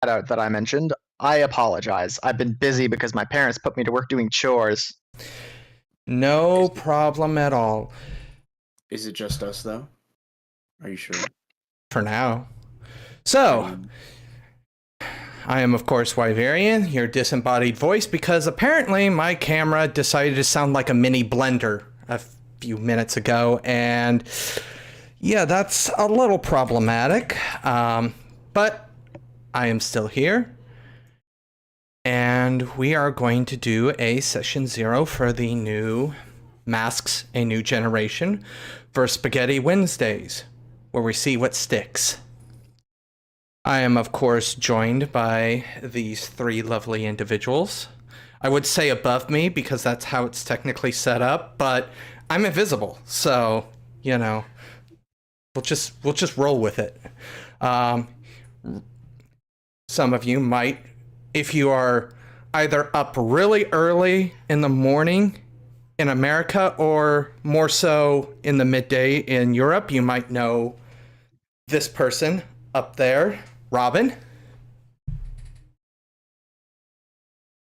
out that I mentioned, I apologize. I've been busy because my parents put me to work doing chores. No problem at all. Is it just us, though? Are you sure? For now. So, I am, of course, Wyverian, your disembodied voice, because apparently my camera decided to sound like a mini blender a few minutes ago, and yeah, that's a little problematic, but I am still here, and we are going to do a session 0 for the new Masks, a New Generation for Spaghetti Wednesdays, where we see what sticks. I am, of course, joined by these 3 lovely individuals. I would say above me because that's how it's technically set up, but I'm invisible, so, you know, we'll just roll with it. Some of you might, if you are either up really early in the morning in America or more so in the midday in Europe, you might know this person up there, Robyn.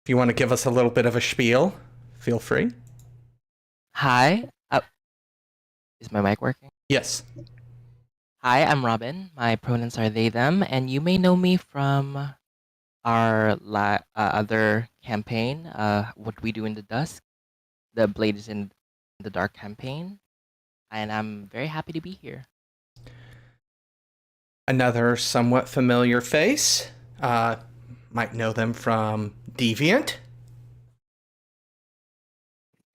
If you want to give us a little bit of a spiel, feel free. Hi. Is my mic working? Yes. Hi, I'm Robyn. My pronouns are they, them, and you may know me from our other campaign, What We Do in the Dusk, the Blade is in the Dark campaign, and I'm very happy to be here. Another somewhat familiar face. Might know them from Deviant.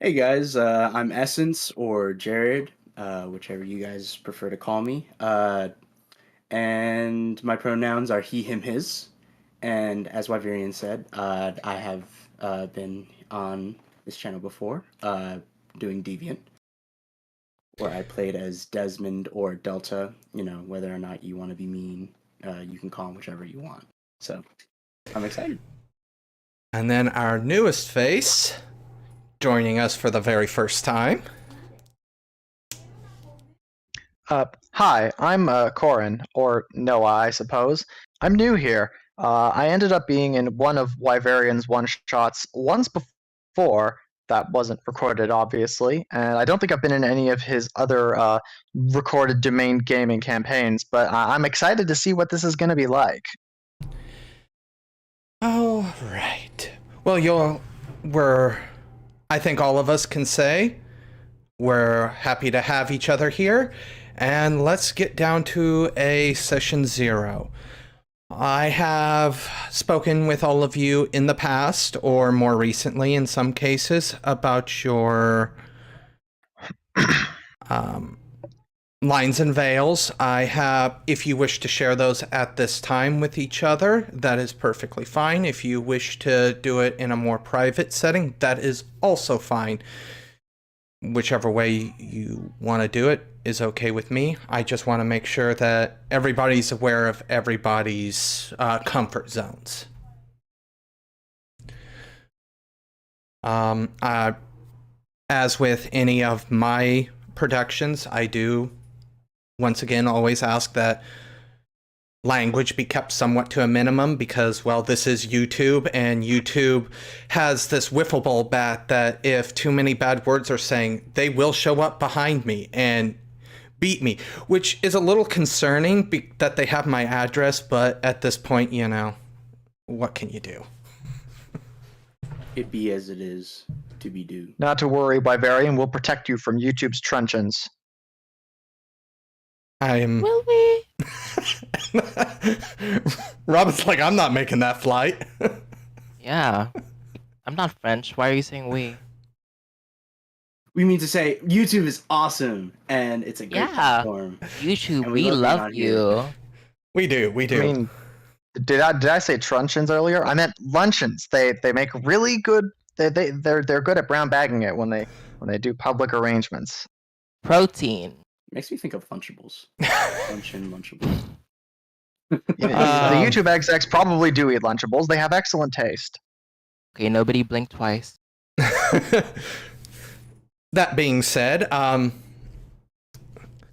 Hey guys, I'm Essence or Jared, whichever you guys prefer to call me. And my pronouns are he, him, his. And as Wyverian said, I have been on this channel before, doing Deviant, where I played as Desmond or Delta. You know, whether or not you want to be mean, you can call him whichever you want. So, I'm excited. And then our newest face, joining us for the very first time. Hi, I'm Coryn, or Noah, I suppose. I'm new here. I ended up being in one of Wyverian's one-shots once before. That wasn't recorded, obviously, and I don't think I've been in any of his other recorded domain gaming campaigns, but I'm excited to see what this is going to be like. All right. Well, I think all of us can say we're happy to have each other here, and let's get down to a session 0. I have spoken with all of you in the past, or more recently in some cases, about your lines and veils. If you wish to share those at this time with each other, that is perfectly fine. If you wish to do it in a more private setting, that is also fine. Whichever way you want to do it is okay with me. I just want to make sure that everybody's aware of everybody's comfort zones. As with any of my productions, I do once again always ask that language be kept somewhat to a minimum because, well, this is YouTube, and YouTube has this wiffle ball bat that if too many bad words are saying, they will show up behind me and beat me, which is a little concerning that they have my address, but at this point, you know, what can you do? It be as it is, to be due. Not to worry, Wyverian will protect you from YouTube's truncheons. Will we? Robyn's like, I'm not making that flight. Yeah. I'm not French. Why are you saying we? We mean to say YouTube is awesome, and it's a great platform. YouTube, And we love you. We do. I mean, did I say truncheons earlier? I meant luncheons. They make really good. They're good at brown bagging it when they do public arrangements. Protein. Makes me think of Lunchables. Lunchables. The YouTube execs probably do eat Lunchables. They have excellent taste. Okay, nobody blink twice. That being said,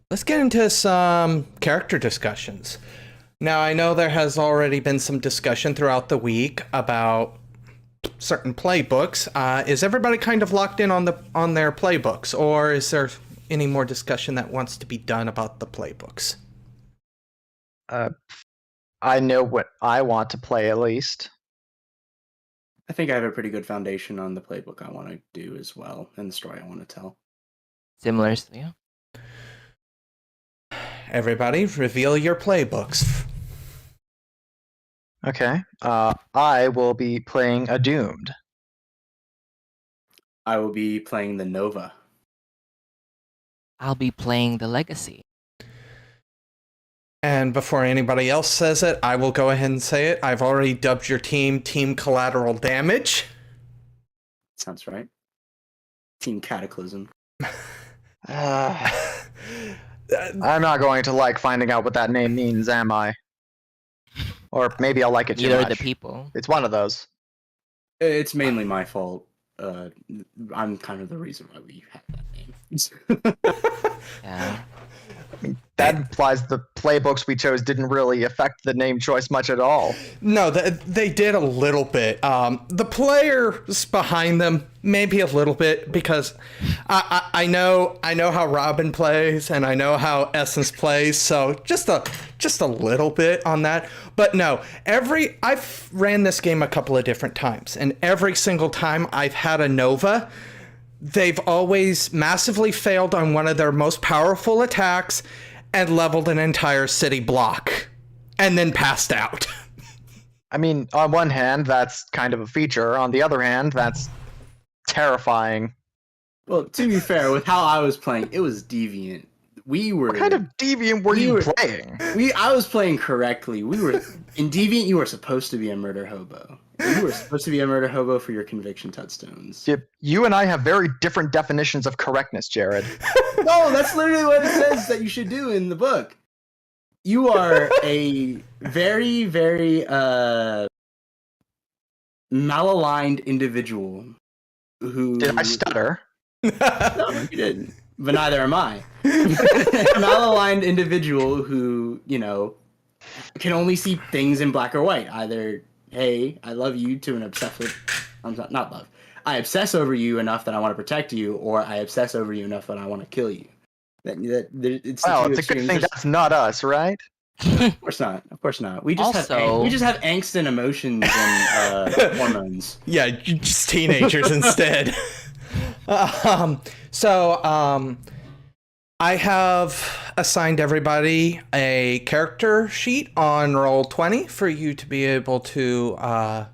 let's get into some character discussions. Now, I know there has already been some discussion throughout the week about certain playbooks. Is everybody kind of locked in on their playbooks, or is there any more discussion that wants to be done about the playbooks? I know what I want to play at least. I think I have a pretty good foundation on the playbook I want to do as well, and the story I want to tell. Similar, yeah. Everybody, reveal your playbooks. Okay. I will be playing a Doomed. I will be playing the Nova. I'll be playing the Legacy. And before anybody else says it, I will go ahead and say it. I've already dubbed your team Team Collateral Damage. Sounds right. Team Cataclysm. I'm not going to like finding out what that name means, am I? Or maybe I'll like it too Neither much. are the people. It's one of those. It's mainly my fault. I'm kind of the reason why we have that name. Yeah. That implies the playbooks we chose didn't really affect the name choice much at all. No, they did a little bit. The players behind them, maybe a little bit, because I know how Robyn plays and I know how Essence plays, so just a little bit on that. But no, I've ran this game a couple of different times, and every single time I've had a Nova, they've always massively failed on one of their most powerful attacks and leveled an entire city block and then passed out. I mean, on one hand, that's kind of a feature. On the other hand, that's terrifying. Well, to be fair, with how I was playing, it was deviant. What kind of deviant were you playing? I was playing correctly. In deviant. You were supposed to be a murder hobo. You were supposed to be a murder hobo for your conviction touchstones. You and I have very different definitions of correctness, Jared. No, that's literally what it says that you should do in the book. You are a very, very malaligned individual who... Did I stutter? No, you didn't. But neither am I. Malaligned individual who, can only see things in black or white. Either, hey, I love you to an obsessive... not love. I obsess over you enough that I want to protect you, or I obsess over you enough that I want to kill you. It's Well, it's a good thing that's not us, right? Of course not. Of course not. We just have angst and emotions and hormones. Yeah, just teenagers instead. I have assigned everybody a character sheet on Roll20 for you to be able to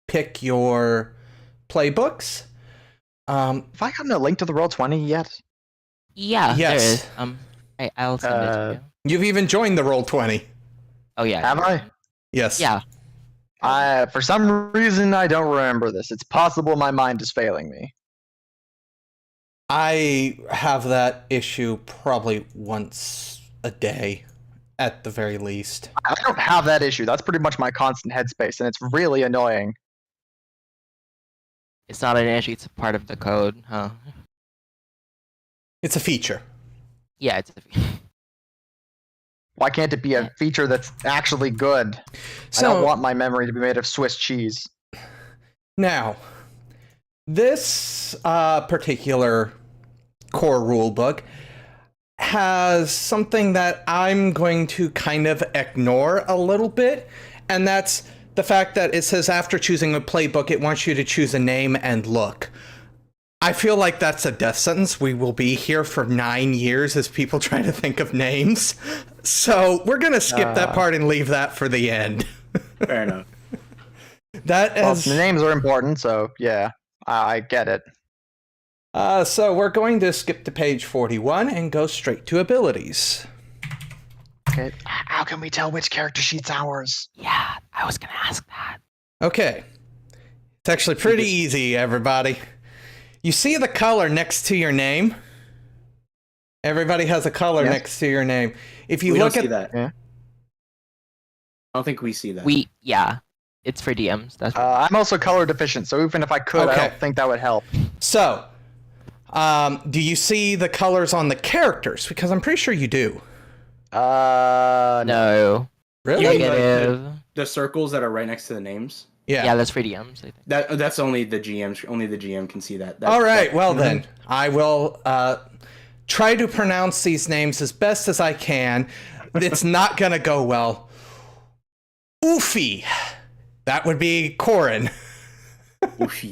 pick your playbooks. Have I gotten a link to the Roll20 yet? Yeah, Yes. there is. I'll send it to you. You've even joined the Roll20. Oh, yeah. Have I? Yes. Yeah. For some reason, I don't remember this. It's possible my mind is failing me. I have that issue probably once a day, at the very least. I don't have that issue. That's pretty much my constant headspace, and it's really annoying. It's not an issue, it's a part of the code, huh? It's a feature. Yeah, it's Why can't it be a feature that's actually good? So, I don't want my memory to be made of Swiss cheese. Now, this particular core rulebook has something that I'm going to kind of ignore a little bit, and that's the fact that it says after choosing a playbook, it wants you to choose a name and look. I feel like that's a death sentence. We will be here for 9 years as people try to think of names. So we're going to skip that part and leave that for the end. Fair enough. Well, the names are important, so yeah, I get it. So we're going to skip to page 41 and go straight to abilities. Okay. How can we tell which character sheet's ours? Yeah, I was gonna ask that. Okay. It's actually pretty easy, everybody. You see the color next to your name? Everybody has a color next to your name. If you We look don't at see that. Yeah. I don't think we see that. Yeah, it's for DMs. That's I'm also color deficient, so even if I could, I don't think that would help. So, do you see the colors on the characters? Because I'm pretty sure you do. No. no. Really? Yeah, Negative. The circles that are right next to the names. Yeah, that's for DMs, I think. That's only the GMs. Only the GM can see that. All right. Well, then I will try to pronounce these names as best as I can. It's not gonna go well. Oofy. That would be Coryn.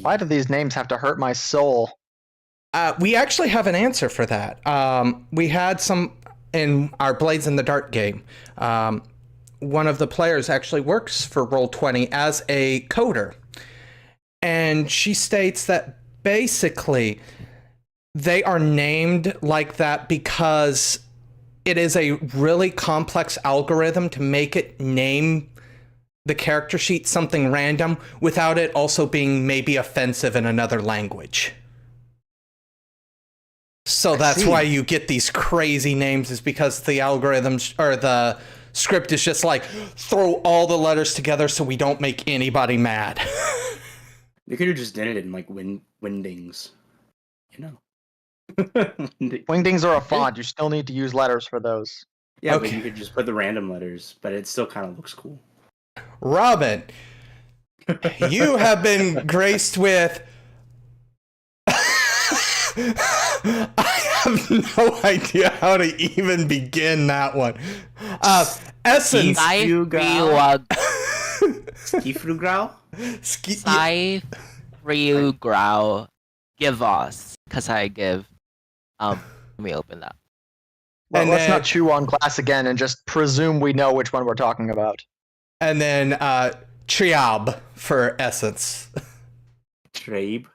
Why do these names have to hurt my soul? We actually have an answer for that. We had some in our Blades in the Dark game. One of the players actually works for Roll20 as a coder. And she states that basically they are named like that because it is a really complex algorithm to make it name the character sheet something random without it also being maybe offensive in another language. So that's why you get these crazy names, is because the algorithms or the script is just like, throw all the letters together so we don't make anybody mad. They could have just did it in like Windings, you know. Wingdings are a font. You still need to use letters for those. Yeah, Okay. but you could just put the random letters, but it still kind of looks cool. Robyn, you have been graced with... I have no idea how to even begin that one. Essence. Skifrugrau? Skifrugrau. Give us. Because I give. Let me open that. Well, And let's then- not chew on class again and just presume we know which one we're talking about. And then Triab for Essence. Triab?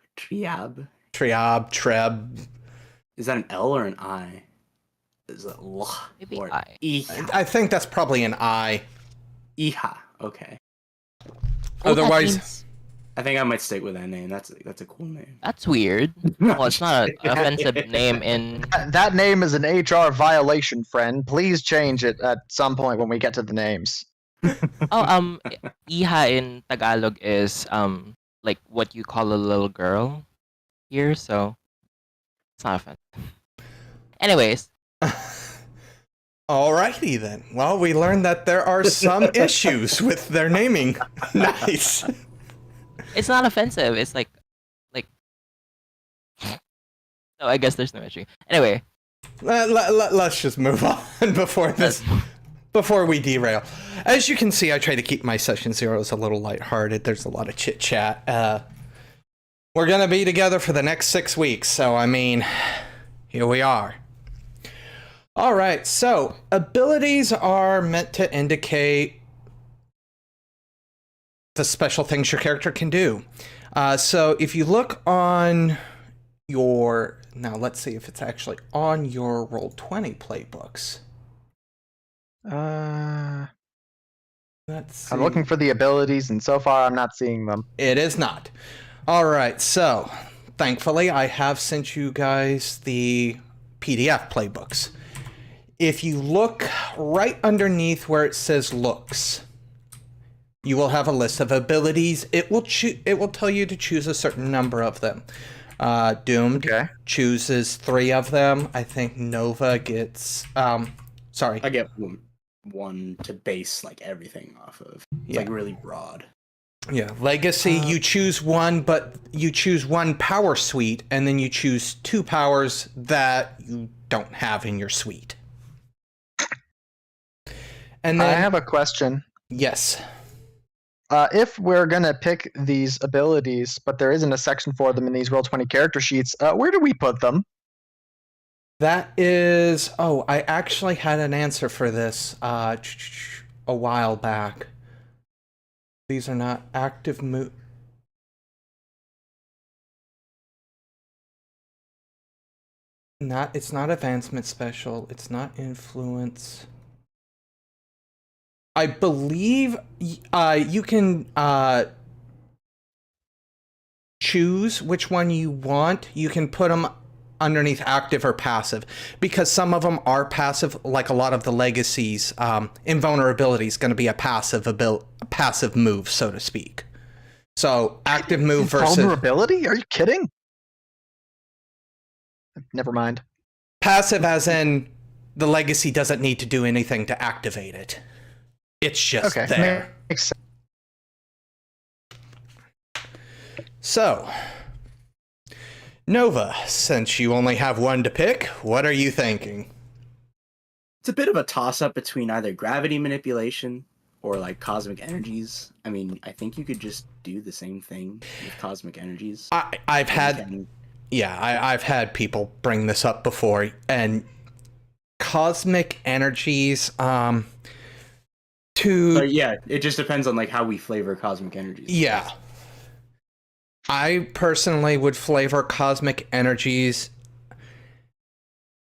Treb. Is that an L or an I? Is it L? Maybe or I. Iha? I think that's probably an I. Iha. Okay. Oh, that Otherwise- means- I think I might stick with that name. That's a cool name. That's weird. Well, it's not an offensive name in. That name is an HR violation, friend. Please change it at some point when we get to the names. Oh, Iha in Tagalog is like what you call a little girl here, so it's not offensive. Anyways, Alrighty then. Well, we learned that there are some issues with their naming. Nice. it's not offensive. It's like. So I guess there's no issue. Anyway, Let's just move on before we derail. As you can see, I try to keep my session zeros a little lighthearted. There's a lot of chit chat. We're gonna be together for the next 6 weeks, so I mean, here we are. All right, so abilities are meant to indicate the special things your character can do. So if you look on your, now let's see if it's actually on your Roll20 playbooks. Let's see. I'm looking for the abilities, and so far I'm not seeing them. It is not. All right, so thankfully I have sent you guys the PDF playbooks. If you look right underneath where it says looks, you will have a list of abilities. It will tell you to choose a certain number of them. Doomed chooses 3 of them. I think Nova gets sorry. I get one to base like everything off of. It's like really broad. Yeah, Legacy, you choose one, but you choose one power suite, and then you choose 2 powers that you don't have in your suite. And then I have a question. yes. If we're gonna pick these abilities, but there isn't a section for them in these Roll20 character sheets, where do we put them? That is... Oh, I actually had an answer for this a while back. These are not active move. It's not advancement special. It's not influence. I believe you can choose which one you want. You can put them underneath active or passive, because some of them are passive, like a lot of the legacies. Invulnerability is going to be a passive move, so to speak. So active move versus Vulnerability? Are you kidding? Never mind. passive, as in the legacy doesn't need to do anything to activate it. It's just Okay, there. makes sense. So, Nova, since you only have one to pick, what are you thinking? It's a bit of a toss-up between either gravity manipulation or like cosmic energies. I mean, I think you could just do the same thing with cosmic energies. I've had people bring this up before, and cosmic energies, But yeah, it just depends on like how we flavor cosmic energies. Yeah. I personally would flavor cosmic energies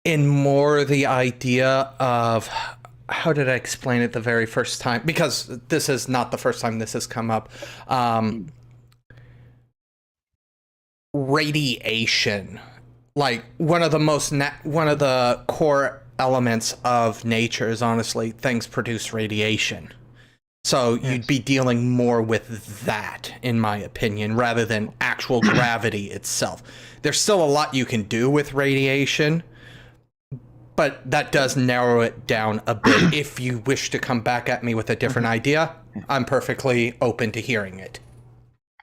in more the idea of, how did I explain it the very first time? Because this is not the first time this has come up. Radiation, like one of the core elements of nature is honestly things produce radiation. So you'd be dealing more with that, in my opinion, rather than actual gravity itself. There's still a lot you can do with radiation, but that does narrow it down a bit. If you wish to come back at me with a different idea, I'm perfectly open to hearing it.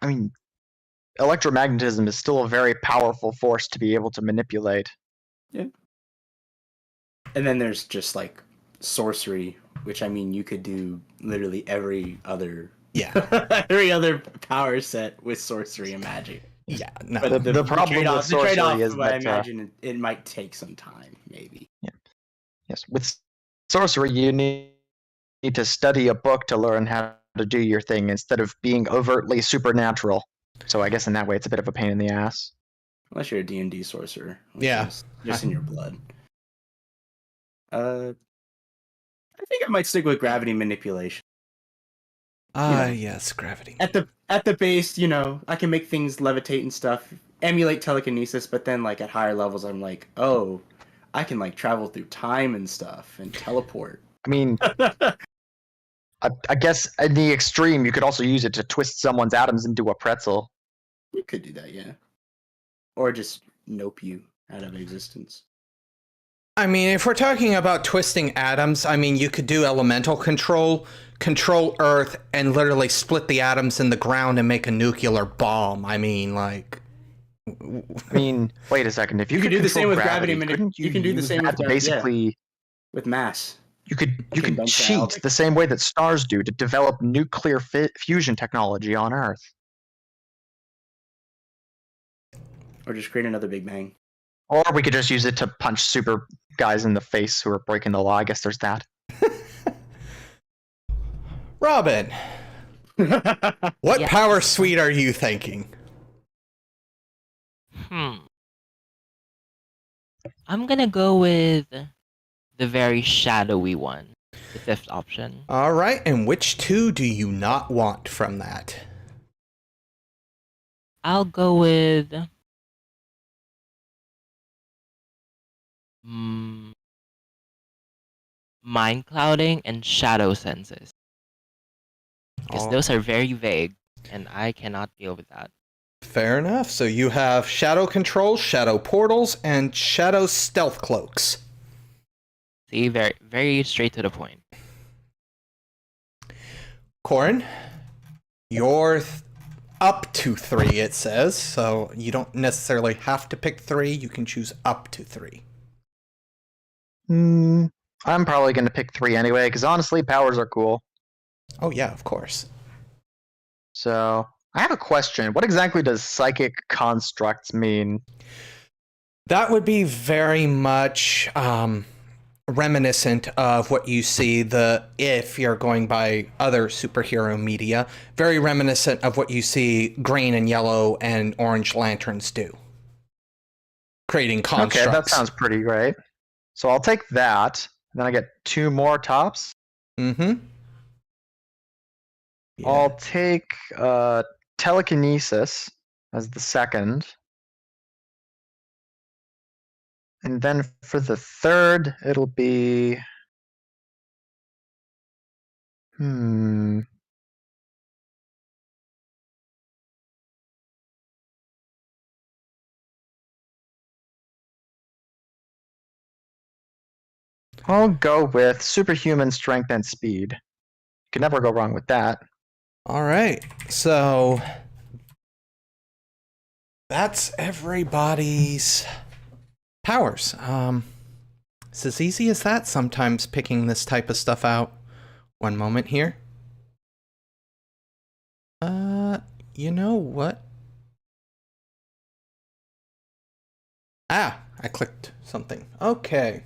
I mean, electromagnetism is still a very powerful force to be able to manipulate. Yeah. And then there's just like sorcery, which I mean you could do literally every other power set with sorcery and magic. Yeah, no. But The problem with sorcery is I that imagine it might take some time, maybe. yes, with sorcery you need to study a book to learn how to do your thing instead of being overtly supernatural. So I guess in that way it's a bit of a pain in the ass. Unless you're a D&D sorcerer. Yeah. Just in your blood. I think I might stick with gravity manipulation. Yes, gravity. At the base, you know, I can make things levitate and stuff, emulate telekinesis, but then like at higher levels I'm like, oh, I can like travel through time and stuff and teleport. I mean, I guess in the extreme you could also use it to twist someone's atoms into a pretzel. You could do that, yeah. Or just nope you out of existence. I mean, if we're talking about twisting atoms, I mean, you could do elemental control Earth, and literally split the atoms in the ground and make a nuclear bomb. I mean, like... I mean, wait a second. If you could do the same with gravity couldn't you can do the same with basically with mass. You could condense cheat out. the same way that stars do to develop nuclear fusion technology on Earth. Or just create another Big Bang. Or we could just use it to punch super guys in the face who are breaking the law. I guess there's that. Robyn, what power suite are you thinking? I'm gonna go with the very shadowy one, the fifth option. All right, and which two do you not want from that? I'll go with mind clouding and shadow senses. Because those are very vague, and I cannot deal with that. Fair enough. So you have shadow control, shadow portals, and shadow stealth cloaks. See, very, very straight to the point. Coryn, you're up to 3, it says, so you don't necessarily have to pick 3. You can choose up to 3. I'm probably going to pick 3 anyway, because honestly, powers are cool. Oh yeah, of course. So, I have a question. What exactly does psychic constructs mean? That would be very much reminiscent of what you see if you're going by other superhero media, very reminiscent of what you see green and yellow and orange lanterns do. Creating constructs. Okay, that sounds pretty great. So I'll take that. Then I get 2 more tops. Mm-hmm. Yeah. I'll take telekinesis as the second. And then for the third, it'll be... I'll go with superhuman strength and speed. can never go wrong with that. All right, so that's everybody's powers. It's as easy as that sometimes, picking this type of stuff out. One moment here. You know what? Ah, I clicked something. Okay.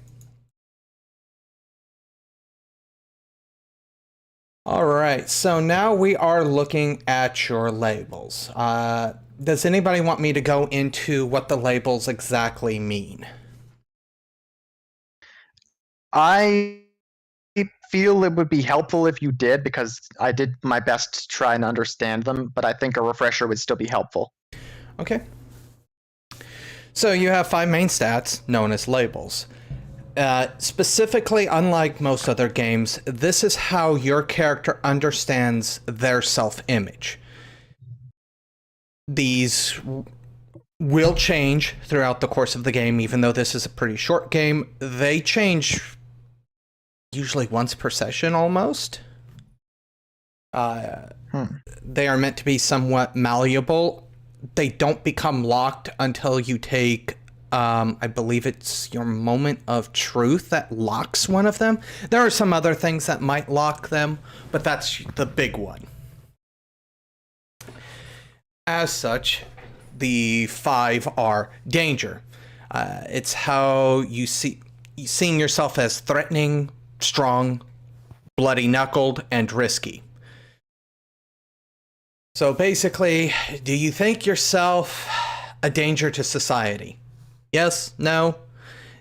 All right, so now we are looking at your labels. Does anybody want me to go into what the labels exactly mean? I feel it would be helpful if you did, because I did my best to try and understand them, but I think a refresher would still be helpful. Okay. So you have 5 main stats known as labels. Specifically, unlike most other games, this is how your character understands their self-image. These will change throughout the course of the game, even though this is a pretty short game. They change usually once per session, almost. They are meant to be somewhat malleable. They don't become locked until you take, I believe it's your moment of truth that locks one of them. There are some other things that might lock them, but that's the big one. As such, the 5 are danger. It's how you seeing yourself as threatening, strong, bloody-knuckled, and risky. So basically, do you think yourself a danger to society? Yes? No?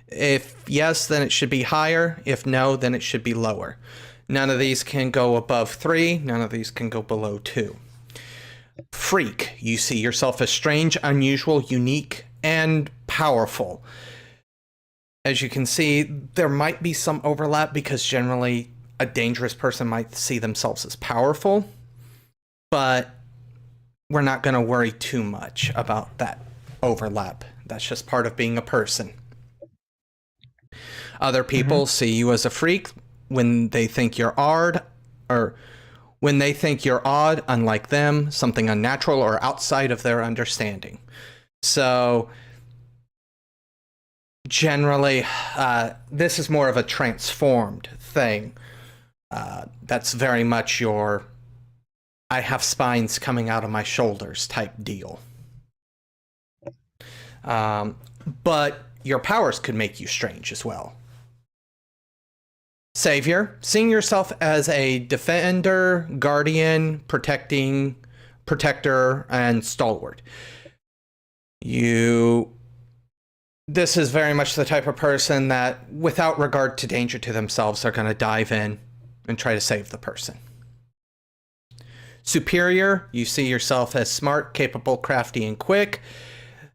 If yes, then it should be higher. If no, then it should be lower. None of these can go above 3. None of these can go below 2. Freak. You see yourself as strange, unusual, unique, and powerful. As you can see, there might be some overlap because generally a dangerous person might see themselves as powerful, but we're not going to worry too much about that overlap. That's just part of being a person. Other people see you as a freak when they think you're odd, or when they think you're odd, unlike them, something unnatural or outside of their understanding. So generally, this is more of a transformed thing. That's very much your I have spines coming out of my shoulders type deal. But your powers could make you strange as well. Savior, seeing yourself as a defender, guardian, protector, and stalwart. This is very much the type of person that, without regard to danger to themselves, are going to dive in and try to save the person. Superior, you see yourself as smart, capable, crafty, and quick.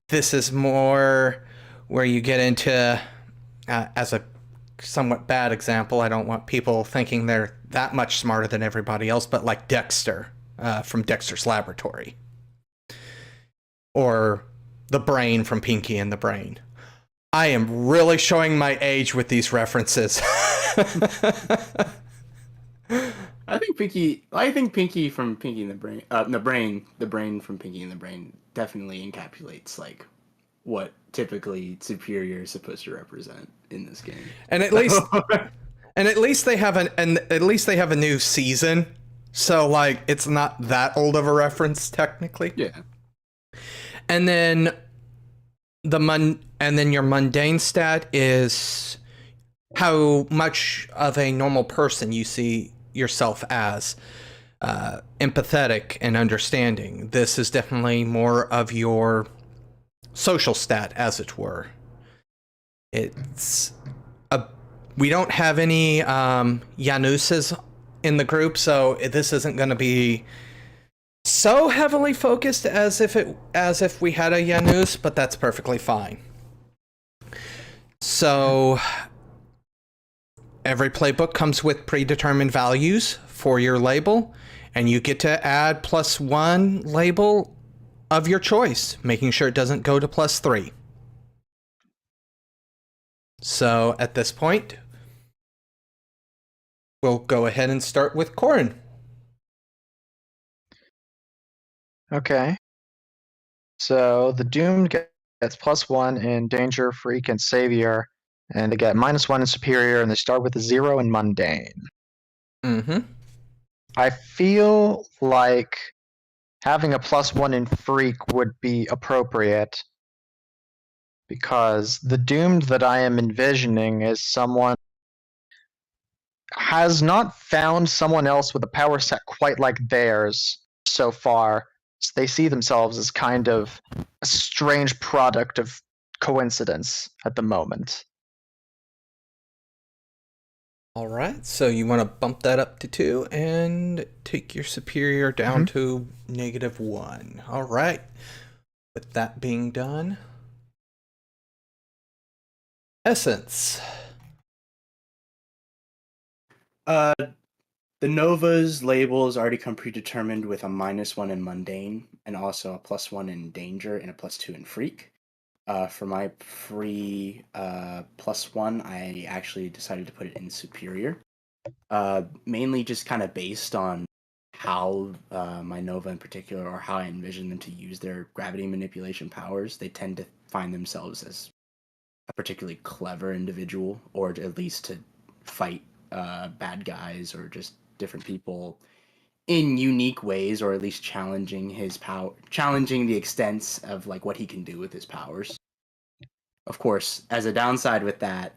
This is more where you get into, as a somewhat bad example, I don't want people thinking they're that much smarter than everybody else, but like Dexter from Dexter's Laboratory. Or the Brain from Pinky and the Brain. I am really showing my age with these references. I think Pinky from Pinky and the Brain, the Brain from Pinky and the Brain definitely encapsulates like what typically Superior is supposed to represent in this game. And at least they have a new season, so like it's not that old of a reference technically. Yeah. And then your mundane stat is how much of a normal person you see yourself as, empathetic and understanding. This is definitely more of your social stat, as it were. We don't have any Januses in the group, so this isn't going to be so heavily focused as if we had a Janus, but that's perfectly fine. So every playbook comes with predetermined values for your label, and you get to add +1 label of your choice, making sure it doesn't go to +3. So at this point, we'll go ahead and start with Coryn. Okay. So the doomed gets +1 in danger, freak, and savior, and they get -1 in superior, and they start with a 0 in mundane. Mm-hmm. I feel like having a +1 in freak would be appropriate because the doomed that I am envisioning is someone has not found someone else with a power set quite like theirs so far. So they see themselves as kind of a strange product of coincidence at the moment. All right, so you want to bump that up to 2 and take your superior down to -1. All right. With that being done, Essence. The Nova's label is already come predetermined with a -1 in mundane and also a +1 in danger and a +2 in freak. For my free +1, I actually decided to put it in superior. Mainly just kind of based on how my Nova in particular, or how I envision them to use their gravity manipulation powers. They tend to find themselves as a particularly clever individual, or at least to fight bad guys or just different people in unique ways, or at least challenging his power, challenging the extents of like what he can do with his powers. Of course, as a downside with that,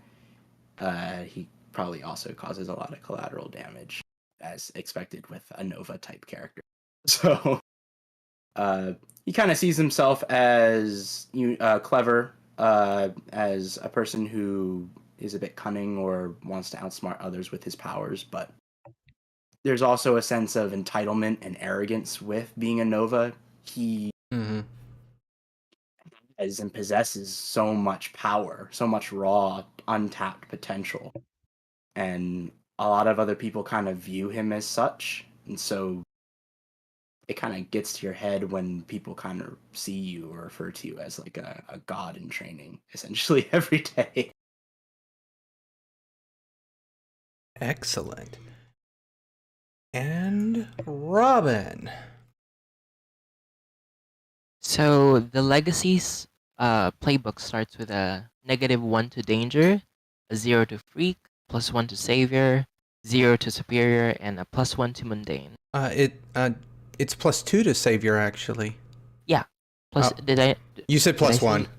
he probably also causes a lot of collateral damage, as expected with a Nova type character. So he kind of sees himself as clever, as a person who is a bit cunning or wants to outsmart others with his powers, but there's also a sense of entitlement and arrogance with being a Nova. He has and possesses so much power, so much raw, untapped potential. And a lot of other people kind of view him as such. And so it kind of gets to your head when people kind of see you or refer to you as like a god in training, essentially, every day. Excellent. And Robyn. So the Legacy's playbook starts with a -1 to danger, a 0 to freak, +1 to savior, 0 to superior, and a +1 to mundane. It's +2 to savior actually. Yeah. Plus, You said did I +1. say-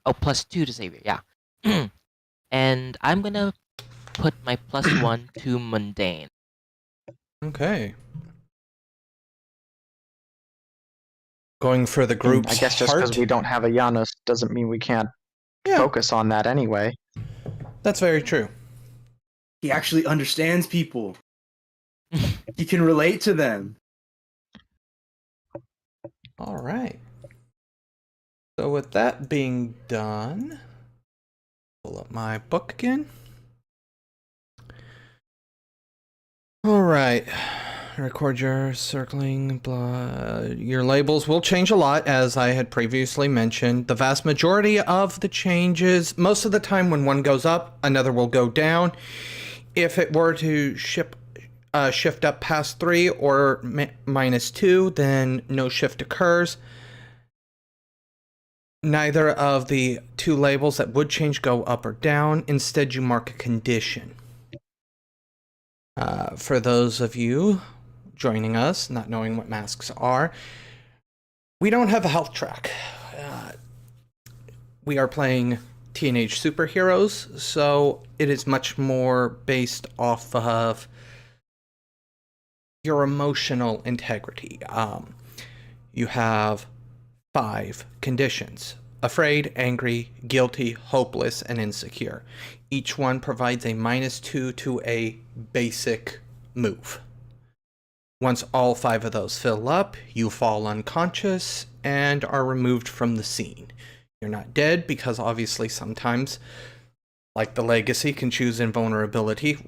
Oh, +2 to savior. Yeah. And I'm gonna put my +1 to mundane. Okay. Going for the group's I guess just heart. because we don't have a Janus doesn't mean we can't Yeah, focus on that anyway. that's very true. He actually understands people. He can relate to them. All right. So with that being done, pull up my book again. All right. Record your circling, blah. Your labels will change a lot, as I had previously mentioned. The vast majority of the changes, most of the time when one goes up, another will go down. If it were to shift up past 3 or -2, then no shift occurs. Neither of the two labels that would change go up or down. Instead, you mark a condition. For those of you joining us, not knowing what masks are, we don't have a health track. We are playing teenage superheroes, so it is much more based off of your emotional integrity. You have 5 conditions: afraid, angry, guilty, hopeless, and insecure. Each one provides a -2 to a basic move. Once all 5 of those fill up, you fall unconscious and are removed from the scene. You're not dead, because obviously sometimes, like the Legacy can choose invulnerability,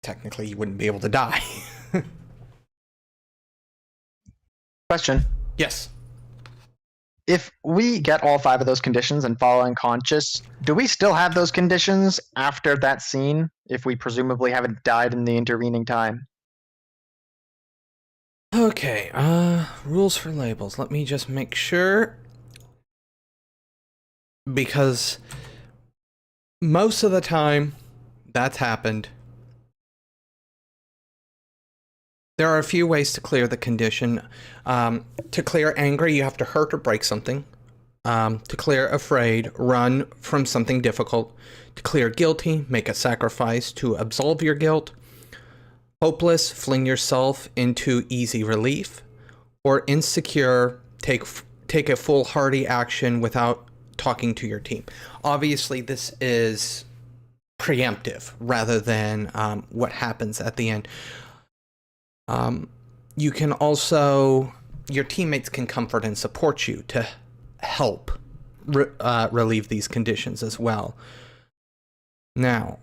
technically you wouldn't be able to die. Question. Yes. If we get all 5 of those conditions and fall unconscious, do we still have those conditions after that scene if we presumably haven't died in the intervening time? Okay, rules for labels. Let me just make sure. Because most of the time that's happened. There are a few ways to clear the condition. To clear angry, you have to hurt or break something. To clear afraid, run from something difficult. To clear guilty, make a sacrifice to absolve your guilt. Hopeless, fling yourself into easy relief. Or insecure, take a foolhardy action without talking to your team. Obviously, this is preemptive rather than what happens at the end. You can also, your teammates can comfort and support you to help relieve these conditions as well. Now,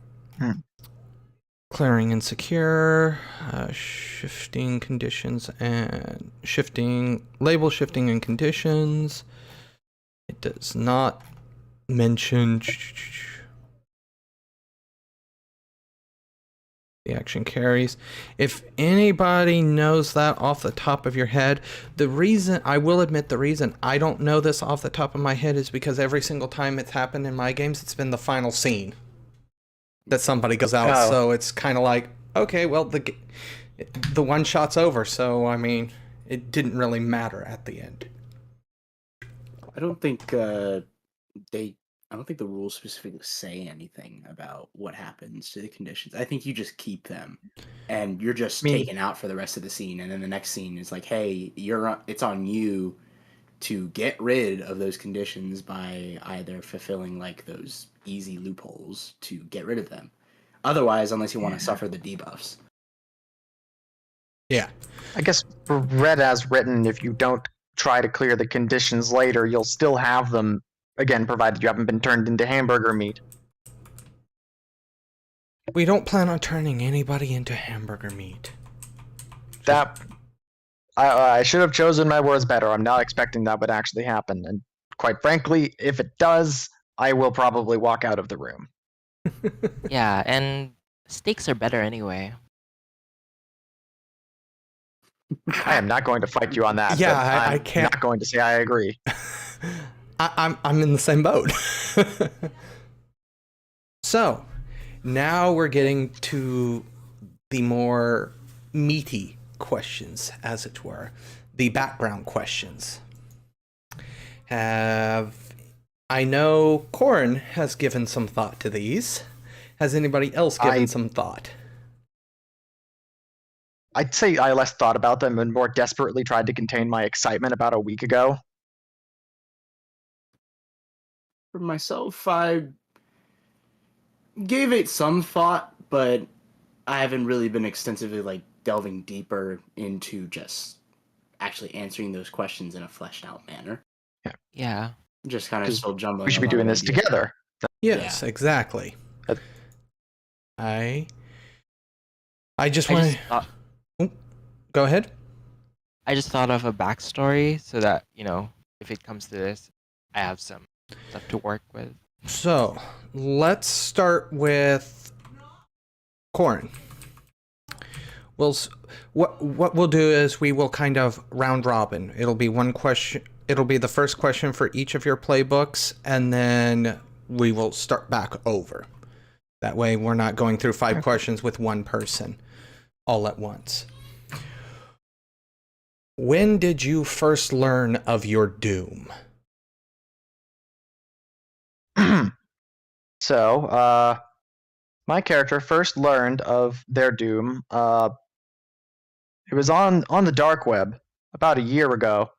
clearing insecure, shifting conditions and label shifting and conditions. It does not mention the action carries. If anybody knows that off the top of your head, the reason I don't know this off the top of my head is because every single time it's happened in my games, it's been the final scene that somebody goes out. Oh. So it's kind of like, okay, well, the one shot's over. So, I mean, it didn't really matter at the end. I don't think the rules specifically say anything about what happens to the conditions. I think you just keep them, and you're just taken out for the rest of the scene. And then the next scene is like, hey, it's on you to get rid of those conditions by either fulfilling like those easy loopholes to get rid of them. Otherwise, unless you want to suffer the debuffs. Yeah. I guess read as written, if you don't try to clear the conditions later, you'll still have them, again, provided you haven't been turned into hamburger meat. We don't plan on turning anybody into hamburger meat. That I should have chosen my words better. I'm not expecting that would actually happen, and quite frankly, if it does, I will probably walk out of the room. Yeah, and steaks are better anyway. I am not going to fight you on that. Yeah, but I I'm can't. not going to say I agree. I'm in the same boat. So, now we're getting to the more meaty questions, as it were, the background questions. I know Coryn has given some thought to these. Has anybody else given some thought? I'd say I less thought about them and more desperately tried to contain my excitement about a week ago. For myself, I gave it some thought, but I haven't really been extensively like delving deeper into just actually answering those questions in a fleshed out manner. Yeah. Just kind of still jumbling. We should be doing this together. Yes, exactly. I just want to... Go ahead. I just thought of a backstory so that, if it comes to this, I have some stuff to work with. So, let's start with Coryn. What we'll do is we will kind of round robin. It'll be one question. It'll be the first question for each of your playbooks, and then we will start back over. That way we're not going through 5 questions with one person all at once. When did you first learn of your doom? So, my character first learned of their doom. It was on the dark web about a year ago.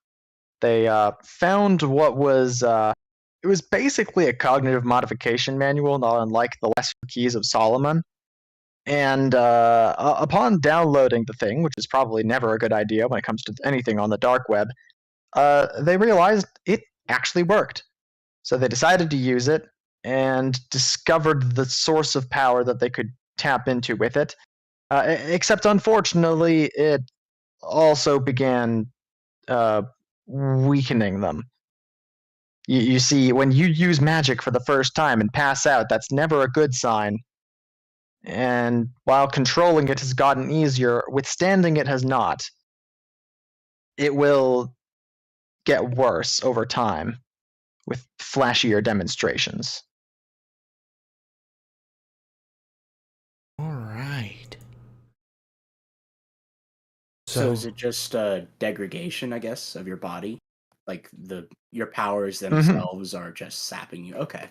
They found what was it was basically a cognitive modification manual, not unlike the Lesser Keys of Solomon. And upon downloading the thing, which is probably never a good idea when it comes to anything on the dark web, they realized it actually worked. So they decided to use it and discovered the source of power that they could tap into with it. Except, unfortunately, it also began weakening them. You see, when you use magic for the first time and pass out, that's never a good sign. And while controlling it has gotten easier, withstanding it has not. it will get worse over time with flashier demonstrations. All right. So is it just degradation, I guess, of your body? Like your powers themselves are just sapping you. Okay.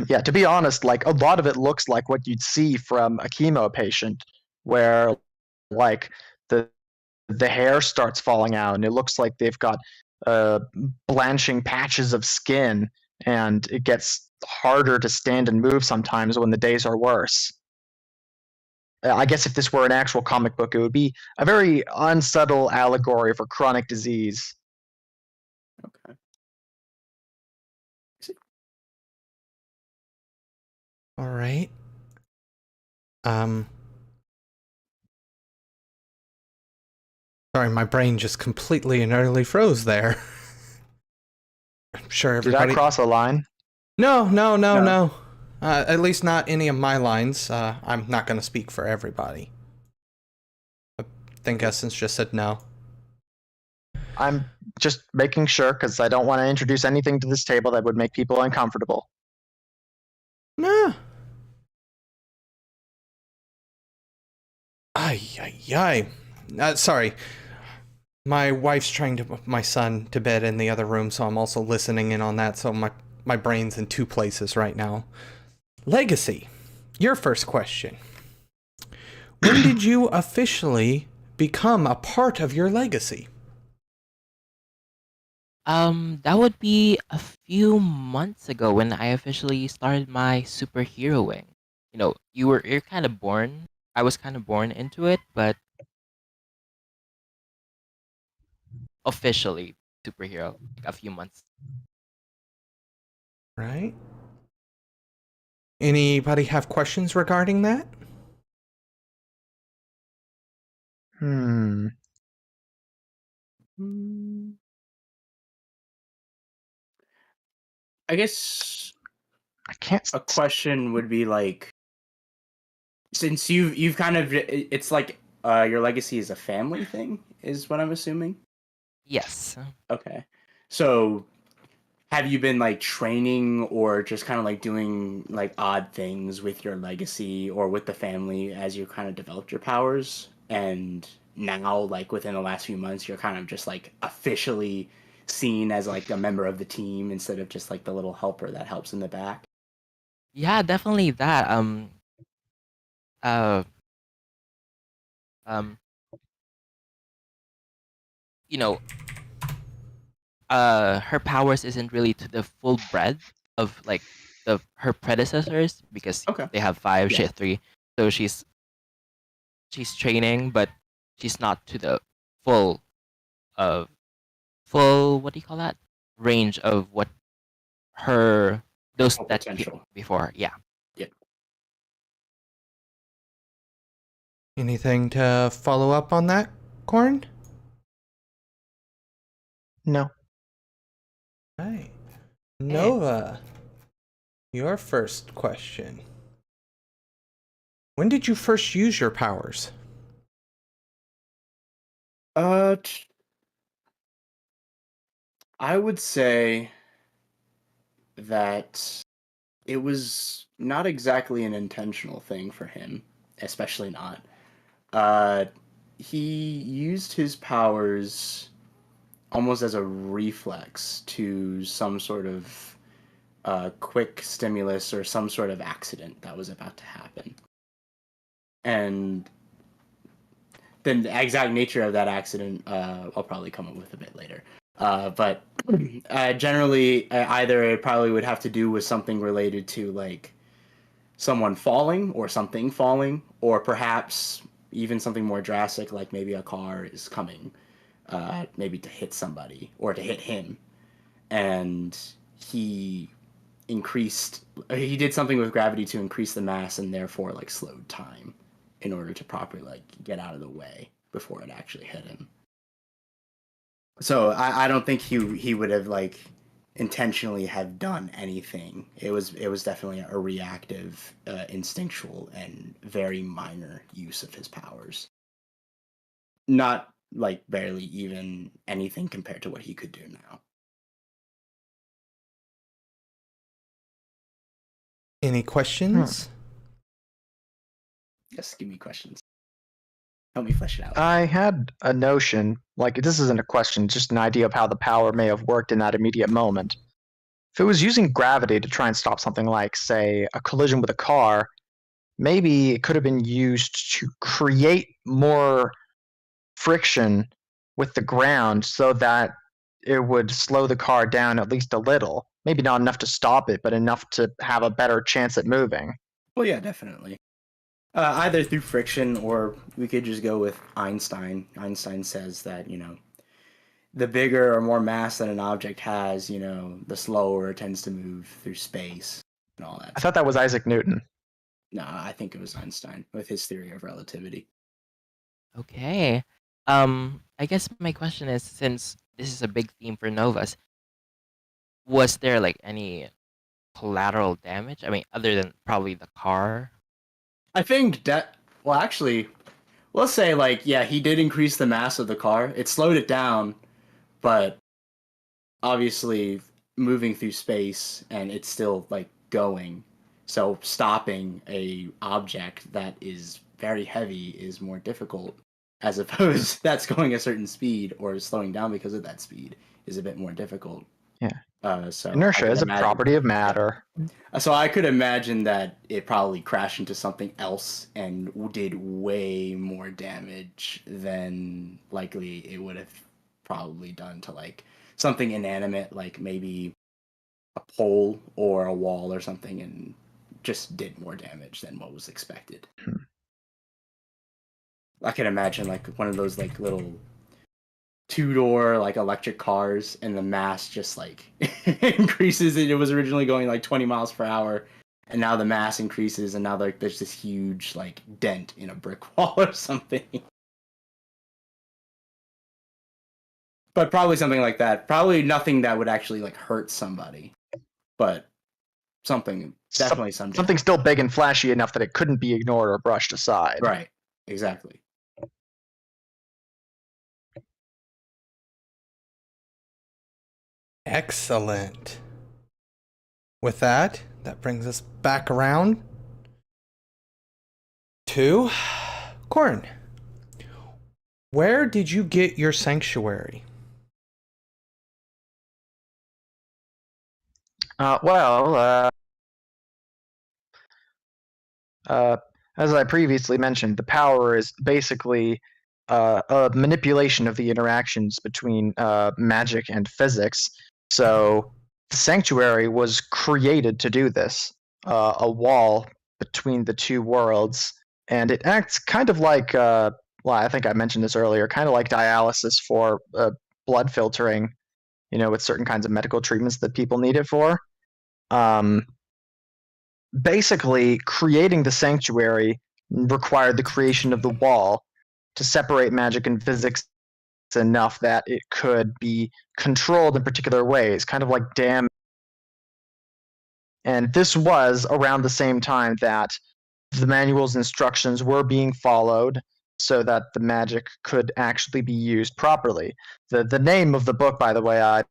Yeah, to be honest, like a lot of it looks like what you'd see from a chemo patient, where like the hair starts falling out, and it looks like they've got blanching patches of skin, and it gets harder to stand and move sometimes when the days are worse. I guess if this were an actual comic book, it would be a very unsubtle allegory for chronic disease. Okay. all right. Um. Sorry, my brain just completely and utterly froze there. I'm sure Did I everybody. cross a line? No. No. At least not any of my lines. I'm not going to speak for everybody. I think Essence just said no. I'm just making sure because I don't want to introduce anything to this table that would make people uncomfortable. Nah. Ay. Sorry. My wife's trying to put my son to bed in the other room, so I'm also listening in on that, so my brain's in two places right now. Legacy. Your first question. When did you officially become a part of your legacy? That would be a few months ago when I officially started my superheroing. You know, you're kind of born. I was kind of born into it, but officially superhero like a few months. Right? Anybody have questions regarding that? Hmm. I guess I can't. a question would be like, since you've kind of, it's like your legacy is a family thing, is what I'm assuming. Yes. Okay. So have you been like training or just kind of like doing like odd things with your legacy or with the family as you kind of developed your powers? And now, like within the last few months, you're kind of just like officially seen as like a member of the team instead of just like the little helper that helps in the back. Yeah, definitely that. Uh um you know, her powers isn't really to the full breadth of like her predecessors because Okay. they have five, she Yeah. has three. So she's training, but she's not to the full of full what do you call that? Range of what her those Full that came potential. before. Yeah. Yeah. Anything to follow up on that, Coryn? No. Right. Nova, your first question. When did you first use your powers? I would say that it was not exactly an intentional thing for him, especially not. Uh, he used his powers almost as a reflex to some sort of quick stimulus or some sort of accident that was about to happen. And then the exact nature of that accident, I'll probably come up with a bit later. But generally, either it probably would have to do with something related to like someone falling or something falling, or perhaps even something more drastic, like maybe a car is coming, maybe to hit somebody or to hit him, and he he did something with gravity to increase the mass and therefore like slowed time in order to properly like get out of the way before it actually hit him. So I don't think he would have like intentionally have done anything. It was definitely a reactive, instinctual, and very minor use of his powers. Not like barely even anything compared to what he could do now. Any questions? Just give me questions. Help me flesh it out. I had a notion, like this isn't a question, just an idea of how the power may have worked in that immediate moment. If it was using gravity to try and stop something like, say, a collision with a car, maybe it could have been used to create more friction with the ground so that it would slow the car down at least a little. Maybe not enough to stop it, but enough to have a better chance at moving. Well, yeah, definitely. Either through friction, or we could just go with Einstein. Einstein says that, the bigger or more mass that an object has, the slower it tends to move through space and all that. I thought that was Isaac Newton. No, I think it was Einstein with his theory of relativity. Okay. I guess my question is, since this is a big theme for Novas, was there like any collateral damage? I mean, other than probably the car. I think that, well, actually, let's say, he did increase the mass of the car. It slowed it down, but obviously moving through space and it's still, going. So stopping a object that is very heavy is more difficult, as opposed that's going a certain speed or slowing down because of that speed is a bit more difficult. Yeah. So Inertia is a property of matter. So I could imagine that it probably crashed into something else and did way more damage than likely it would have probably done to something inanimate, like maybe a pole or a wall or something, and just did more damage than what was expected. I can imagine one of those little two-door electric cars, and the mass just increases. It was originally going 20 miles per hour, and now the mass increases, and now there's this huge dent in a brick wall or something. But probably something like that. Probably nothing that would actually hurt somebody, but something, definitely something. Something still big and flashy enough that it couldn't be ignored or brushed aside. Right. Exactly. Excellent. With that brings us back around to Coryn. Where did you get your sanctuary? As I previously mentioned, the power is basically a manipulation of the interactions between magic and physics. So the sanctuary was created to do this, a wall between the two worlds, and it acts kind of like, I think I mentioned this earlier, kind of like dialysis for blood filtering, with certain kinds of medical treatments that people need it for. Basically, creating the sanctuary required the creation of the wall to separate magic and physics enough that it could be controlled in particular ways, kind of like dam. And this was around the same time that the manual's instructions were being followed so that the magic could actually be used properly. The name of the book, by the way, I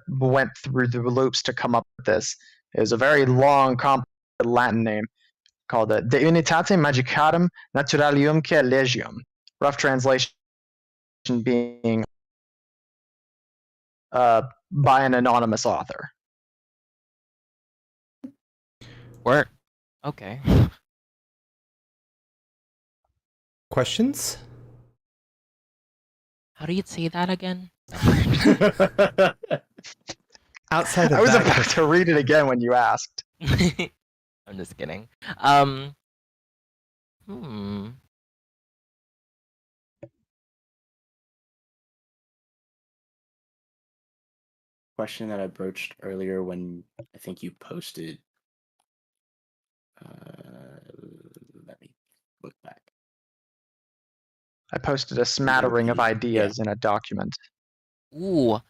went through the loops to come up with this. It was a very long, complicated Latin name called De Unitate Magicarum Naturaliumque Legium. Rough translation being by an anonymous author. Work. Okay. Questions? How do you say that again? Outside of I was that, about to read it again when you asked. I'm just kidding. Question that I broached earlier when I think you posted. Let me look back. I posted a smattering of ideas in a document. Ooh.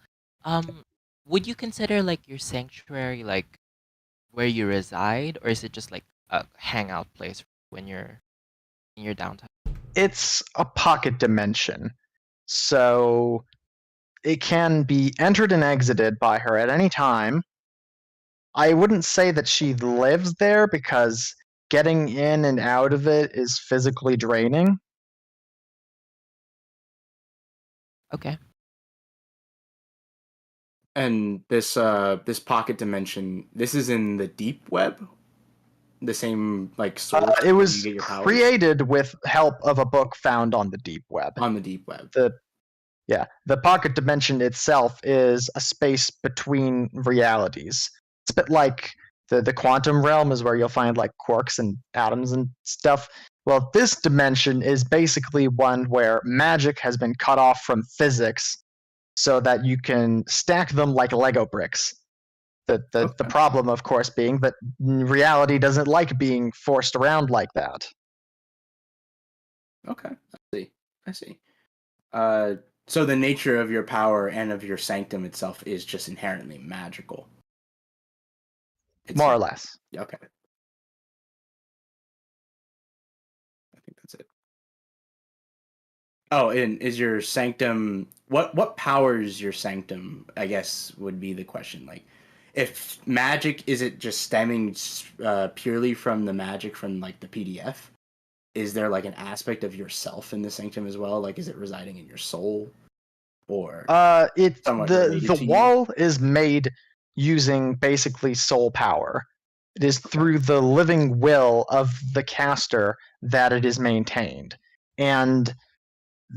Would you consider your sanctuary where you reside, or is it just a hangout place when you're in your downtime? It's a pocket dimension. so it can be entered and exited by her at any time. I wouldn't say that she lives there because getting in and out of it is physically draining. Okay. And this pocket dimension, this is in the deep web, the same like source It where was you get your powers created with help of a book found on the deep web. on the deep web. The pocket dimension itself is a space between realities. It's a bit like the quantum realm is where you'll find like quarks and atoms and stuff. Well, this dimension is basically one where magic has been cut off from physics so that you can stack them like Lego bricks. The Okay. problem, of course, being that reality doesn't like being forced around like that. Okay, I see. So the nature of your power and of your sanctum itself is just inherently magical. More or less. Okay. I think that's it. Oh, and is your sanctum what powers your sanctum, I guess would be the question. Like if magic, is it just stemming purely from the magic from like the PDF? Is there like an aspect of yourself in the sanctum as well? Like is it residing in your soul? Or It's somewhat the related to you? wall is made using basically soul power. It is through the living will of the caster that it is maintained, and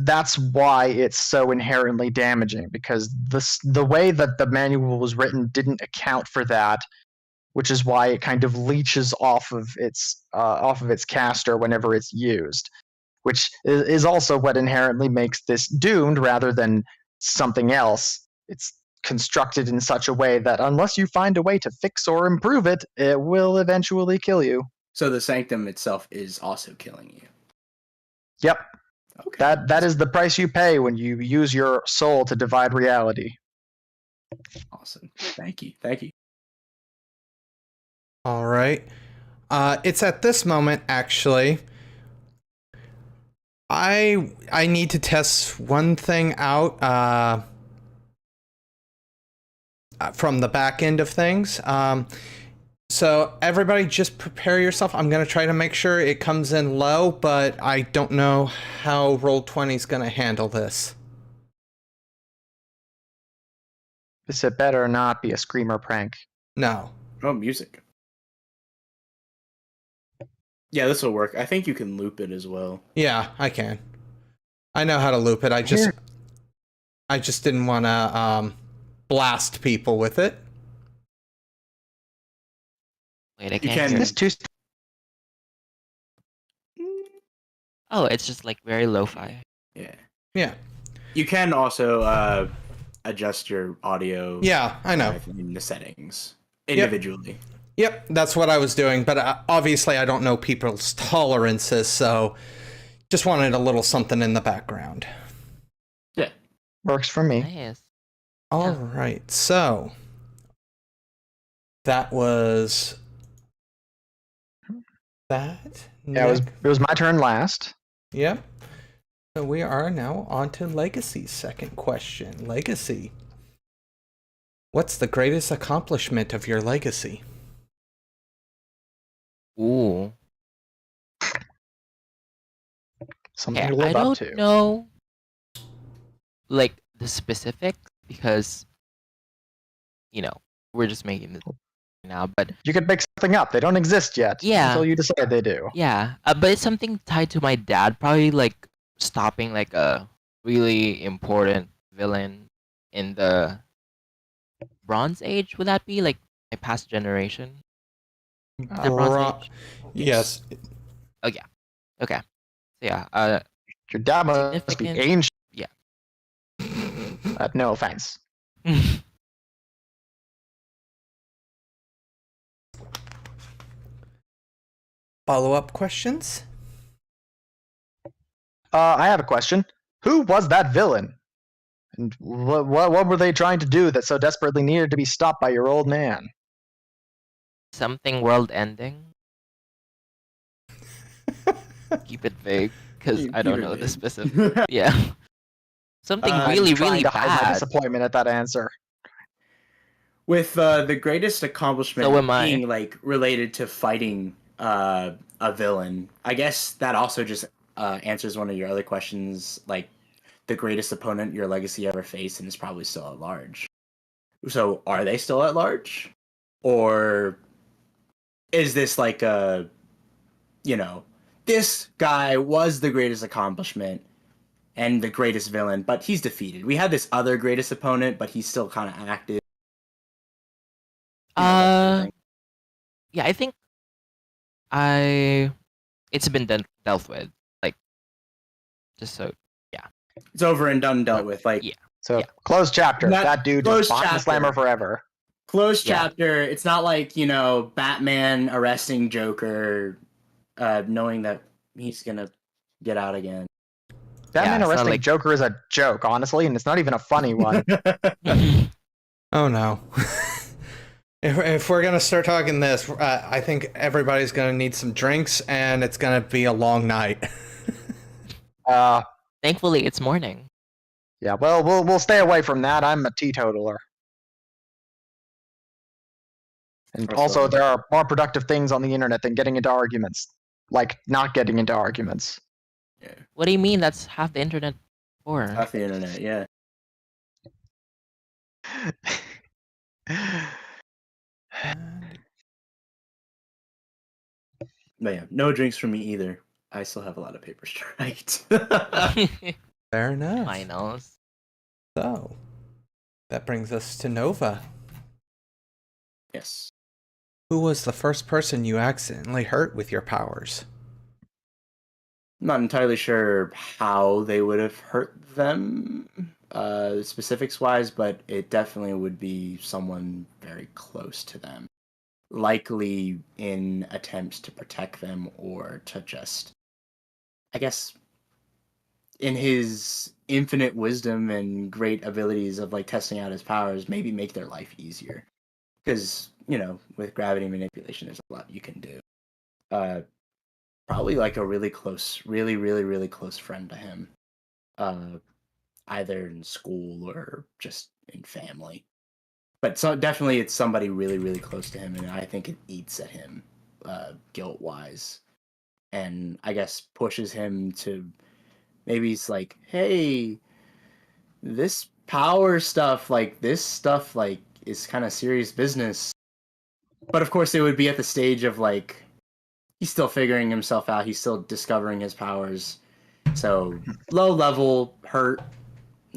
that's why it's so inherently damaging. Because the way that the manual was written didn't account for that, which is why it kind of leeches off of its caster whenever it's used, which is also what inherently makes this doomed rather than something else. It's constructed in such a way that unless you find a way to fix or improve it, it will eventually kill you. So the sanctum itself is also killing you. Yep. Okay. That is the price you pay when you use your soul to divide reality. Awesome. Thank you. All right. It's at this moment, actually. I need to test one thing out from the back end of things. So everybody just prepare yourself. I'm going to try to make sure it comes in low, but I don't know how Roll20 is going to handle this. This had better not be a screamer prank. No. Oh, music. Yeah, this will work. I think you can loop it as well. Yeah, I can. I know how to loop it. I just didn't want to blast people with it. Wait, I You can't can- hear. This too. Oh, it's just like very lo-fi. Yeah. Yeah. You can also adjust your audio. Yeah, I know. In the settings individually. Yep, that's what I was doing, but obviously I don't know people's tolerances, so just wanted a little something in the background. Yeah. Works for me. Nice. All right, so that was that. Yeah, it was my turn last. Yep. So we are now on to Legacy's second question. Legacy. What's the greatest accomplishment of your legacy? Ooh. Something Okay, to live I up don't to. know, like the specifics because, we're just making this now. But You could make something up. They don't exist yet. Yeah. Until you decide they do. yeah, but it's something tied to my dad. Probably like stopping like a really important villain in the Bronze Age. Would that be like my past generation? The Bronze Age. Yes. Okay. So yeah. Your dad must be Significant- ancient. Yeah. No offense. Follow-up questions? I have a question. Who was that villain? And what were they trying to do that so desperately needed to be stopped by your old man? Something world-ending. Keep it vague, because I don't know the specific. Yeah. Something I'm really, Trying really to hide my bad. disappointment at that answer. With the greatest accomplishment So am I. being like related to fighting a villain, I guess that also just answers one of your other questions, like the greatest opponent your legacy ever faced, and is probably still at large. So, are they still at large, or is this like a, this guy was the greatest accomplishment and the greatest villain, but he's defeated. We had this other greatest opponent, but he's still kind of active. That sort of thing. Yeah, I think it's been dealt with. Like, just so It's over and done, dealt with. Like, yeah. So Yeah. closed chapter. That dude is closed bottom chapter. slammer forever. Closed Yeah. chapter. It's not like, Batman arresting Joker, knowing that he's gonna get out again. Batman it's not arresting like- Joker is a joke, honestly, and it's not even a funny one. Oh no. If we're gonna start talking this, I think everybody's gonna need some drinks, and it's gonna be a long night. Thankfully, it's morning. Yeah, well, we'll stay away from that. I'm a teetotaler. And also, there are more productive things on the internet than getting into arguments. Like, not getting into arguments. Yeah. What do you mean? That's half the internet for. Off the internet, yeah. But yeah, no drinks for me either. I still have a lot of papers to write. Fair enough. Finals. So, that brings us to Nova. Yes. Who was the first person you accidentally hurt with your powers? I'm not entirely sure how they would have hurt them, specifics wise, but it definitely would be someone very close to them. Likely in attempts to protect them or to just, I guess, in his infinite wisdom and great abilities of like testing out his powers, maybe make their life easier. Because, with gravity manipulation, there's a lot you can do. Probably like a really close, really, really, really close friend to him. Either in school or just in family. But so definitely it's somebody really, really close to him, and I think it eats at him, guilt-wise. And I guess pushes him to, maybe it's like, hey, this power stuff, is kind of serious business. But of course it would be at the stage of like, he's still figuring himself out, he's still discovering his powers. So low level hurt.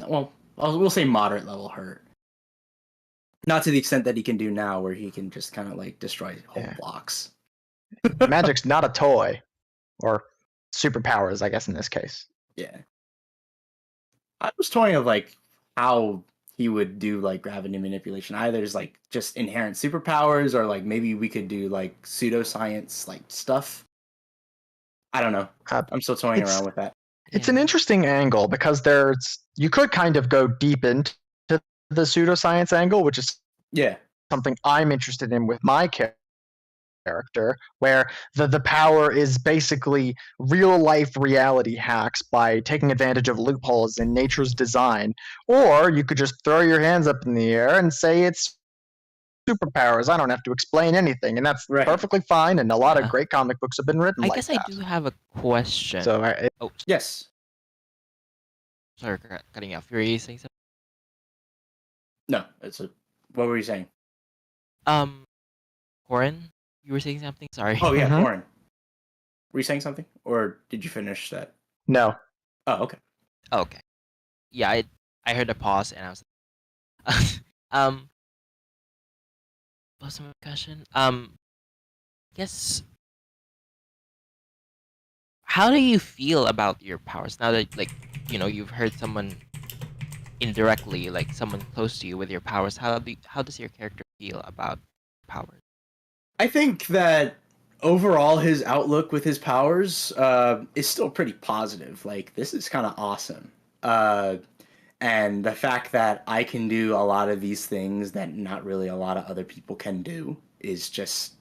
Well, we'll say moderate level hurt. Not to the extent that he can do now, where he can just kind of like destroy whole blocks. Magic's not a toy. Or superpowers, I guess, in this case. Yeah. I was toying of like how he would do like gravity manipulation. Either there's like just inherent superpowers, or like maybe we could do like pseudoscience like stuff. I don't know. I'm still toying around with that. It's an interesting angle because you could kind of go deep into the pseudoscience angle, which is something I'm interested in with my character, where the power is basically real life reality hacks by taking advantage of loopholes in nature's design. Or you could just throw your hands up in the air and say it's superpowers. I don't have to explain anything, and that's perfectly fine, and a lot of great comic books have been written like that. I guess I do have a question. So yes. Sorry, cutting off. You were saying something? No, what were you saying? Coryn, you were saying something? Sorry. Oh yeah, Coryn. Were you saying something, or did you finish that? No. Oh, okay. Okay. Yeah, I heard a pause and I was what's my question? Guess how do you feel about your powers now that you've heard someone indirectly, like someone close to you with your powers? How does your character feel about powers? I think that overall his outlook with his powers is still pretty positive. Like, this is kind of awesome. And the fact that I can do a lot of these things that not really a lot of other people can do is just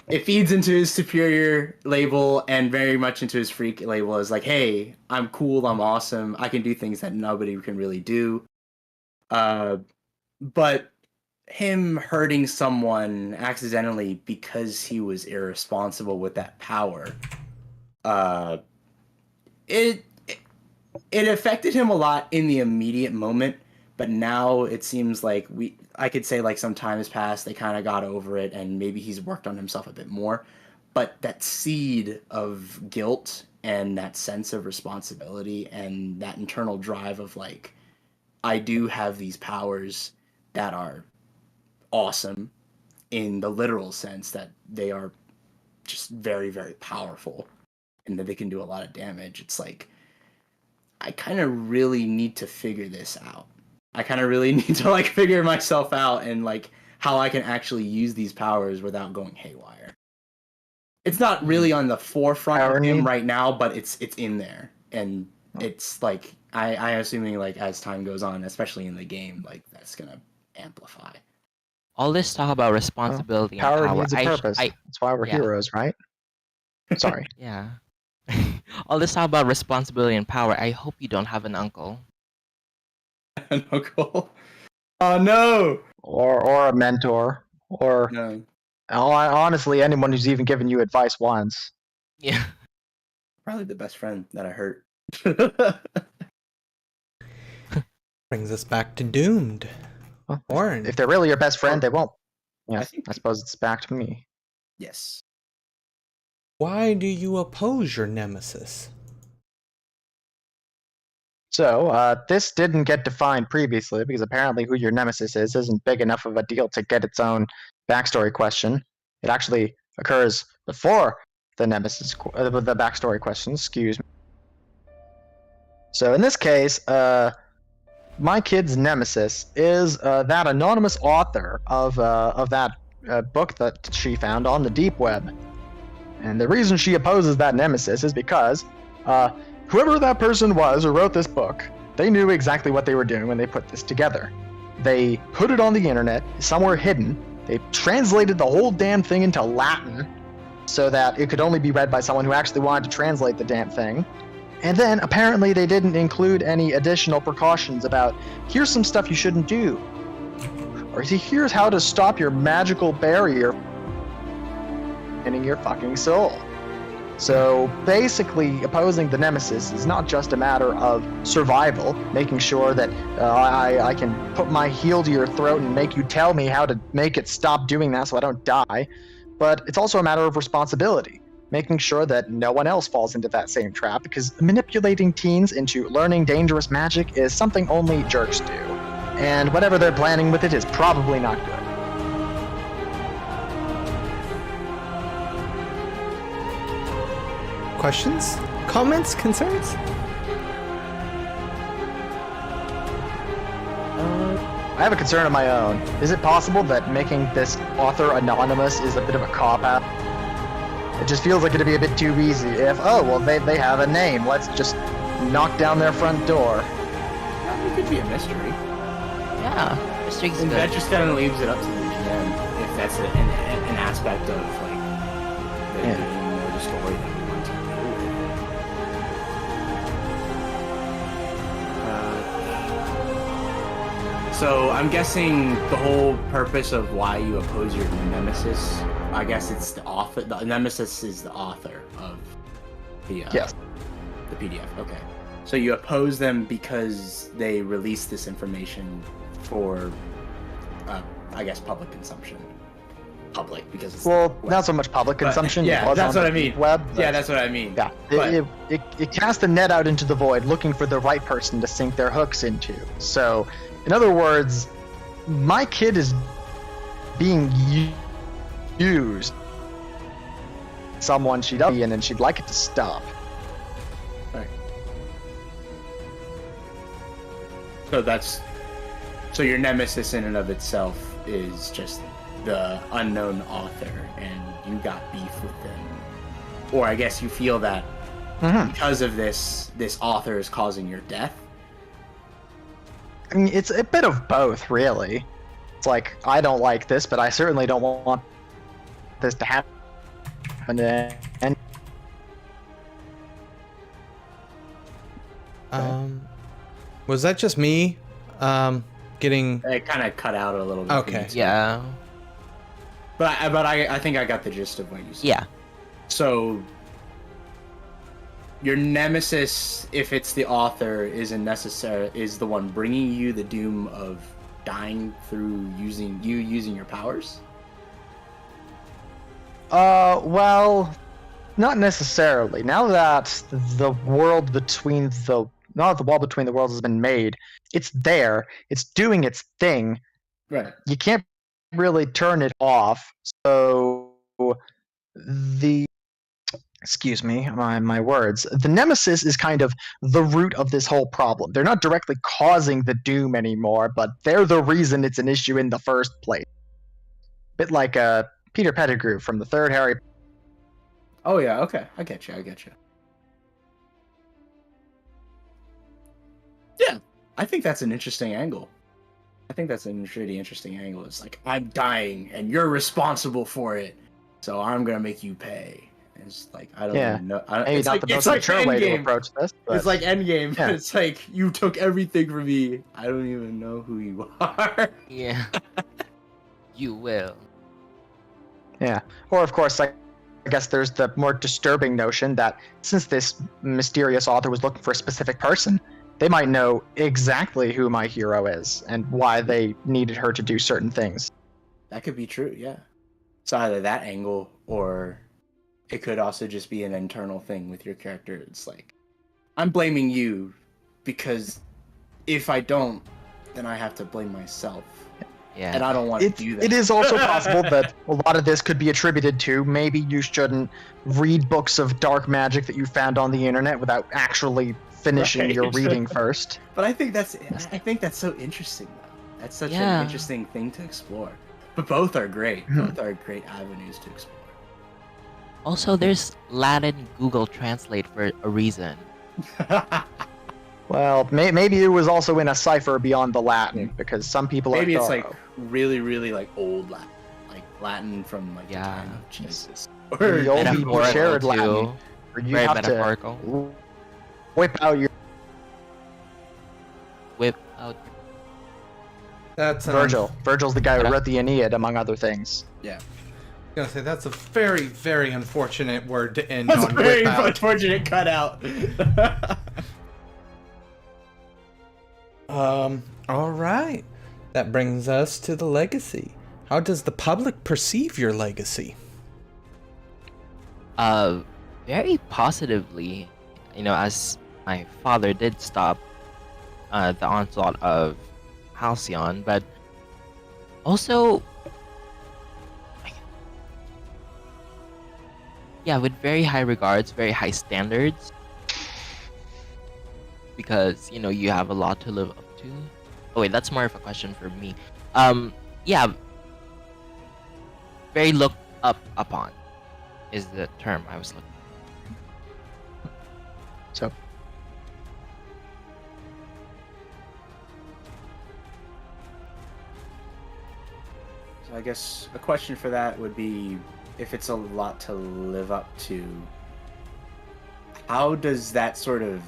it feeds into his superior label and very much into his freak label. Is like, hey, I'm cool, I'm awesome, I can do things that nobody can really do. But him hurting someone accidentally because he was irresponsible with that power, it affected him a lot in the immediate moment. But now it seems like I could say like some time has passed, they kind of got over it, and maybe he's worked on himself a bit more. But that seed of guilt and that sense of responsibility and that internal drive of like, I do have these powers that are awesome in the literal sense that they are just very, very powerful and that they can do a lot of damage. It's like, I kind of really need to figure this out. I kind of really need to like figure myself out and like how I can actually use these powers without going haywire. It's not really on the forefront of him right now, but it's in there, and it's like I'm assuming like as time goes on, especially in the game, like that's gonna amplify. All this talk about responsibility and Power power. needs a purpose. That's why we're yeah. heroes, right? Sorry. Yeah. All this talk about responsibility and power. I hope you don't have an uncle. An uncle? Oh no! Or a mentor, or No. honestly, anyone who's even given you advice once. Yeah. Probably the best friend that I hurt. Brings us back to Doomed. Well, Coryn. if they're really your best friend, they won't. Yeah, I suppose it's back to me. Yes. Why do you oppose your nemesis? So, this didn't get defined previously because apparently who your nemesis is isn't big enough of a deal to get its own backstory question. It actually occurs before the nemesis, the backstory question, excuse me. So in this case, my kid's nemesis is that anonymous author of that book that she found on the deep web. And the reason she opposes that nemesis is because whoever that person was who wrote this book, they knew exactly what they were doing when they put this together. They put it on the internet, somewhere hidden. They translated the whole damn thing into Latin so that it could only be read by someone who actually wanted to translate the damn thing. And then apparently they didn't include any additional precautions about, here's some stuff you shouldn't do. Or here's how to stop your magical barrier in your fucking soul. So basically, opposing the nemesis is not just a matter of survival, making sure that I can put my heel to your throat and make you tell me how to make it stop doing that so I don't die, but it's also a matter of responsibility, making sure that no one else falls into that same trap, because manipulating teens into learning dangerous magic is something only jerks do, and whatever they're planning with it is probably not good. Questions? Comments? Concerns? I have a concern of my own. Is it possible that making this author anonymous is a bit of a cop-out? It just feels like it'd be a bit too easy if, oh, well, they have a name. Let's just knock down their front door. It could be a mystery. Yeah. Mystery's And good. that just kind of leaves it up to the GM if that's an aspect of like the game or the story that we want to do. So I'm guessing the whole purpose of why you oppose your nemesis, I guess it's the author. The nemesis is the author of the Yes. the PDF. Okay, so you oppose them because they release this information for, I guess, public consumption. Public because it's Well, web. not so much public But, consumption. yeah, it was that's on what the I mean. Web. Yeah, that's what I mean. Yeah, But- it cast a net out into the void, looking for the right person to sink their hooks into. So, in other words, my kid is being used. Someone she doesn't be in, and she'd like it to stop. Right. So your nemesis in and of itself is just the unknown author, and you got beef with them, or I guess you feel that because of this author is causing your death. I mean, it's a bit of both, really. It's like, I don't like this, but I certainly don't want this to happen happened. And Was that just me? Getting It kind of cut out a little bit. Okay. Yeah. But I think I got the gist of what you said. Yeah. So your nemesis, if it's the author, is the one bringing you the doom of dying through using your powers. Well, not necessarily. Now that the wall between the worlds has been made, it's there. It's doing its thing. Right. You can't really turn it off. So excuse me, my words. The nemesis is kind of the root of this whole problem. They're not directly causing the doom anymore, but they're the reason it's an issue in the first place. Bit like Peter Pettigrew from the third Harry. Oh yeah. Okay. I get you. Yeah. I think that's an interesting angle. I think that's a really interesting angle. It's like, I'm dying and you're responsible for it, so I'm gonna make you pay. And it's like, I don't even know. Maybe it's not like, the most it's like mature way to Endgame. approach this. But It's like Endgame. Yeah. It's like, you took everything from me. I don't even know who you are. Yeah. You will. yeah. Or of course, I guess there's the more disturbing notion that since this mysterious author was looking for a specific person, they might know exactly who my hero is and why they needed her to do certain things. That could be true, yeah. So either that angle, or it could also just be an internal thing with your character. It's like, I'm blaming you because if I don't, then I have to blame myself. Yeah. And I don't want to do that. It is also possible that a lot of this could be attributed to maybe you shouldn't read books of dark magic that you found on the internet without actually finishing Right. your reading first. But I think that's so interesting though. That's such Yeah. an interesting thing to explore. But both are great. Both are great avenues to explore. Also, there's Latin Google Translate for a reason. Well, maybe it was also in a cipher beyond the Latin, Yeah. because some people Maybe are it's like thorough. really, really like old Latin. Like Latin from like Yeah. the time of Jesus. The old people Metaphorical shared too. Latin, where you Very have metaphorical. to whip out your Whip out. that's an Virgil. Virgil's the guy who Yeah. wrote the Aeneid, among other things. Yeah. I'm gonna say that's a very, very unfortunate word to end That's on. a very whip out. unfortunate cutout. All right. That brings us to the legacy. How does the public perceive your legacy? Very positively. You know, as my father did stop the onslaught of Halcyon, but also, yeah, with very high regards, very high standards, because you know you have a lot to live up to. Oh wait, that's more of a question for me. Yeah, very looked up upon is the term I was looking. So So I guess a question for that would be, if it's a lot to live up to, how does that sort of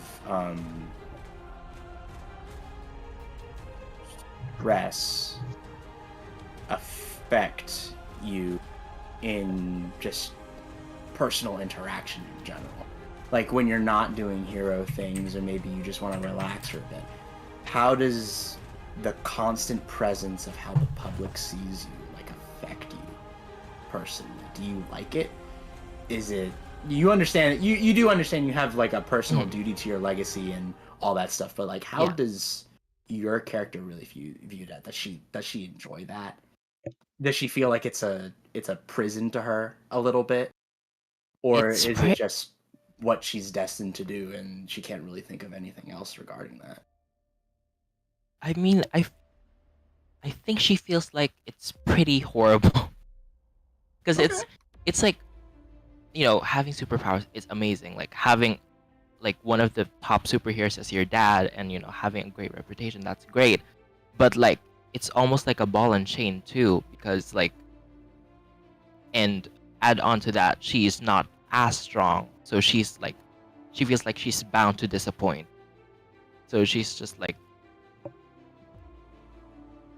stress affect you in just personal interaction in general? Like when you're not doing hero things, or maybe you just want to relax for a bit. How does the constant presence of how the public sees you like affect you personally? Do you like it? Is it, you understand, you do understand you have like a personal duty to your legacy and all that stuff, but like how Yeah. does your character really view that? Does she enjoy that? Does she feel like it's a prison to her a little bit? Or It's is pri- it just what she's destined to do and she can't really think of anything else regarding that? I mean, I think she feels like it's pretty horrible. Because it's like, you know, having superpowers is amazing. Like having like one of the top superheroes as your dad, and you know, having a great reputation, that's great. But like it's almost like a ball and chain too, because like, and add on to that, she's not as strong, so she feels like she's bound to disappoint. So she's just like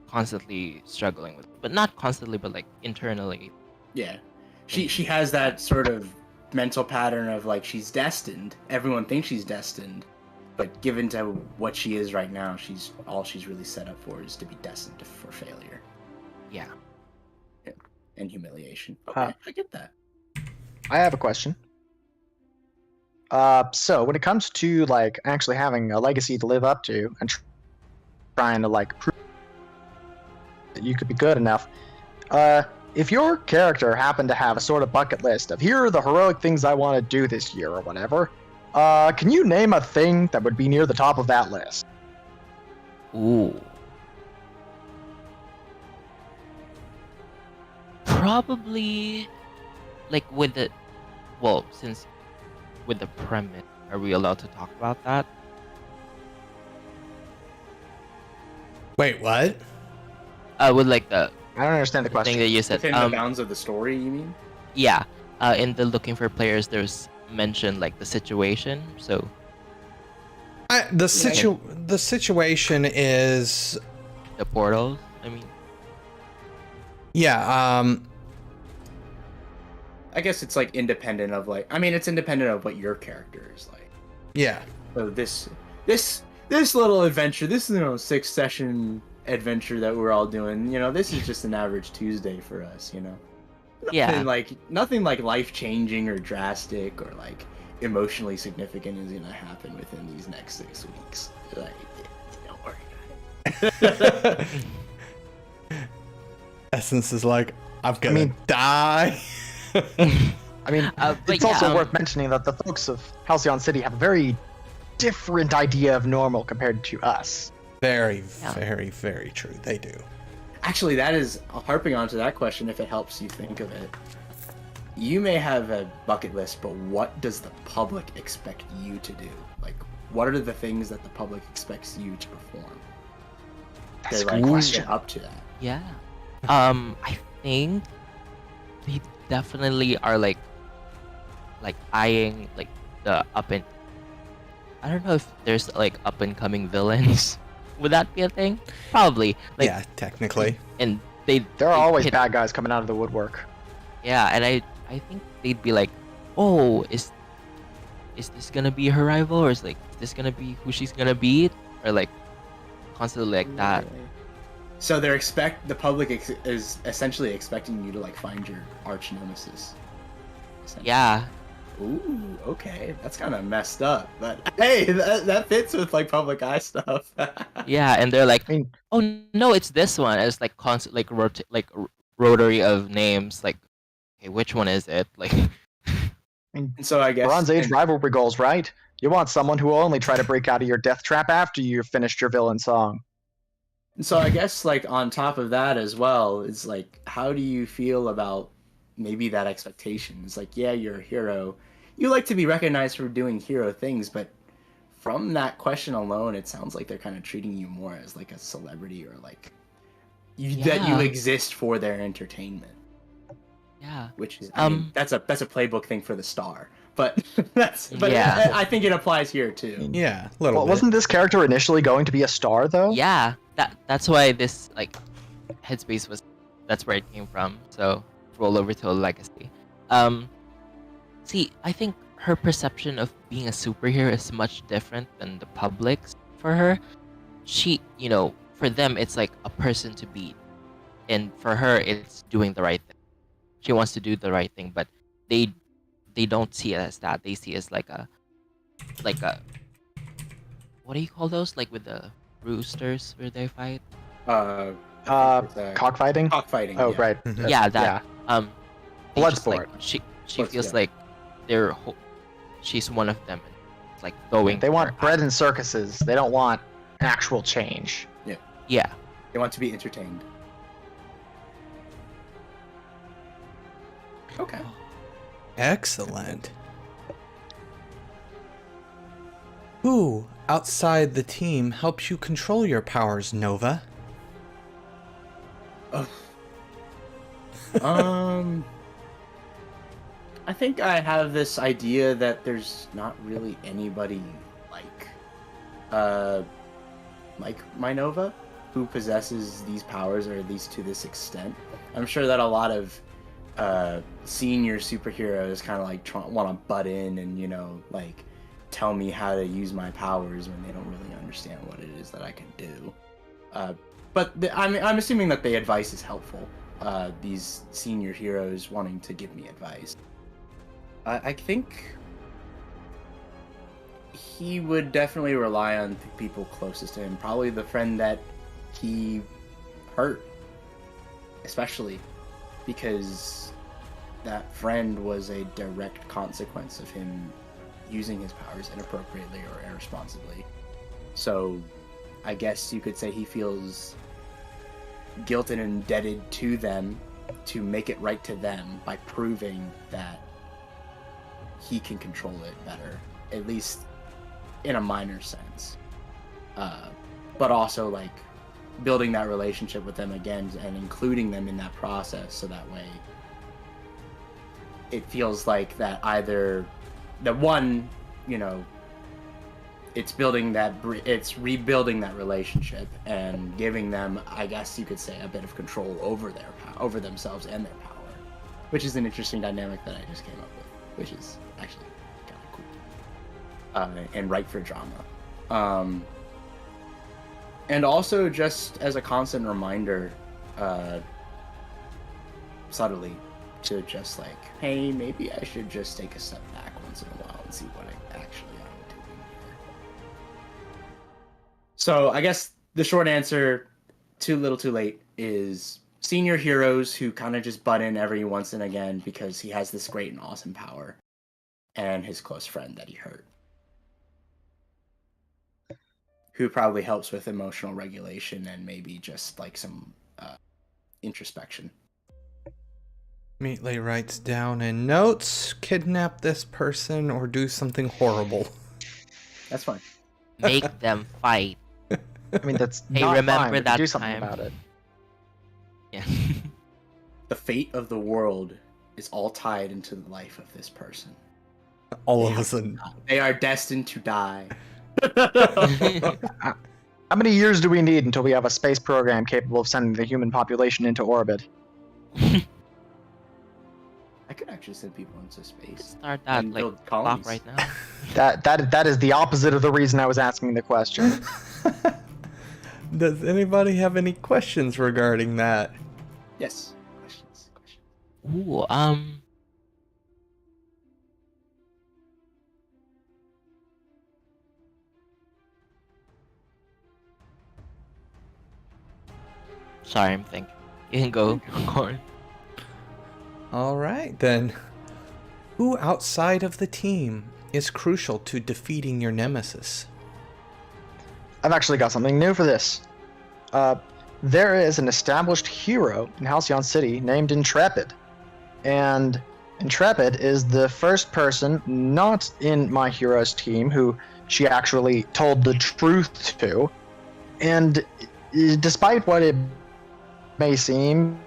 constantly struggling with, but not constantly, but like internally. Yeah. She has that sort of mental pattern of like she's destined. Everyone thinks she's destined, but given to what she is right now, she's really set up for is to be destined for failure. Yeah. And humiliation. Okay, I get that. I have a question. So when it comes to like actually having a legacy to live up to and trying to like prove that you could be good enough, if your character happened to have a sort of bucket list of here are the heroic things I want to do this year or whatever, can you name a thing that would be near the top of that list? Ooh. Probably, like with the, well, since with the premise, are we allowed to talk about that? Wait, what? With like the I don't understand the thing question. that you said. Within the bounds of the story, you mean? Yeah. In the looking for players, there's mentioned like the situation. So The situation is, the portals. I mean, yeah. I guess it's like independent of like. I mean, it's independent of what your character is like. Yeah. So this little adventure, this 6-session adventure that we're all doing, this is just an average Tuesday for us, yeah. Nothing like life changing or drastic or like emotionally significant is gonna happen within these next 6 weeks. Like, don't worry, guys. Essence is like, I'm gonna die. I mean, but it's yeah, also worth mentioning that the folks of Halcyon City have a very different idea of normal compared to us. Very, Yeah. very, very true. They do. Actually, that is harping onto that question. If it helps you think of it, you may have a bucket list, but what does the public expect you to do? Like, what are the things that the public expects you to perform? That's a They're, good question. get up to that. Yeah. I think they definitely are like eyeing like the up and I don't know if there's like up and coming villains. Would that be a thing? Probably. Like, Yeah, technically. and There they are always hit- bad guys coming out of the woodwork. Yeah, and I think they'd be like, oh, is this gonna be her rival, or is this gonna be who she's gonna beat, or like constantly like that. So the public is essentially expecting you to like find your arch nemesis. essentially. Yeah. Ooh, okay, that's kind of messed up, but hey, that fits with like public eye stuff. Yeah, and they're like, I mean, oh no, it's this one. And it's like constant like rotary of names. Like, okay, which one is it? Like, And so I guess Bronze Age rivalry goals, right? You want someone who will only try to break out of your death trap after you've finished your villain song. So I guess like on top of that as well, it's like how do you feel about maybe that expectation? It's like, yeah, you're a hero. You like to be recognized for doing hero things, but from that question alone, it sounds like they're kind of treating you more as like a celebrity or like that you Yeah. exist for their entertainment. yeah. Which is I mean, that's a playbook thing for the star. But Yeah. I think it applies here too. Yeah, a little Well, bit. wasn't this character initially going to be a star, though? Yeah, that's why this like headspace that's where it came from. So roll over to a legacy. See, I think her perception of being a superhero is much different than the public's. For her, she, for them it's like a person to beat, and for her it's doing the right thing. She wants to do the right thing, but they don't see it as that. They see it as like a what do you call those? Like with the roosters where they fight. Cockfighting? Cockfighting. Oh, yeah. right. Mhm. Yeah, that. They Blood just, like, sport. she Sports, feels yeah. like she's one of them. And it's like going. They want her bread out. and circuses. They don't want actual change. Yeah. They want to be entertained. Okay. Excellent. Who outside the team helps you control your powers, Nova? Oh. I think I have this idea that there's not really anybody like Minova who possesses these powers, or at least to this extent. I'm sure that a lot of senior superheroes kind of like want to butt in and, you know, like tell me how to use my powers when they don't really understand what it is that I can do. But I'm assuming that the advice is helpful. These senior heroes wanting to give me advice. I think he would definitely rely on the people closest to him. Probably the friend that he hurt, especially because that friend was a direct consequence of him using his powers inappropriately or irresponsibly. So I guess you could say he feels guilt and indebted to them to make it right to them by proving that he can control it better, at least in a minor sense. But also like building that relationship with them again and including them in that process, so that way it feels like that either the one, you know, it's rebuilding that relationship and giving them, I guess you could say, a bit of control over over themselves and their power, which is an interesting dynamic that I just came up with, which is actually kind of cool and right for drama. And also just as a constant reminder, subtly, to just like, hey, maybe I should just take a step back once in a while and see what I actually am doing here. So I guess the short answer, too little too late, is senior heroes who kind of just butt in every once and again because he has this great and awesome power, and his close friend that he hurt, who probably helps with emotional regulation and maybe just like some introspection. Immediately writes down in notes, kidnap this person or do something horrible. That's fine. Make them fight. I mean, that's Hey, not remember fine, but that do something time? about it. Yeah. The fate of the world is all tied into the life of this person. All of a sudden. They are destined to die. How many years do we need until we have a space program capable of sending the human population into orbit? I could actually send people into space. Start that And like build clock colonies. right now. That is the opposite of the reason I was asking the question. Does anybody have any questions regarding that? Yes. Questions. Ooh, sorry, I'm thinking. You can go, Coryn. All right, then. Who outside of the team is crucial to defeating your nemesis? I've actually got something new for this. There is an established hero in Halcyon City named Intrepid. And Intrepid is the first person not in my hero's team who she actually told the truth to. And despite what it may seem,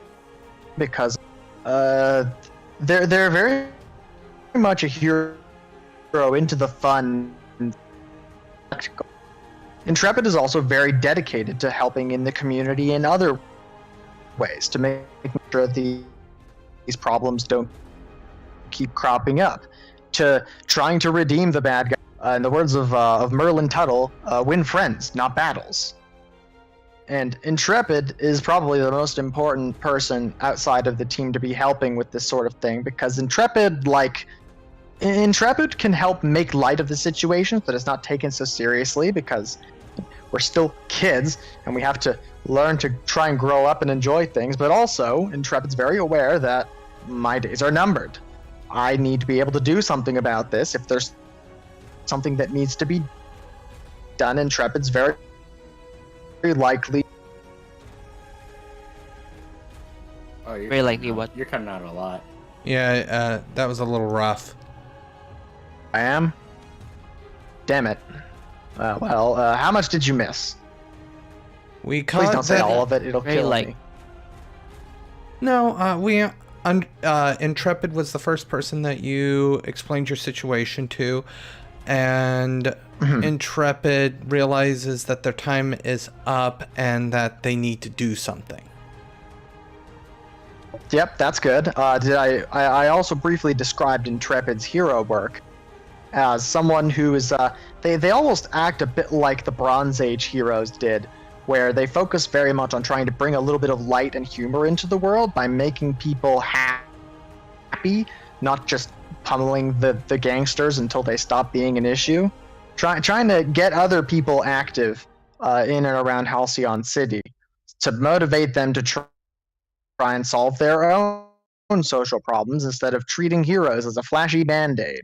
because they're very much a hero into the fun. Intrepid is also very dedicated to helping in the community in other ways to make sure these problems don't keep cropping up, to trying to redeem the bad guy. In the words of Merlin Tuttle, win friends, not battles. And Intrepid is probably the most important person outside of the team to be helping with this sort of thing, because Intrepid can help make light of the situation, that it's not taken so seriously, because we're still kids and we have to learn to try and grow up and enjoy things. But also, Intrepid's very aware that my days are numbered. I need to be able to do something about this. If there's something that needs to be done, Intrepid's very likely. Oh, you're Very likely what? You're cutting out a lot. Yeah, that was a little rough. I am? Damn it. How much did you miss? We Please caught don't say that- all of it, it'll Very kill like- me. No, we Intrepid was the first person that you explained your situation to, and Intrepid realizes that their time is up and that they need to do something. Yep, that's good. I also briefly described Intrepid's hero work as someone who is they almost act a bit like the Bronze Age heroes did, where they focus very much on trying to bring a little bit of light and humor into the world by making people happy, not just pummeling the gangsters until they stop being an issue. Trying to get other people active in and around Halcyon City to motivate them to try and solve their own social problems instead of treating heroes as a flashy band-aid.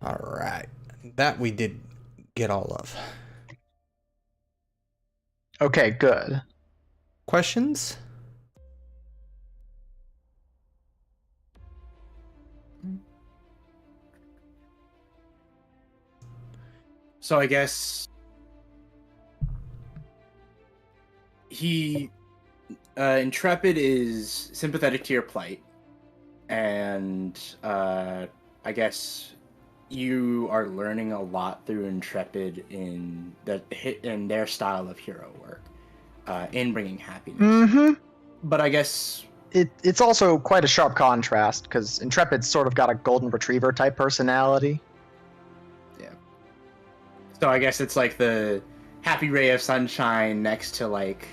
All right. That we did get all of. Okay, good. Questions? So I guess Intrepid is sympathetic to your plight, and I guess you are learning a lot through Intrepid in their style of hero work, in bringing happiness. Mm-hmm. But I guess It's also quite a sharp contrast because Intrepid's sort of got a golden retriever type personality. so. I guess it's like the happy ray of sunshine next to like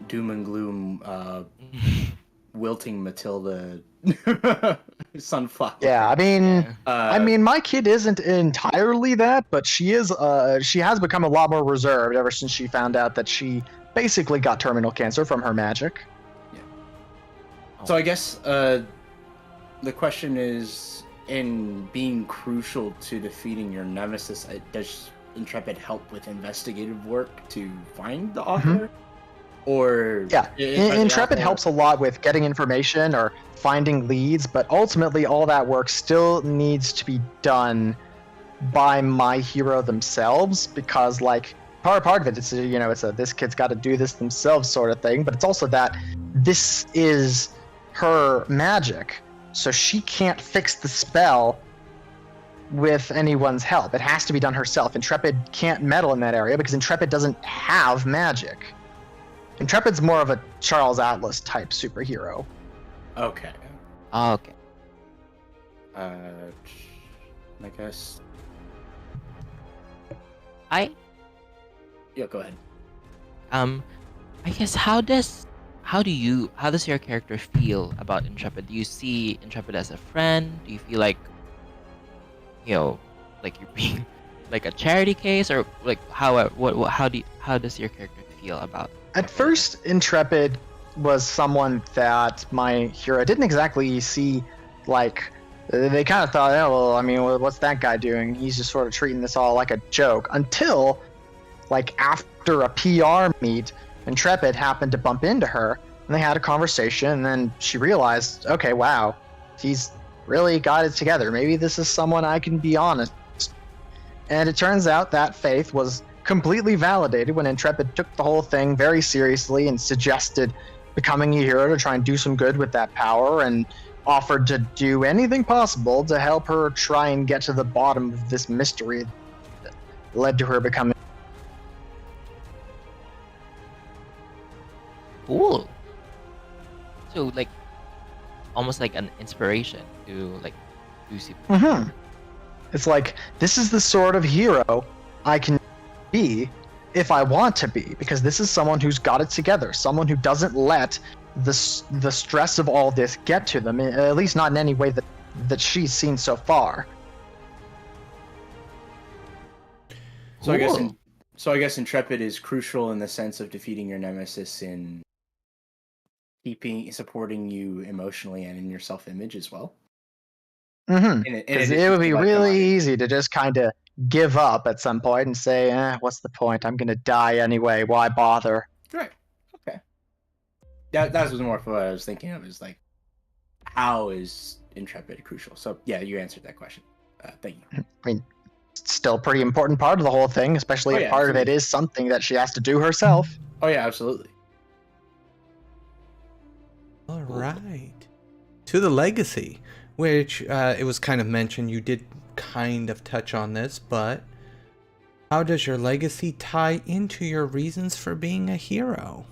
doom and gloom, wilting Matilda, sunflower. Yeah, I mean, my kid isn't entirely that, but she is. She has become a lot more reserved ever since she found out that she basically got terminal cancer from her magic. So I guess the question is, in being crucial to defeating your nemesis, does Intrepid help with investigative work to find the author? Or yeah, Intrepid helps a lot with getting information or finding leads, but ultimately all that work still needs to be done by my hero themselves, because like part of it, it's a this kid's got to do this themselves sort of thing, but it's also that this is her magic, so she can't fix the spell with anyone's help. It has to be done herself. Intrepid can't meddle in that area because Intrepid doesn't have magic. Intrepid's more of a Charles Atlas type superhero. Okay. Okay. I guess. Yeah, go ahead. I guess how does your character feel about Intrepid? Do you see Intrepid as a friend? Do you feel like like you're being like a charity case, or like how does your character feel about? At first, Intrepid was someone that my hero didn't exactly see, like, they kind of thought, oh, well, I mean, what's that guy doing? He's just sort of treating this all like a joke, until, like, after a PR meet, Intrepid happened to bump into her, and they had a conversation, and then she realized, okay, wow, he's really got it together. Maybe this is someone I can be honest. And it turns out that faith was completely validated when Intrepid took the whole thing very seriously and suggested becoming a hero to try and do some good with that power, and offered to do anything possible to help her try and get to the bottom of this mystery that led to her becoming. Cool. So like almost like an inspiration to like do something. It's like, this is the sort of hero I can be if I want to be, because this is someone who's got it together, someone who doesn't let the stress of all this get to them, at least not in any way that she's seen so far. So I guess Intrepid is crucial in the sense of defeating your nemesis in supporting you emotionally and in your self-image as well. Because it would be really easy to just kind of give up at some point and say, what's the point? I'm going to die anyway. Why bother? Right. Okay. That was more of what I was thinking of, is like, how is Intrepid crucial? So yeah, you answered that question. Thank you. I mean, it's still a pretty important part of the whole thing, especially if part of it is something that she has to do herself. Oh yeah, absolutely. All right. To the legacy, which it was kind of mentioned. You did kind of touch on this, but how does your legacy tie into your reasons for being a hero?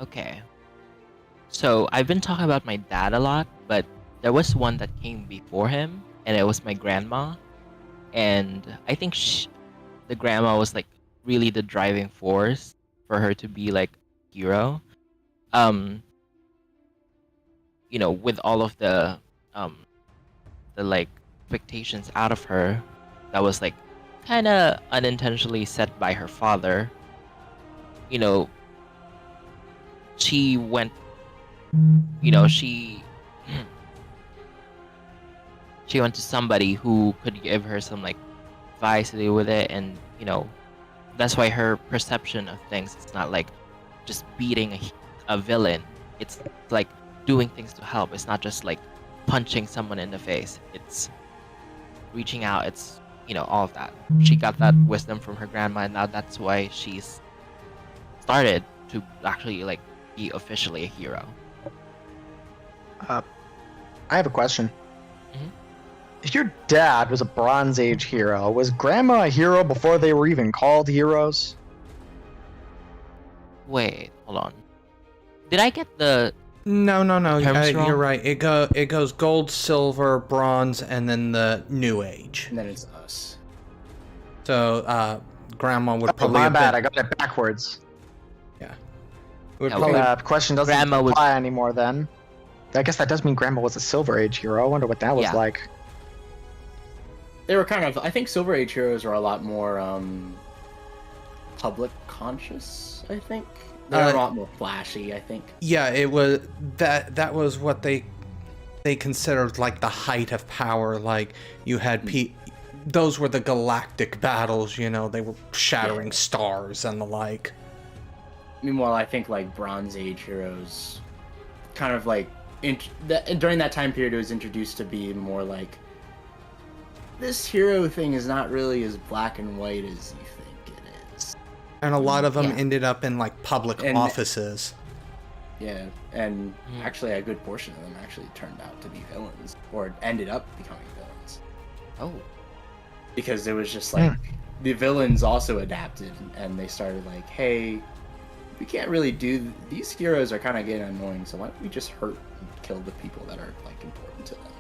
Okay. So I've been talking about my dad a lot, but there was one that came before him, and it was my grandma. And I think the grandma was like really the driving force for her to be like a hero. Um, with all of um the like expectations out of her, that was like kind of unintentionally set by her father. You know, she went. She she went to somebody who could give her some like advice to do with it, and that's why her perception of things is not like just beating a villain. It's like doing things to help. It's not just like punching someone in the face. It's reaching out. It's all of that. She got that wisdom from her grandma, and now that's why she's started to actually like be officially a hero. I have a question. Mhm. If your dad was a Bronze Age hero, was Grandma a hero before they were even called heroes? Wait, hold on. Did I get the No. terms You're wrong? right. It goes gold, silver, bronze, and then the New Age. And then it's us. So, Grandma would Oh, probably my have bad. been. I got it backwards. Yeah. Would Yeah, probably. Question doesn't Grandma was- apply anymore then. I guess that does mean Grandma was a Silver Age hero. I wonder what that was Yeah. like. They were kind of. I think Silver Age heroes are a lot more public conscious. I think they're a lot more flashy. I think. Yeah, it was that was what they considered like the height of power. Like you had those were the galactic battles. They were shattering stars and the like. Meanwhile, I think like Bronze Age heroes, kind of like during that time period, it was introduced to be more like this hero thing is not really as black and white as you think it is. And a lot of them Yeah. ended up in like public And- offices. Yeah, and Mhm. actually, a good portion of them actually turned out to be villains, or ended up becoming villains, Oh, because it was just like the villains also adapted, and they started like, hey, we can't really do these heroes are kind of getting annoying, so why don't we just hurt and kill the people that are like important to them,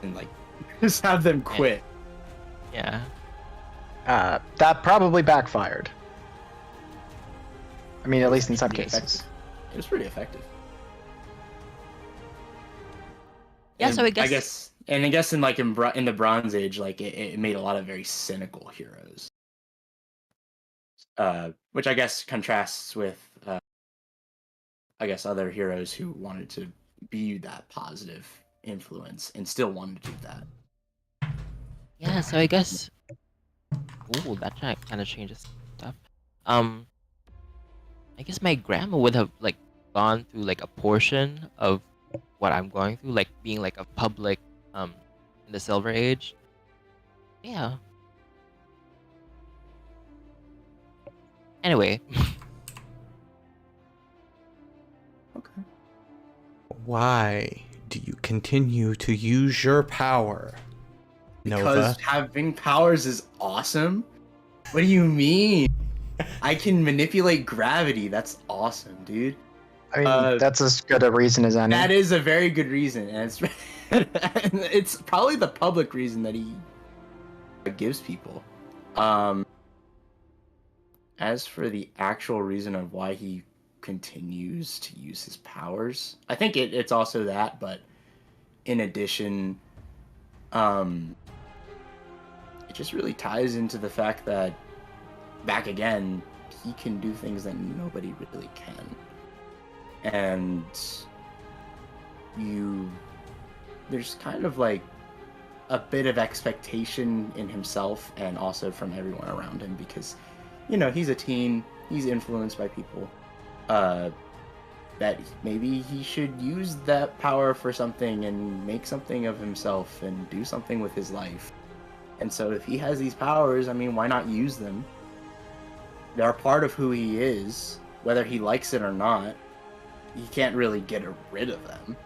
and like just have them quit. yeah. That probably backfired. I mean, at least in some Pretty cases. effective. It was pretty effective. Yeah, And so I guess in like in the Bronze Age, like it made a lot of very cynical heroes, which I guess contrasts with I guess other heroes who wanted to be that positive influence and still wanted to do that. Yeah, so I guess. Ooh, that kind of changes stuff. I guess my grandma would have like gone through like a portion of what I'm going through, like being like a public in the Silver Age. Yeah. Anyway, Okay. Why do you continue to use your power, Nova? Because having powers is awesome. What do you mean? I can manipulate gravity. That's awesome, dude. I mean, that's as good a reason as any. That is a very good reason, and it's probably the public reason that he gives people. As for the actual reason of why he continues to use his powers, I think it's also that, but in addition, it just really ties into the fact that back again, he can do things that nobody really can. And there's kind of like a bit of expectation in himself and also from everyone around him, because he's a teen, he's influenced by people, that maybe he should use that power for something and make something of himself and do something with his life. And so if he has these powers, I mean, why not use them? they're a part of who he is, whether he likes it or not. He can't really get rid of them.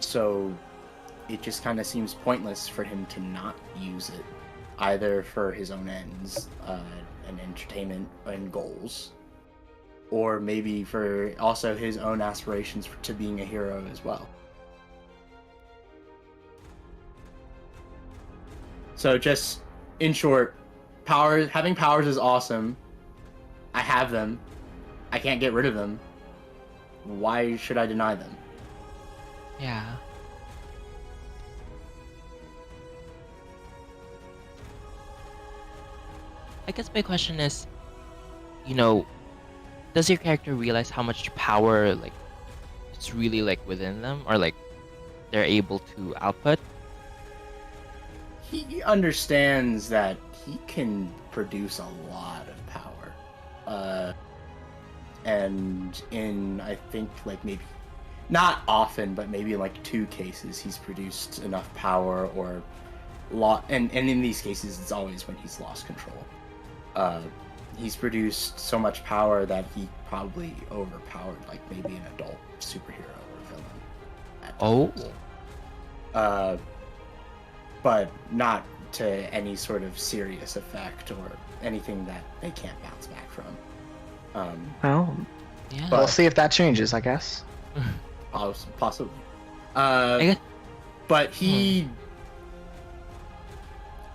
So it just kind of seems pointless for him to not use it, either for his own ends and entertainment and goals, or maybe for also his own aspirations to being a hero as well. So just in short, having powers is awesome. I have them. I can't get rid of them. Why should I deny them? Yeah. I guess my question is, does your character realize how much power, like, it's really, like, within them, or, like, they're able to output? He understands that he can produce a lot of power. And in, I think, like, maybe, not often, but maybe in, like, 2 cases, he's produced enough power or and in these cases, it's always when he's lost control. He's produced so much power that he probably overpowered, like, maybe an adult superhero or villain. Oh. But not to any sort of serious effect or anything that they can't bounce back from. Well, Yeah. we'll see if that changes, I guess. Possibly. I guess. But he...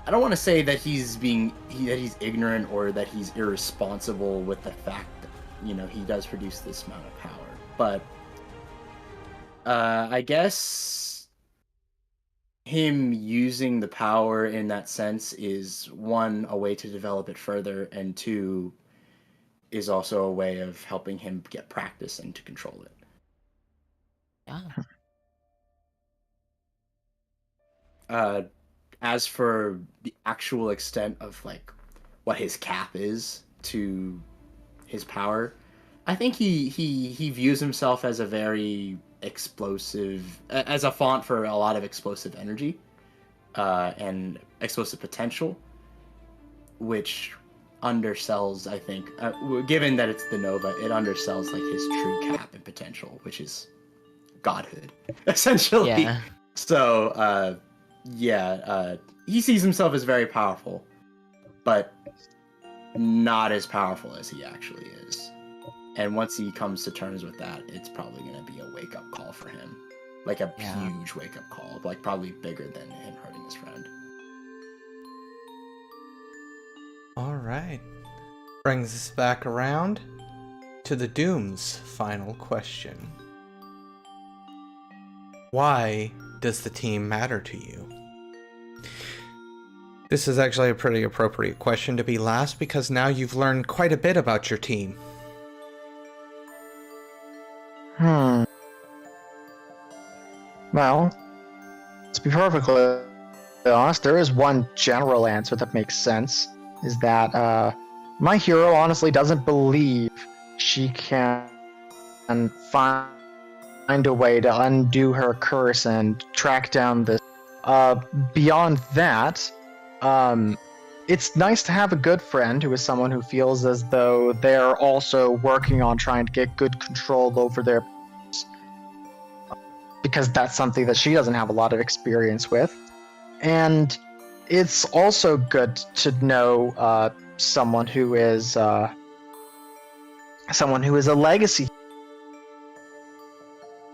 I don't want to say that he's ignorant or that he's irresponsible with the fact that, he does produce this amount of power. But I guess him using the power in that sense is, 1, a way to develop it further, and 2, is also a way of helping him get practice and to control it. Yeah. As for the actual extent of, like, what his cap is to his power, I think he views himself as a very explosive, as a font for a lot of explosive energy and explosive potential, which undersells, I think, given that it's the Nova, it undersells, like, his true cap and potential, which is godhood, essentially. Yeah. So, he sees himself as very powerful, but not as powerful as he actually is. And once he comes to terms with that, it's probably going to be a wake-up call for him. Like a huge wake-up call, like probably bigger than him hurting his friend. All right. Brings us back around to the Doom's final question. Why does the team matter to you? This is actually a pretty appropriate question to be last, because now you've learned quite a bit about your team. Well, to be perfectly honest, there is one general answer that makes sense, is that my hero honestly doesn't believe she can find a way to undo her curse and track down this. Beyond that, it's nice to have a good friend who is someone who feels as though they're also working on trying to get good control over their, because that's something that she doesn't have a lot of experience with. And it's also good to know someone who is a legacy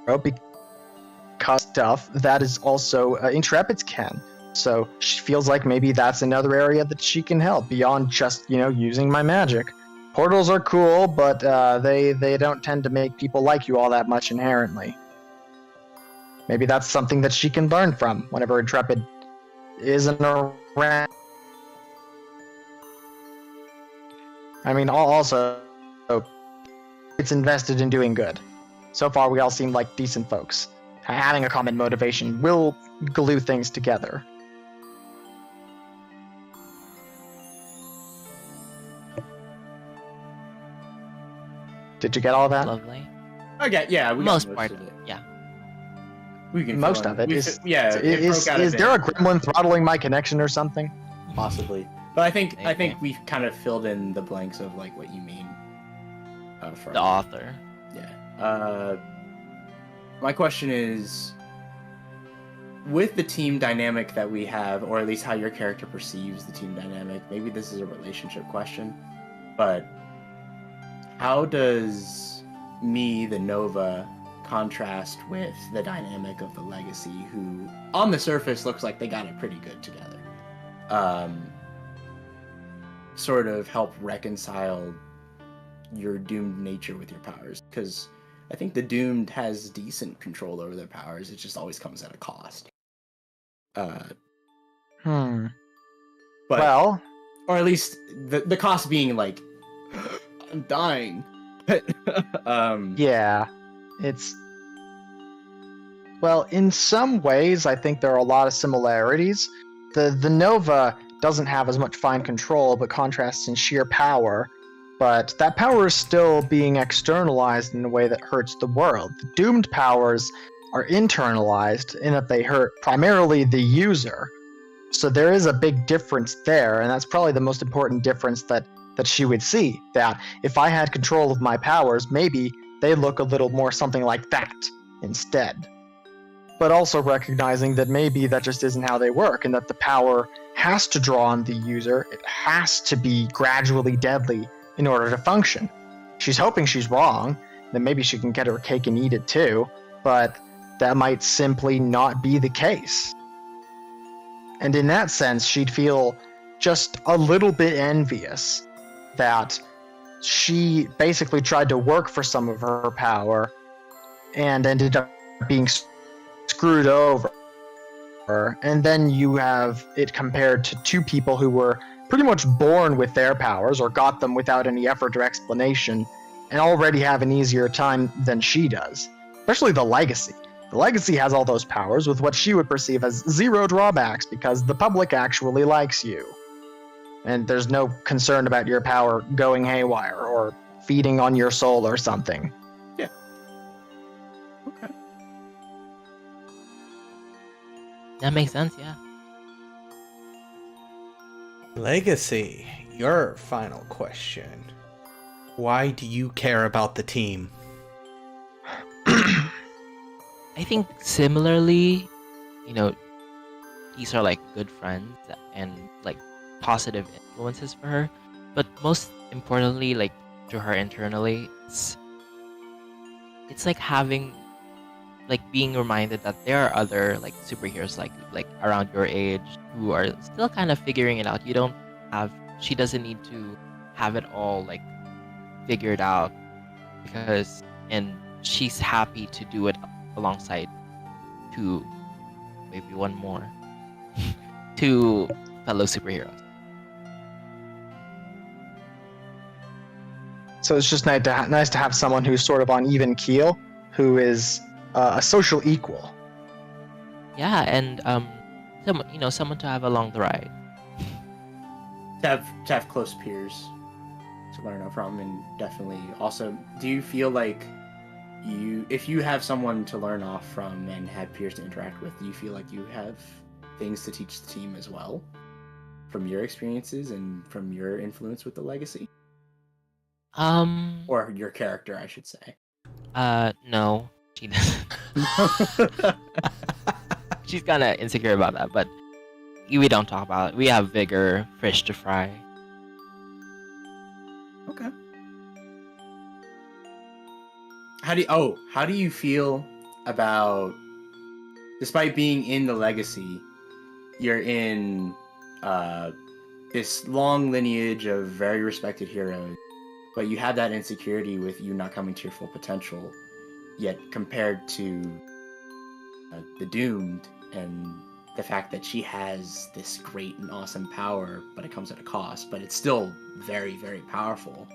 hero, because stuff that is also Intrepid's can. So she feels like maybe that's another area that she can help beyond just, using my magic. Portals are cool, but they don't tend to make people like you all that much inherently. Maybe that's something that she can learn from whenever Intrepid isn't around. I mean, also, it's invested in doing good. So far, we all seem like decent folks. Having a common motivation will glue things together. Did you get all that? Lovely. Okay, yeah, we Most got part of of it. it. Yeah. We can Most of it is. Yeah, Is there a gremlin throttling my connection or something? Possibly. But I think Okay. we've kind of filled in the blanks of like what you mean. From The author. Yeah. My question is, with the team dynamic that we have, or at least how your character perceives the team dynamic, maybe this is a relationship question, but how does me, the Nova, contrast with the dynamic of the Legacy, who on the surface looks like they got it pretty good together? Sort of help reconcile your doomed nature with your powers, because I think the doomed has decent control over their powers. It just always comes at a cost. But Well, or at least the cost being like I'm dying. yeah, it's well, in some ways, I think there are a lot of similarities. The Nova doesn't have as much fine control, but contrasts in sheer power. But that power is still being externalized in a way that hurts the world. The doomed powers are internalized in that they hurt primarily the user. So there is a big difference there, and that's probably the most important difference that she would see. That if I had control of my powers, maybe they look a little more something like that instead. But also recognizing that maybe that just isn't how they work, and that the power has to draw on the user. It has to be gradually deadly in order to function. She's hoping she's wrong, then maybe she can get her cake and eat it too, but that might simply not be the case. And in that sense, she'd feel just a little bit envious that she basically tried to work for some of her power and ended up being screwed over. And then you have it compared to two people who were pretty much born with their powers or got them without any effort or explanation and already have an easier time than she does, especially the Legacy. The Legacy has all those powers with what she would perceive as zero drawbacks because the public actually likes you. And there's no concern about your power going haywire or feeding on your soul or something. Yeah. Okay. That makes sense, yeah. Legacy, your final question. Why do you care about the team? I think similarly, these are like good friends and like positive influences for her. But most importantly, like to her internally, it's like being reminded that there are other like superheroes like around your age who are still kind of figuring it out. She doesn't need to have it all like figured out and she's happy to do it alongside maybe one more two fellow superheroes. So it's just nice to have someone who's sort of on even keel, who is a social equal. Yeah, and someone to have along the ride. To have close peers to learn from, and definitely also, do you feel like if you have someone to learn off from and have peers to interact with, do you feel like you have things to teach the team as well from your experiences and from your influence with the Legacy? Or your character, I should say. No, she doesn't. She's kind of insecure about that, but we don't talk about it. We have bigger fish to fry. Okay. How do you feel about, despite being in the Legacy, you're in this long lineage of very respected heroes, but you have that insecurity with you not coming to your full potential, yet compared to the Doomed and the fact that she has this great and awesome power, but it comes at a cost, but it's still very, very powerful.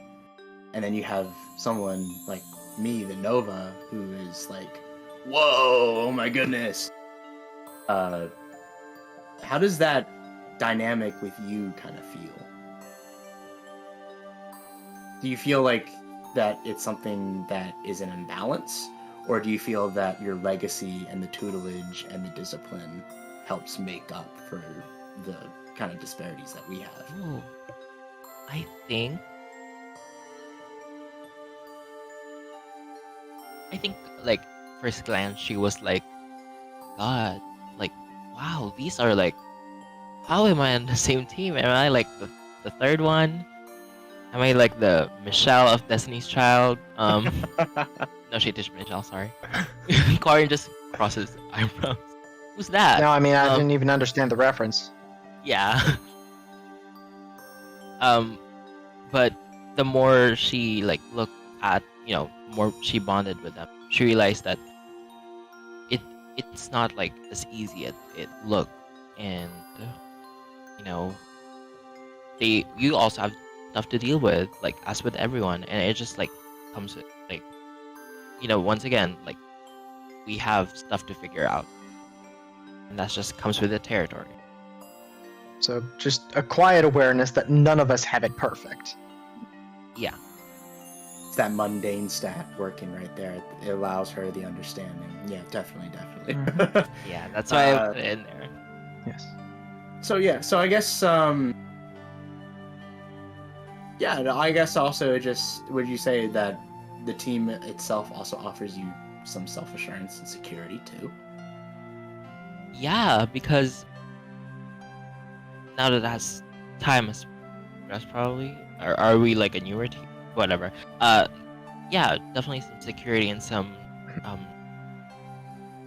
And then you have someone like me, the Nova, who is like, whoa, oh my goodness. How does that dynamic with you kind of feel? Do you feel like that it's something that is an imbalance? Or do you feel that your legacy and the tutelage and the discipline helps make up for the kind of disparities that we have. Ooh, I think like first glance she was like, God, like wow, these are like, how am I on the same team? Am I like the third one? Am I like the Michelle of Destiny's Child? No shade to Michelle, sorry. Coryn just crosses eyebrows. Who's that? No, I mean, I didn't even understand the reference. Yeah. But the more she like looked at, more she bonded with them, she realized that it's not like as easy as it looked, and you know, you also have stuff to deal with, like as with everyone, and it just like comes with like, once again, like we have stuff to figure out, and that just comes with the territory. So just a quiet awareness that none of us have it perfect. Yeah. It's that mundane stat working right there. It allows her the understanding. Yeah, definitely. Yeah, that's why I put it in there. Yes. So I guess I guess also just would you say that the team itself also offers you some self-assurance and security too? Yeah, because now that time has progressed, probably, or are we like a newer team? Whatever. Yeah, definitely some security and some.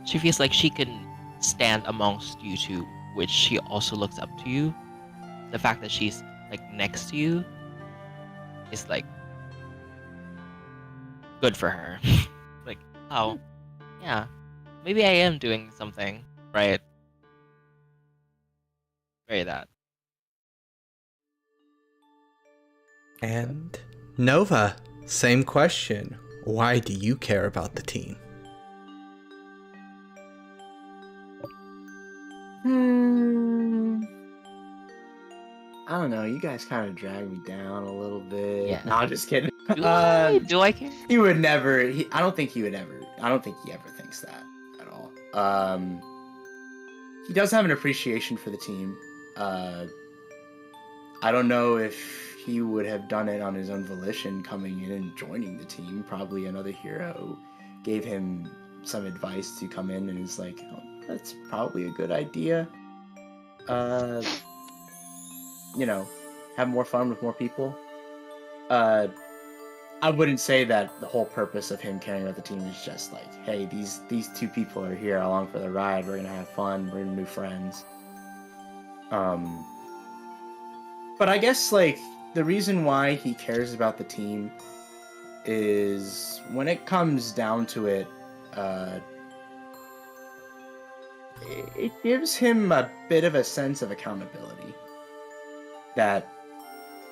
She feels like she can stand amongst you two, which she also looks up to you. The fact that she's like next to you is like good for her. Like, oh, yeah, maybe I am doing something right. Very that. And Nova, same question. Why do you care about the team? I don't know. You guys kind of drag me down a little bit. Yeah. No, I'm just kidding. Do I care? He would never. I don't think he ever thinks that at all. He does have an appreciation for the team. I don't know if he would have done it on his own volition, coming in and joining the team. Probably another hero gave him some advice to come in, and he's like, oh, that's probably a good idea. Have more fun with more people. I wouldn't say that the whole purpose of him caring about the team is just like, hey, these two people are here along for the ride. We're gonna have fun. We're gonna do friends. But I guess like the reason why he cares about the team is when it comes down to it, it gives him a bit of a sense of accountability. That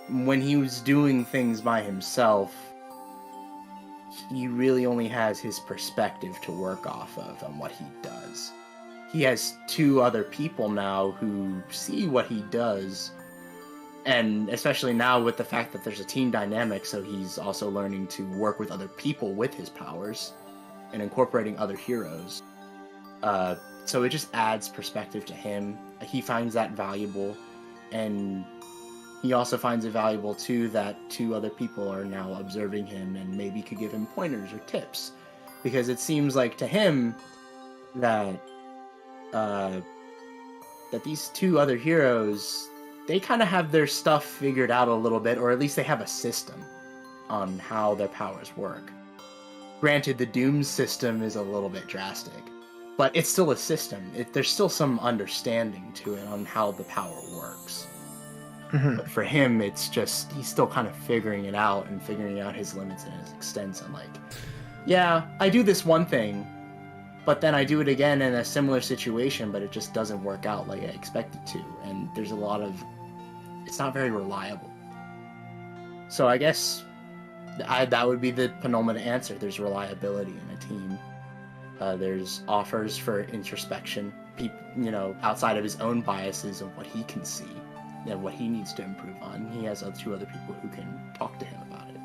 when he was doing things by himself, he really only has his perspective to work off of on what he does. He has two other people now who see what he does, and especially now with the fact that there's a team dynamic, so he's also learning to work with other people with his powers and incorporating other heroes. So it just adds perspective to him. He finds that valuable, and he also finds it valuable too that two other people are now observing him and maybe could give him pointers or tips, because it seems like to him that that these two other heroes, they kind of have their stuff figured out a little bit, or at least they have a system on how their powers work. Granted, the Doom system is a little bit drastic, but it's still a system. There's still some understanding to it on how the power works. But for him, it's just, he's still kind of figuring it out and figuring out his limits and his extents. And like, yeah, I do this one thing, but then I do it again in a similar situation, but it just doesn't work out like I expect it to. And there's a lot of, it's not very reliable. So I guess that would be the penultimate answer. There's reliability in a team. There's offers for introspection, outside of his own biases of what he can see. What he needs to improve on. He has two other people who can talk to him about it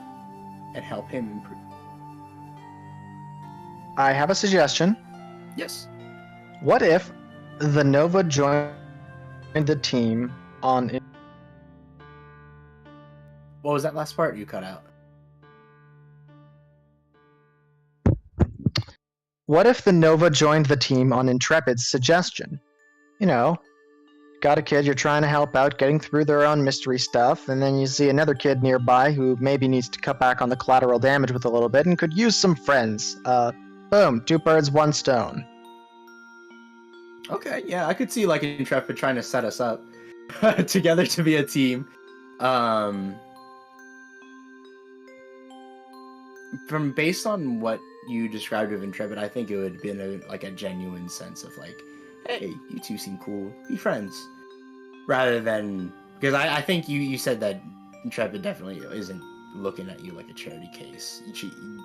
and help him improve. I have a suggestion. Yes. What if the Nova joined the team on. What was that last part you cut out? What if the Nova joined the team on Intrepid's suggestion? You know, got a kid you're trying to help out getting through their own mystery stuff, and then you see another kid nearby who maybe needs to cut back on the collateral damage with a little bit and could use some friends. Boom, 2 birds, 1 stone. Okay, yeah, I could see like Intrepid trying to set us up together to be a team. From based on what you described of Intrepid, I think it would have been a genuine sense of like, hey, you two seem cool, be friends. Rather than, because I think you said that Intrepid definitely isn't looking at you like a charity case.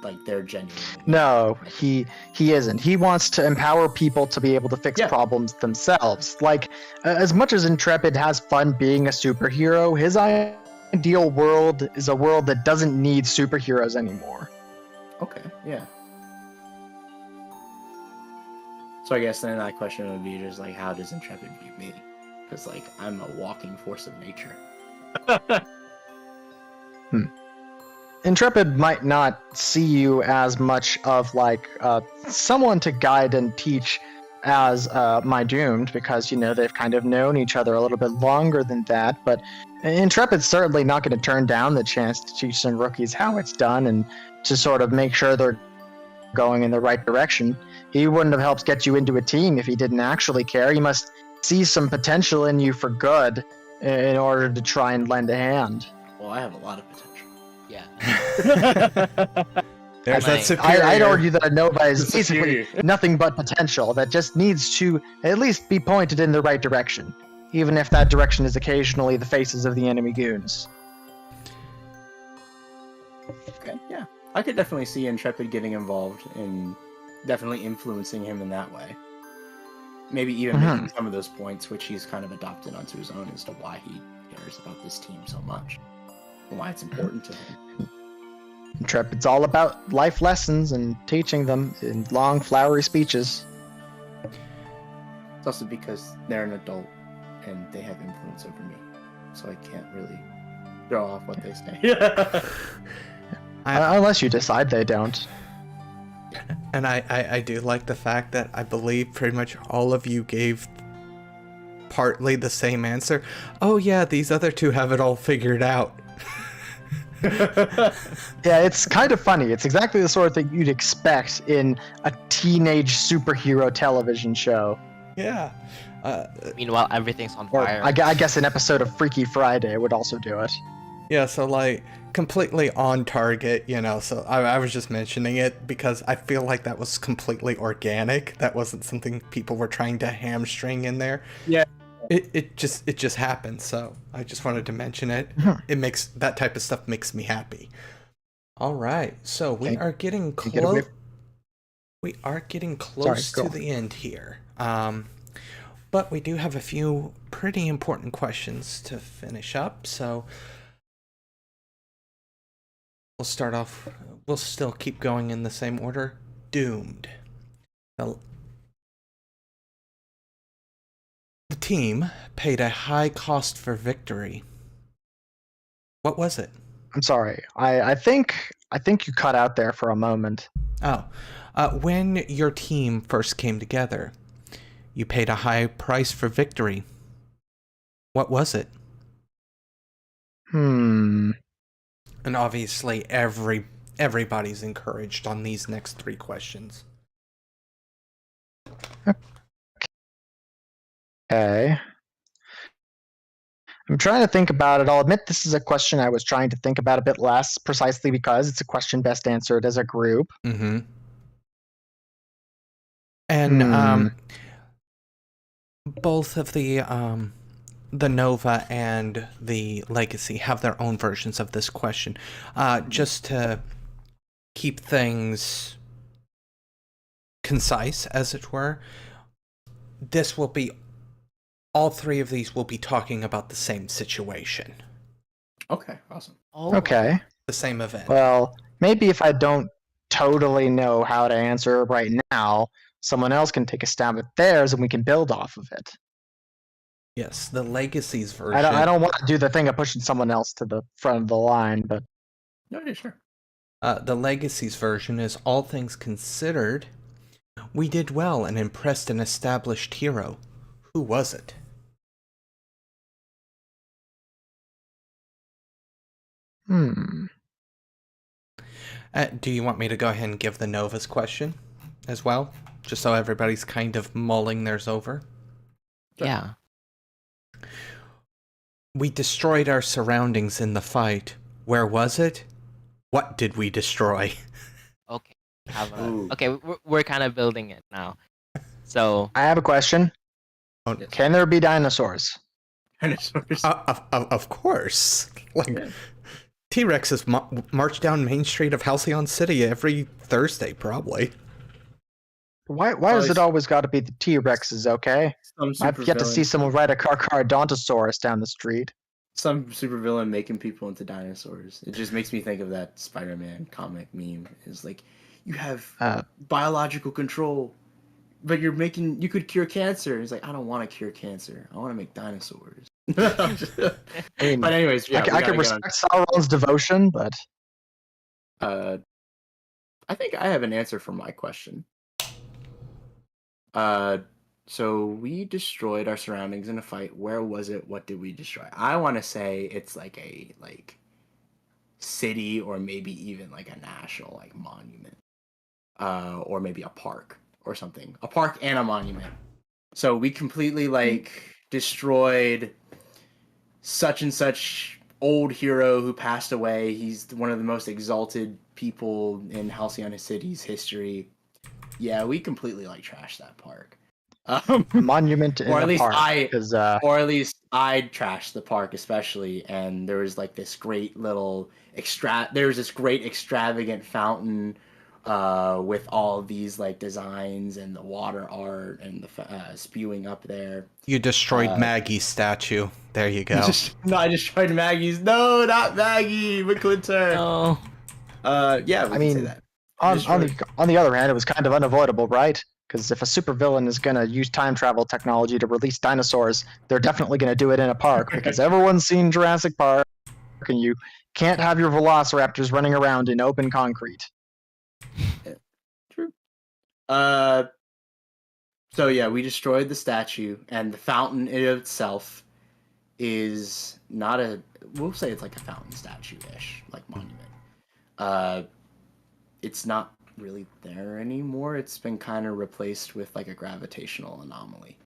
Like they're genuine. No, he isn't. He wants to empower people to be able to fix problems themselves. Like, as much as Intrepid has fun being a superhero, his ideal world is a world that doesn't need superheroes anymore. Okay, yeah. So I guess then that question would be just like, how does Intrepid view me? Because like I'm a walking force of nature. Intrepid might not see you as much of like someone to guide and teach as my doomed, because they've kind of known each other a little bit longer than that. But Intrepid's certainly not going to turn down the chance to teach some rookies how it's done and to sort of make sure they're going in the right direction. He wouldn't have helped get you into a team if he didn't actually care. He must see some potential in you for good in order to try and lend a hand. Well, I have a lot of potential. Yeah. There's that superior. I'd argue that a Nova is basically Superior. nothing but potential that just needs to at least be pointed in the right direction, even if that direction is occasionally the faces of the enemy goons. Okay, yeah. I could definitely see Intrepid getting involved and definitely influencing him in that way. Maybe even making some of those points which he's kind of adopted onto his own as to why he cares about this team so much and why it's important to him. Intrepid's all about life lessons and teaching them in long, flowery speeches. It's also because they're an adult and they have influence over me, so I can't really throw off what they say. Unless you decide they don't. And I do like the fact that I believe pretty much all of you gave partly the same answer. Oh yeah, these other two have it all figured out. Yeah, it's kind of funny. It's exactly the sort of thing you'd expect in a teenage superhero television show. Yeah. Meanwhile, everything's on Or fire. I guess an episode of Freaky Friday would also do it. Yeah, so like completely on target, so I was just mentioning it because I feel like that was completely organic. That wasn't something people were trying to hamstring in there. Yeah. It just happened, so I just wanted to mention it. It makes that type of stuff makes me happy. All right, so we are getting close. We are getting close to the end here. But we do have a few pretty important questions to finish up, so we'll start off. We'll still keep going in the same order. Doomed. Now, the team paid a high cost for victory. What was it? I'm sorry. I think you cut out there for a moment. Oh, when your team first came together, you paid a high price for victory. What was it? Hmm. And obviously, everybody's encouraged on these next 3 questions. Okay. I'm trying to think about it. I'll admit this is a question I was trying to think about a bit less, precisely because it's a question best answered as a group. Mm-hmm. And both of the Nova and the Legacy have their own versions of this question. Just to keep things concise, as it were, this will be all 3 of these will be talking about the same situation. Okay, awesome. Oh. Okay. The same event. Well, maybe if I don't totally know how to answer right now, someone else can take a stab at theirs and we can build off of it. Yes, the Legacies version. I don't want to do the thing of pushing someone else to the front of the line, but No, yeah, sure. The Legacies version is all things considered. We did well and impressed an established hero. Who was it? Do you want me to go ahead and give the Nova's question as well? Just so everybody's kind of mulling theirs over. Sure. Yeah. We destroyed our surroundings in the fight. Where was it? What did we destroy? Okay. Ooh. Okay, we're kind of building it now. So I have a question. Oh, Yes. Can there be dinosaurs? Dinosaurs. of course. Like, Yeah. T-Rexes march down Main Street of Halcyon City every Thursday, probably. Why does it always got to be the T-Rexes, okay? Some I've yet to see supervillain- someone ride a Carcharodontosaurus down the street. Some supervillain making people into dinosaurs. It just makes me think of that Spider-Man comic meme. It's like, you have biological control, but you could cure cancer. It's like, I don't want to cure cancer. I want to make dinosaurs. I mean, But anyways, yeah, I can respect Sauron's devotion, but I think I have an answer for my question. So we destroyed our surroundings in a fight. Where was it? What did we destroy? I want to say it's like a city, or maybe even like a national monument, or maybe a park or something. A park and a monument. So we completely destroyed such and such old hero who passed away. He's one of the most exalted people in Halcyon City's history. Yeah, we completely trashed that park. a monument in Or at the least park. I- 'Cause, Or at least I trashed the park especially, and there was this great little extravagant fountain with all of these designs and the water art and the spewing up there. You destroyed Maggie's statue. There you go. No, I destroyed Maggie's. No, not Maggie McClintock. no. Yeah, we I can say mean, that. on the other hand, it was kind of unavoidable, right? Because if a supervillain is going to use time travel technology to release dinosaurs, they're definitely going to do it in a park, because everyone's seen Jurassic Park, and you can't have your velociraptors running around in open concrete. True. So yeah, we destroyed the statue, and the fountain in itself is not a. We'll say it's like a fountain statue-ish, monument. It's not really there anymore. It's been kind of replaced with a gravitational anomaly.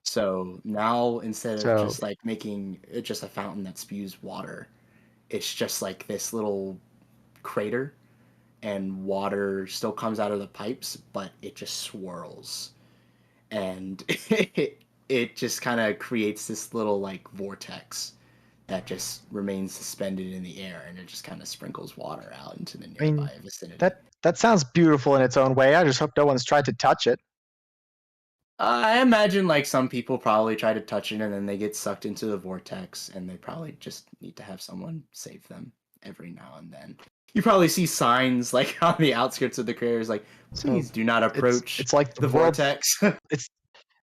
So now instead of just making it just a fountain that spews water, it's just this little crater, and water still comes out of the pipes, but it just swirls, and it just kind of creates this little vortex that just remains suspended in the air, and it just kind of sprinkles water out into the nearby vicinity. That sounds beautiful in its own way. I just hope no one's tried to touch it. I imagine some people probably try to touch it and then they get sucked into the vortex, and they probably just need to have someone save them every now and then. You probably see signs on the outskirts of the craters please do not approach It's like the world's- vortex.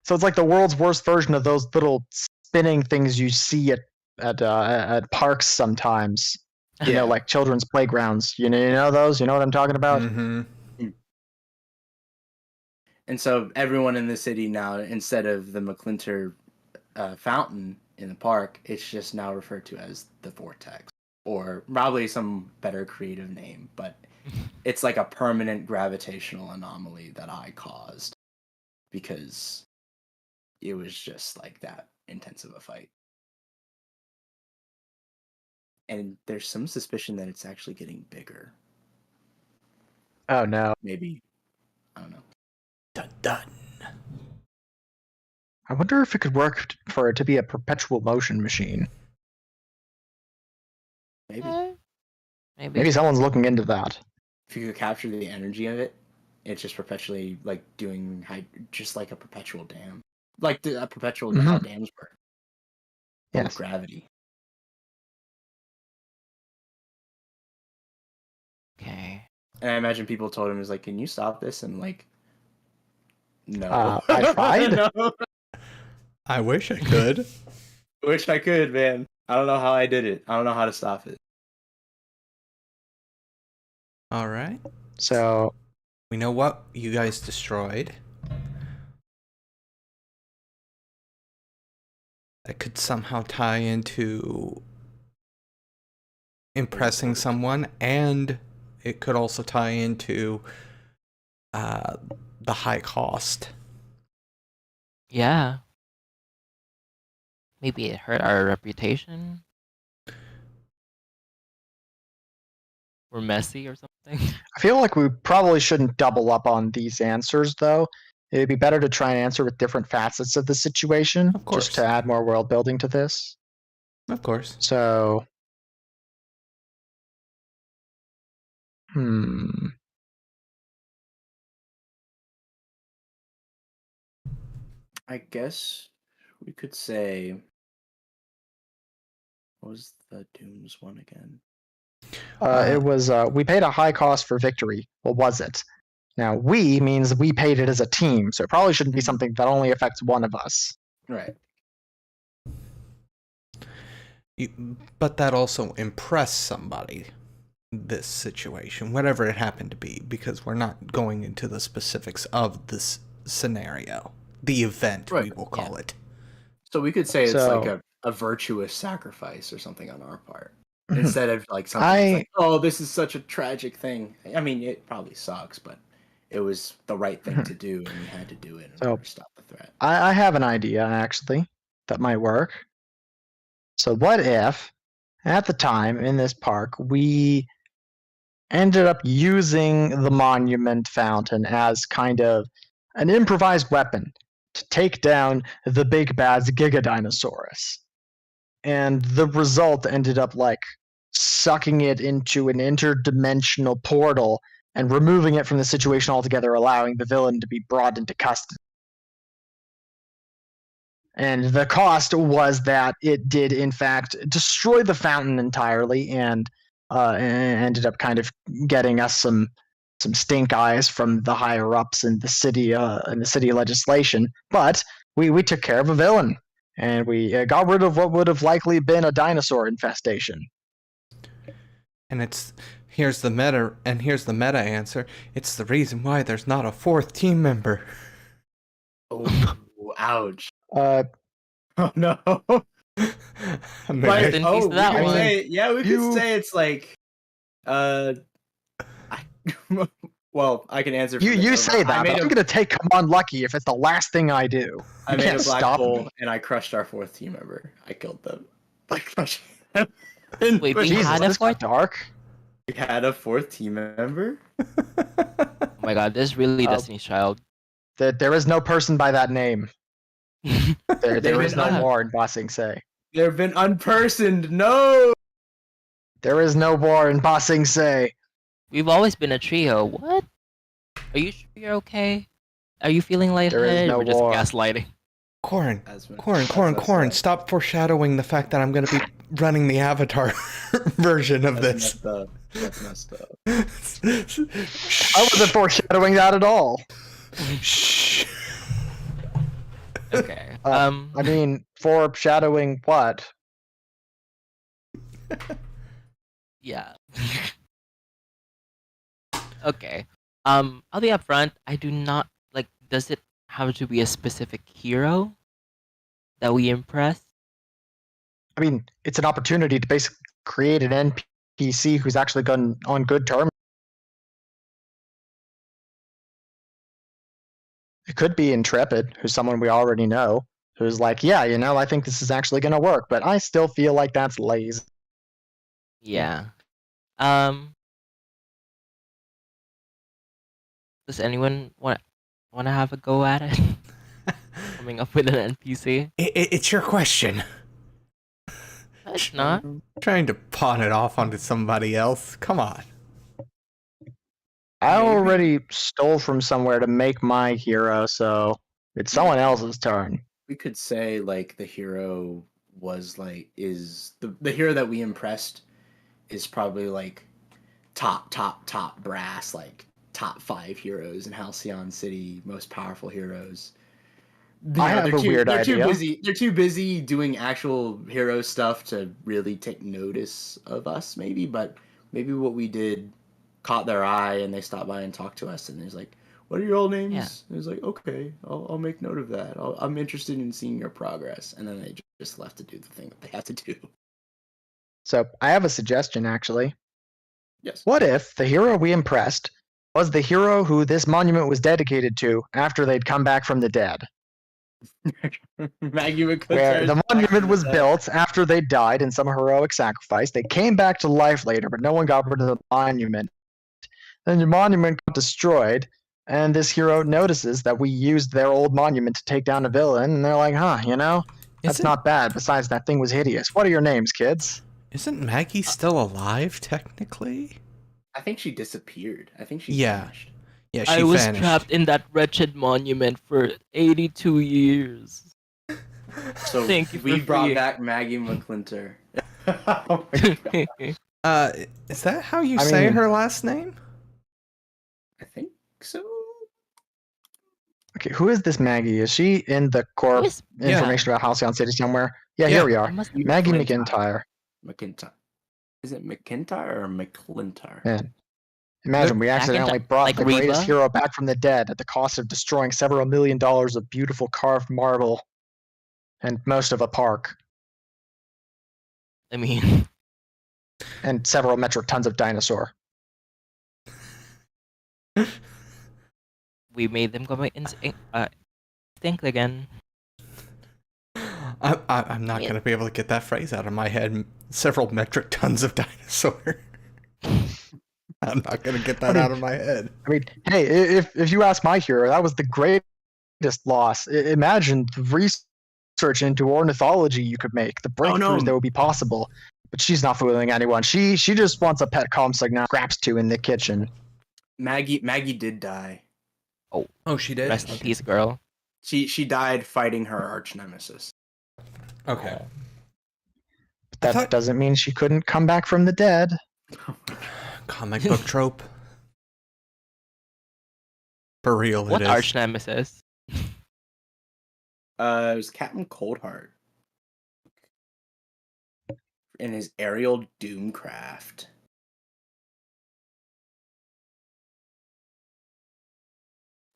So it's like the world's worst version of those little spinning things you see at parks sometimes. You know, like children's playgrounds. You know those? You know what I'm talking about? Mm-hmm. And so everyone in the city now, instead of the McClintock fountain in the park, it's just now referred to as the vortex, or probably some better creative name, but it's like a permanent gravitational anomaly that I caused because it was just that intense of a fight. And there's some suspicion that it's actually getting bigger. Oh no. Maybe. I don't know. Dun dun. I wonder if it could work for it to be a perpetual motion machine. Maybe. Maybe someone's looking into that. If you could capture the energy of it, it's just perpetually doing just like a perpetual dam. Like a perpetual how dams work. Full of Yes. gravity. Okay. And I imagine people told him, can you stop this? And no. I tried. No. I wish I could. Wish I could, man. I don't know how I did it. I don't know how to stop it. All right. So We know what you guys destroyed. That could somehow tie into impressing someone, and it could also tie into the high cost. Yeah. Maybe it hurt our reputation. We're messy or something. I feel like we probably shouldn't double up on these answers, though. It'd be better to try and answer with different facets of the situation, Of course. just to add more world building to this. Of course. So, I guess we could say. What was the Dooms one again? It was we paid a high cost for victory. What was it? Now, we means we paid it as a team, so it probably shouldn't be something that only affects one of us. Right. But that also impressed somebody, this situation, whatever it happened to be, because we're not going into the specifics of this scenario. The event, we will call it. So we could say it's So- like a virtuous sacrifice or something on our part. Instead of like something that's I- like, oh, this is such a tragic thing. I mean, it probably sucks, but it was the right thing to do, and we had to do it in So- order to stop the threat. I have an idea, actually, that might work. So, what if, at the time in this park, we ended up using the monument fountain as kind of an improvised weapon to take down the big bad's Gigadinosaurus? And the result ended up like sucking it into an interdimensional portal and removing it from the situation altogether, allowing the villain to be brought into custody. And the cost was that it did, in fact, destroy the fountain entirely, and ended up kind of getting us some stink eyes from the higher ups in the city legislation. But we took care of a villain, and we got rid of what would have likely been a dinosaur infestation. And here's the meta answer. It's the reason why there's not a fourth team member. Oh, ouch. Uh, Oh no. I mean, Like, in peace to that we could one. say, we You- could say it's like, well, I can answer. For you the- say that, I but made I'm a, gonna take come on lucky if it's the last thing I do. I You made can't a black stop hole me. and I crushed our fourth team member. I killed them by crushing them. And Wait, we pushed- Jesus, had a this got fourth? dark. we had a fourth team member. Oh my god, this is really Oh. Destiny's Child. There is no person by that name. There They've is been no un- war in Bossing Say. They've been unpersoned. No. There is no war in Bossing Say. We've always been a trio. What? Are you sure you're okay? Are you feeling lightheaded? no We're just war. gaslighting. Coryn, That's Coryn, stop foreshadowing the fact that I'm going to be running the Avatar version of this. Messed up. That's messed up. I wasn't foreshadowing that at all. Shh. Okay. I mean, foreshadowing what? Yeah. Okay. I'll be upfront. I do not like. Does it have to be a specific hero that we impress? I mean, it's an opportunity to basically create an NPC who's actually gone on good terms. It could be Intrepid, who's someone we already know, who's like, yeah, I think this is actually going to work, but I still feel like that's lazy. Yeah. Does anyone want to have a go at it? Coming up with an NPC? It's your question. It's not. Trying to pawn it off onto somebody else. Come on. I Maybe. already stole from somewhere to make my hero, so it's someone else's turn. We could say like the hero is the hero that we impressed is probably like top brass, like top 5 heroes in Halcyon City, most powerful heroes. You I know, have a weird they're idea. too busy. They're too busy doing actual hero stuff to really take notice of us. Maybe, but maybe what we did caught their eye, and they stopped by and talked to us. And he's like, "What are your all names?" Yeah. And he's like, "Okay, I'll make note of that. I'm interested in seeing your progress." And then they just left to do the thing that they have to do. So I have a suggestion, actually. Yes. What if the hero we impressed was the hero who this monument was dedicated to after they'd come back from the dead? Maggie Where McClintock the is monument was back. built after they died in some heroic sacrifice. They came back to life later, but no one got rid of the monument. Then the monument got destroyed, and this hero notices that we used their old monument to take down a villain, and they're like, that's not bad. Besides, that thing was hideous. What are your names, kids? Isn't Maggie still alive, technically? I think she disappeared. I think she Yeah. vanished. Yeah, she I was vanished. trapped in that wretched monument for 82 years. So Thank you we for brought freeing- back Maggie McClintock. Oh my God. Is that how you I say mean- her last name? I think so. Okay, who is this Maggie? Is she in the core Yes, information about Halcyon City somewhere? Yeah, Yeah. here we I are. must Maggie McClintock. McIntyre. McIntyre. Is it McIntyre or McClintock? Yeah. Imagine we accidentally brought like the greatest Reba? hero back from the dead at the cost of destroying several $1 million of beautiful carved marble and most of a park I mean, and several metric tons of dinosaur. we made them go extinct again. I'm not going to be able to get that phrase out of my head. Several metric tons of dinosaur. I'm not going to get that out of my head. I mean, hey, if you ask my hero, that was the greatest loss. Imagine the research into ornithology you could make, the breakthroughs that would be possible. But she's not fooling anyone. She just wants a pet Comsig now scraps to in the kitchen. Maggie did die. Oh, she did? Rest in peace, girl. She died fighting her arch nemesis. Okay. But that thought- doesn't mean she couldn't come back from the dead. Comic book trope. For real, What it is. arch nemesis? It was Captain Coldheart. In his aerial Doomcraft.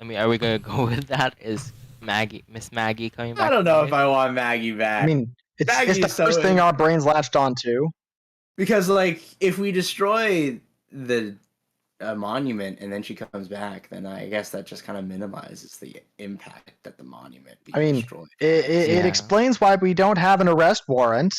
I mean, are we gonna go with that? Is Miss Maggie coming back? I don't know to if life? I want Maggie back. I mean, it's Maggie the is so first thing in. our brains latched onto. Because, like, if we destroy the monument and then she comes back, then I guess that just kind of minimizes the impact that the monument being I mean, destroyed. It Yeah. explains why we don't have an arrest warrant.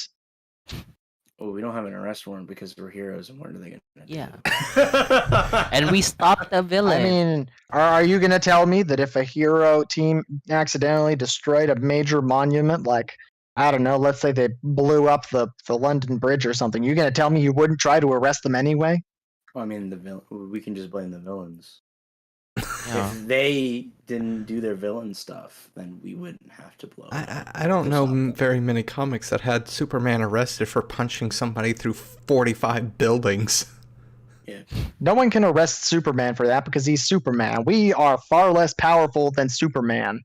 Oh, we don't have an arrest warrant because we're heroes, and what are they gonna Yeah. do? And we stopped the villain. I mean, are you going to tell me that if a hero team accidentally destroyed a major monument, like, I don't know, let's say they blew up the London Bridge or something, you're going to tell me you wouldn't try to arrest them anyway? Well, I mean, we can just blame the villains. Yeah. If they didn't do their villain stuff, then we wouldn't have to blow. I don't know very many comics that had Superman arrested for punching somebody through 45 buildings. Yeah. No one can arrest Superman for that because he's Superman. We are far less powerful than Superman.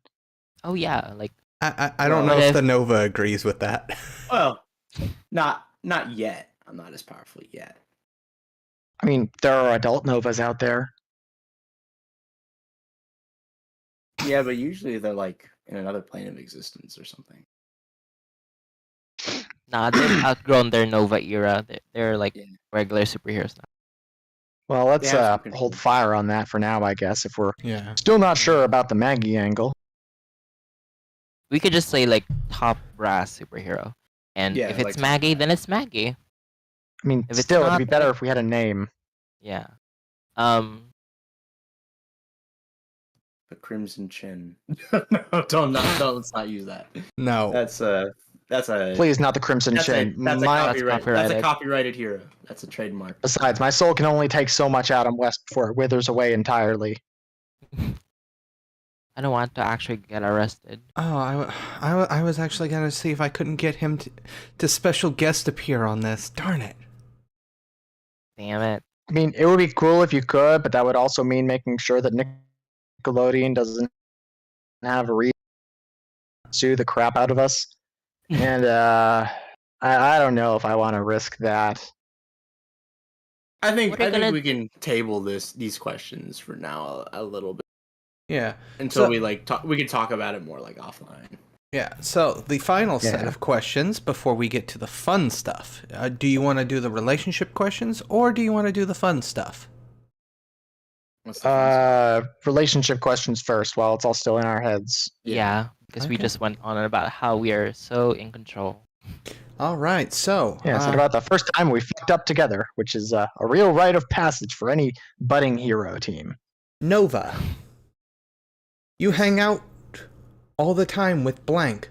Oh yeah, like I don't Well, know if if- the Nova agrees with that. Well, not yet. I'm not as powerful yet. I mean, there are adult Novas out there. Yeah, but usually they're like in another plane of existence or something. nah, they've outgrown their Nova era. They're like Yeah. regular superheroes now. Well, let's They have some control. hold fire on that for now, I guess, if we're Yeah. still not sure about the Maggie angle. We could just say like top brass superhero, and Yeah, if it's like- Maggie, then it's Maggie. I mean, If it's still, it'd not, be better if we had a name. Yeah. The Crimson Chin. No, let's not use that. No. That's a Please, not the Crimson that's Chin. that's a My- copyrighted. copyrighted hero. That's a trademark. Besides, my soul can only take so much Adam West before it withers away entirely. I don't want to actually get arrested. Oh, I was actually going to see if I couldn't get him to special guest appear on this. Darn it. Damn it. I mean, it would be cool if you could, but that would also mean making sure that Nickelodeon doesn't have a reason sue the crap out of us, and I don't know if I want to risk that. I think What are you gonna- we can table these questions for now a little bit Yeah. until So- we can talk about it more like offline. Yeah, so the final set Yeah. of questions before we get to the fun stuff. Do you want to do the relationship questions or do you want to do the fun stuff? What's the fun stuff? Relationship questions first, while it's all still in our heads. Yeah, because we Okay. just went on about how we are so in control. All right, so Yeah, it's about the first time we fucked up together, which is a real rite of passage for any budding hero team. Nova. You hang out all the time with blank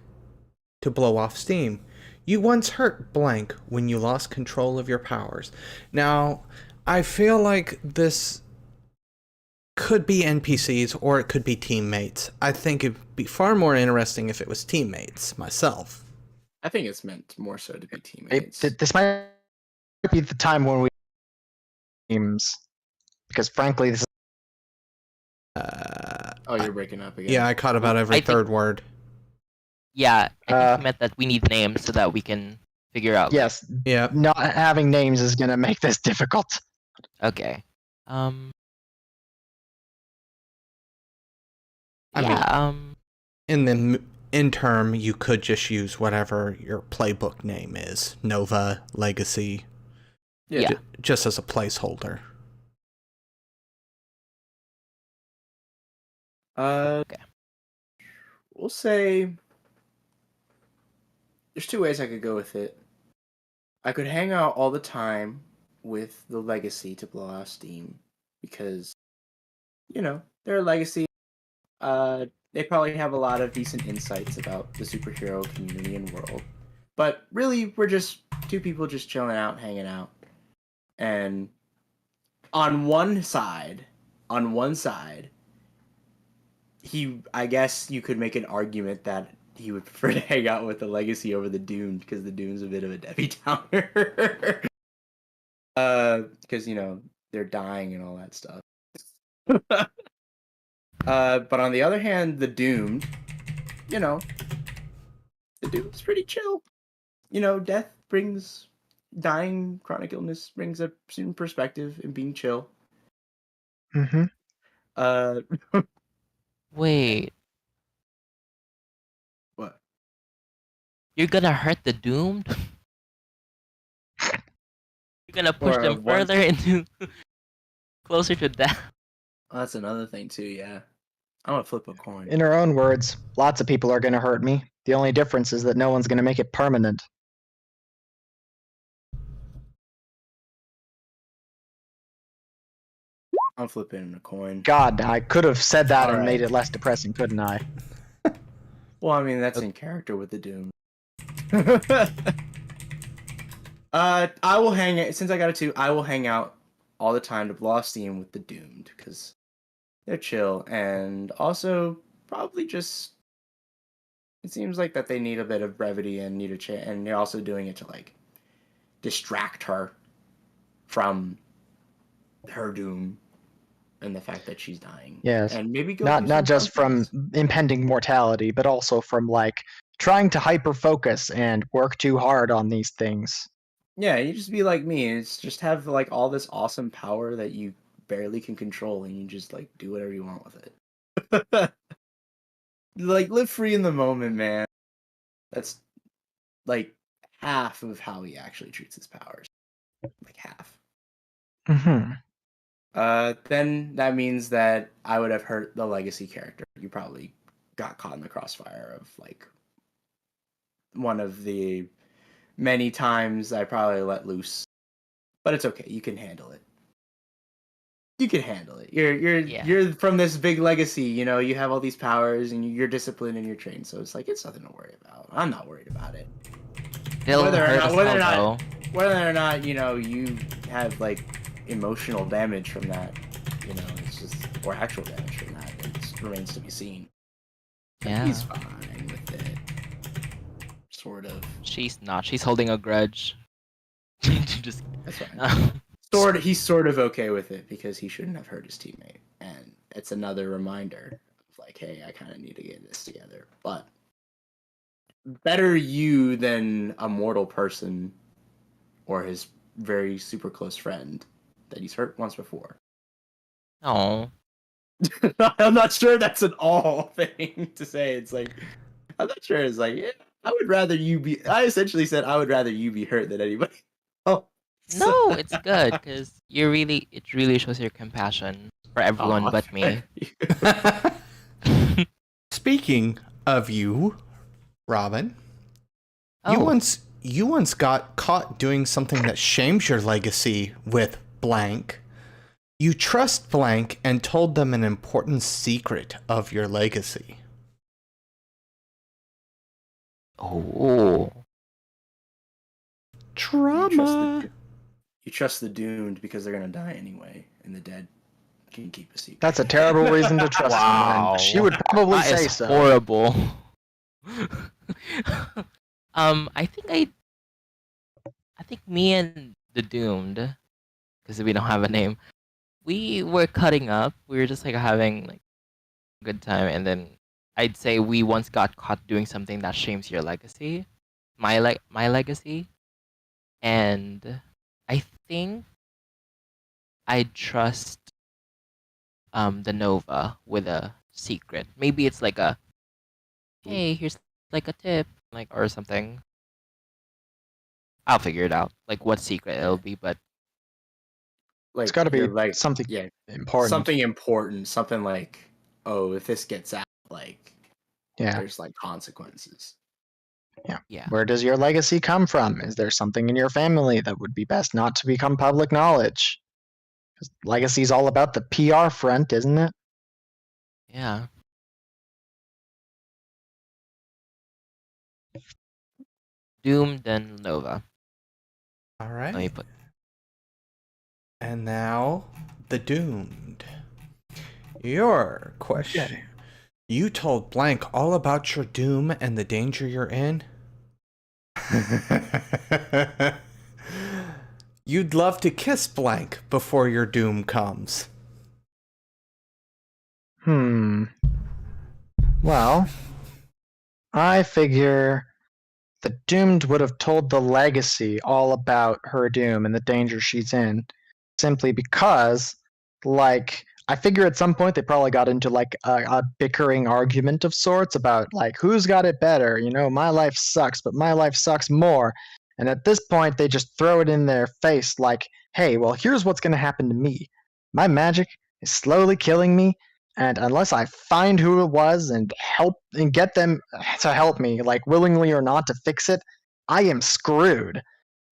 to blow off steam. You once hurt blank when you lost control of your powers. Now, I feel like this could be NPCs or it could be teammates. I think it'd be far more interesting if it was teammates, myself. I think it's meant more so to be teammates. This might be the time when we teams, because frankly, this is Oh, you're breaking up again. Yeah, I caught about every I think- third word. Yeah, I Uh, think he meant that we need names so that we can figure out. yes, Yeah. not having names is going to make this difficult. Okay. I Yeah. mean- In the interim, you could just use whatever your playbook name is. Nova, Legacy, Yeah. just as a placeholder. Okay. We'll say there's two ways I could go with it. I could hang out all the time with the Legacy to blow off steam because, they're a Legacy. They probably have a lot of decent insights about the superhero community and world. But really, we're just two people just chilling out, hanging out. And on one side, I guess you could make an argument that he would prefer to hang out with the Legacy over the Doomed because the Doomed's a bit of a Debbie Downer. Because they're dying and all that stuff. But on the other hand, the Doomed, the Doomed's pretty chill. Death brings dying, chronic illness brings a certain perspective in being chill. Mm-hmm. Wait, What? you're gonna hurt the doomed? You're gonna push Or them one- further into closer to death. Oh, that's another thing too. Yeah, I'm gonna flip a coin. In her own words, lots of people are going to hurt me. The only difference is that no one's going to make it permanent. I'm flipping a coin. God, I could have said that and Alright. made it less depressing, couldn't I? Well, I mean that's in character with the Doom. I will since I got a 2. I will hang out all the time to blow off steam with the Doomed because they're chill and also probably just. It seems like that they need a bit of brevity and need a and they're also doing it to like distract her from her doom and the fact that she's dying. Yes. And maybe go Not through not some just fun from things. impending mortality, but also from like trying to hyper focus and work too hard on these things. Yeah, you just be like me. It's just have like all this awesome power that you barely can control, and you just like do whatever you want with it. Like live free in the moment, man. That's like half of how he actually treats his powers. Like half. Mm-hmm. Then that means that I would have hurt the Legacy character. You probably got caught in the crossfire of like one of the many times I probably let loose. But it's okay. You can handle it. You can handle it. You're from this big Legacy. You have all these powers and you're disciplined and you're trained. So it's like it's nothing to worry about. I'm not worried about it. They'll Whether or hurt not- us whether or all, not- Whether or not you have like emotional damage from that, it's just or actual damage from that, it remains to be seen. Yeah. He's fine with it, sort of. She's not. She's holding a grudge. Just. That's fine. He's sort of okay with it because he shouldn't have hurt his teammate, and it's another reminder of like, hey, I kind of need to get this together. But better you than a mortal person or his very super close friend that he's hurt once before. Oh, I'm not sure that's an all thing to say. It's like, I'm not sure. It's like, yeah, I would rather you be. I essentially said I would rather you be hurt than anybody. Oh, no, it's good because it really shows your compassion for everyone Aw, but me. Speaking of you, Robyn, Oh, you once got caught doing something that shames your legacy with blank. You trust blank and told them an important secret of your legacy. oh, Drama. You trust the doomed because they're gonna die anyway, and the dead can keep a secret. That's a terrible reason to trust Wow. someone. She would probably that say is so. horrible. I think me and the doomed, because we don't have a name, we were cutting up. We were just like having like a good time, and then I'd say we once got caught doing something that shames your legacy, my legacy, and I think I'd trust the Nova with a secret. Maybe it's like a hey, here's like a tip, like or something. I'll figure it out, like what secret it'll be, but Like, It's got to be you're like something yeah, important. something important, something like, oh, if this gets out, like, Yeah. there's like consequences. yeah. Where does your legacy come from? Is there something in your family that would be best not to become public knowledge? 'Cause legacy's all about the PR front, isn't it? Yeah. Doom, then Nova. All Let me right. put. And now, the doomed. Your question. You told blank all about your doom and the danger you're in? You'd love to kiss blank before your doom comes. Well, I figure the doomed would have told the legacy all about her doom and the danger she's in, simply because, like, I figure at some point they probably got into like a bickering argument of sorts about like who's got it better. You know, my life sucks, but my life sucks more. And at this point, they just throw it in their face like, hey, well, here's what's going to happen to me. My magic is slowly killing me, and unless I find who it was and help and get them to help me, like willingly or not, to fix it, I am screwed.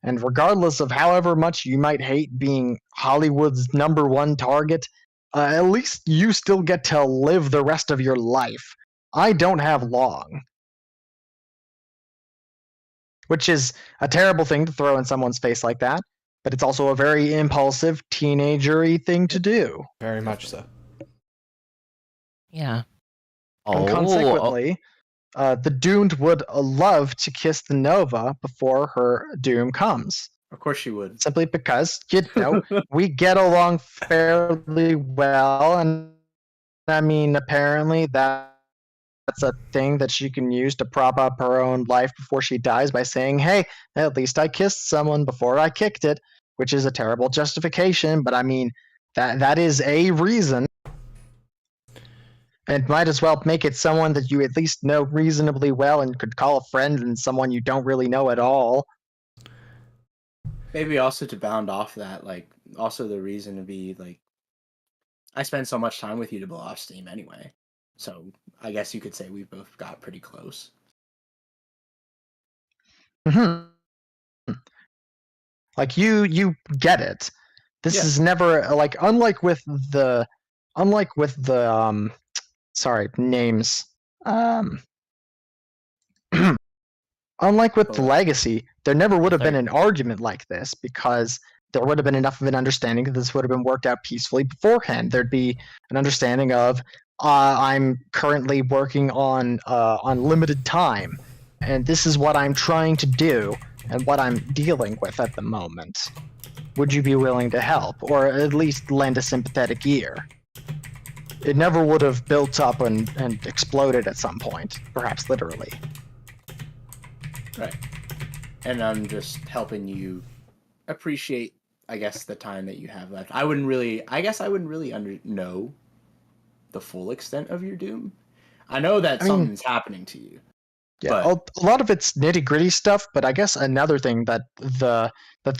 And regardless of however much you might hate being Hollywood's #1 target, at least you still get to live the rest of your life. I don't have long. Which is a terrible thing to throw in someone's face like that, but it's also a very impulsive, teenager-y thing to do. Very much so. Yeah. And consequently, the doomed would love to kiss the Nova before her doom comes. Of course she would. Simply because, you know, we get along fairly well, and I mean, apparently that's a thing that she can use to prop up her own life before she dies by saying, hey, at least I kissed someone before I kicked it, which is a terrible justification, but I mean, that is a reason. And might as well make it someone that you at least know reasonably well and could call a friend and someone you don't really know at all. Maybe also to bound off that, like, also the reason to be like, I spend so much time with you to blow off steam anyway. So I guess you could say we both got pretty close. Like you get it. This Yeah. is never like unlike with the sorry, names. Unlike with the legacy, there never would have been an argument like this because there would have been enough of an understanding that this would have been worked out peacefully beforehand. There'd be an understanding of I'm currently working on limited time, and this is what I'm trying to do and what I'm dealing with at the moment. Would you be willing to help, or at least lend a sympathetic ear? It never would have built up and exploded at some point, perhaps literally. Right. And I'm just helping you appreciate, I guess, the time that you have left. I wouldn't really know the full extent of your doom. I know that I mean, something's happening to you. yeah, But a lot of it's nitty gritty stuff, but I guess another thing that the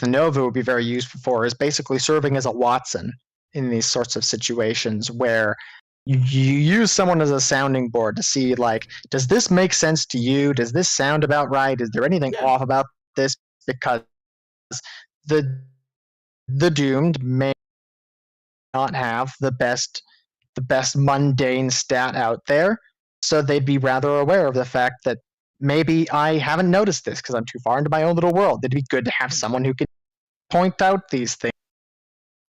Nova would be very useful for is basically serving as a Watson in these sorts of situations where you use someone as a sounding board to see, like, does this make sense to you? Does this sound about right? Is there anything yeah, off about this? Because the doomed may not have the best mundane stat out there, so they'd be rather aware of the fact that maybe I haven't noticed this because I'm too far into my own little world. It'd be good to have someone who could point out these things.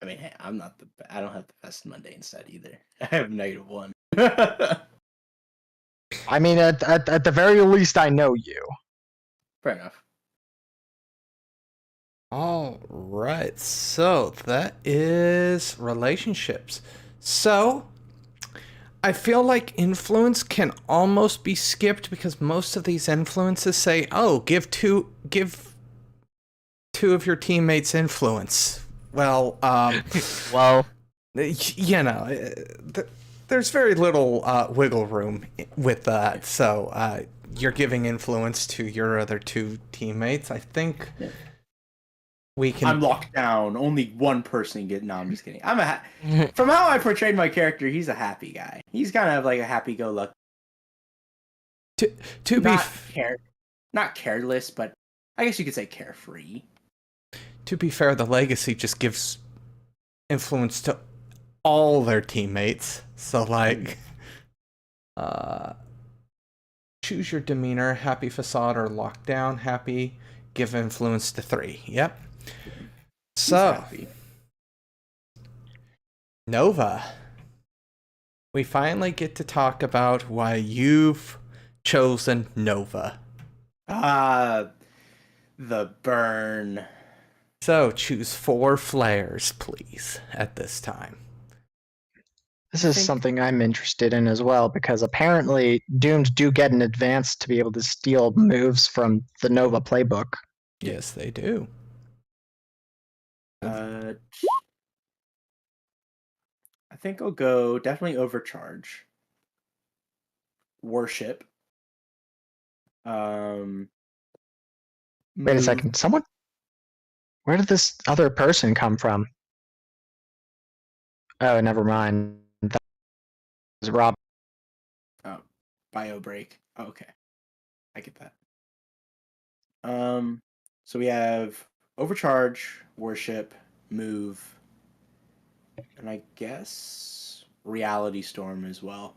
I mean, hey, I don't have the best mundane stat either. I have -1. Fair I mean, at the very least, I know you. enough. All right, so that is relationships. So I feel like influence can almost be skipped because most of these influences say, "Oh, give two of your teammates influence." Well, Well, you know, there's very little wiggle room with that. So you're giving influence to your other two teammates. I think we can. I'm locked down. Only one person can get. No, I'm just kidding. From how I portrayed my character, he's a happy guy. He's kind of like a happy-go-lucky. To be Not careless, but I guess you could say carefree. To be fair, the legacy just gives influence to all their teammates. So like, choose your demeanor, happy facade or lockdown, happy, give influence to 3. Yep. So, Nova, we finally get to talk about why you've chosen Nova. The burn. So, choose 4 flares, please, at this time. This is something I'm interested in as well, because apparently Doomed do get an advance to be able to steal moves from the Nova playbook. Yes, they do. I think I'll go definitely overcharge. Worship. Wait a second. Where did this other person come from? Oh, never mind. That was Rob. Oh, bio break. Oh, okay, I get that. So we have overcharge, worship, move, and I guess reality storm as well.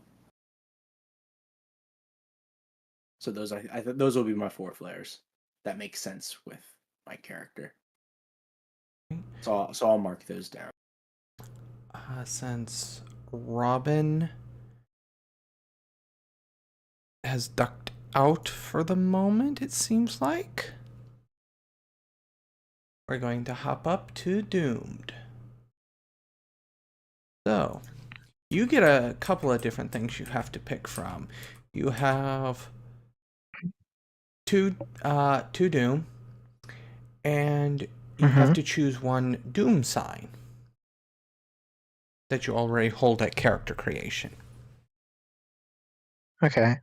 So those those will be my 4 flares. That makes sense with my character. So I'll mark those down. Since Robyn has ducked out for the moment, it seems like, we're going to hop up to Doomed. So, you get a couple of different things you have to pick from. You have two Doom, and you have to choose one Doom sign that you already hold at character creation. Okay.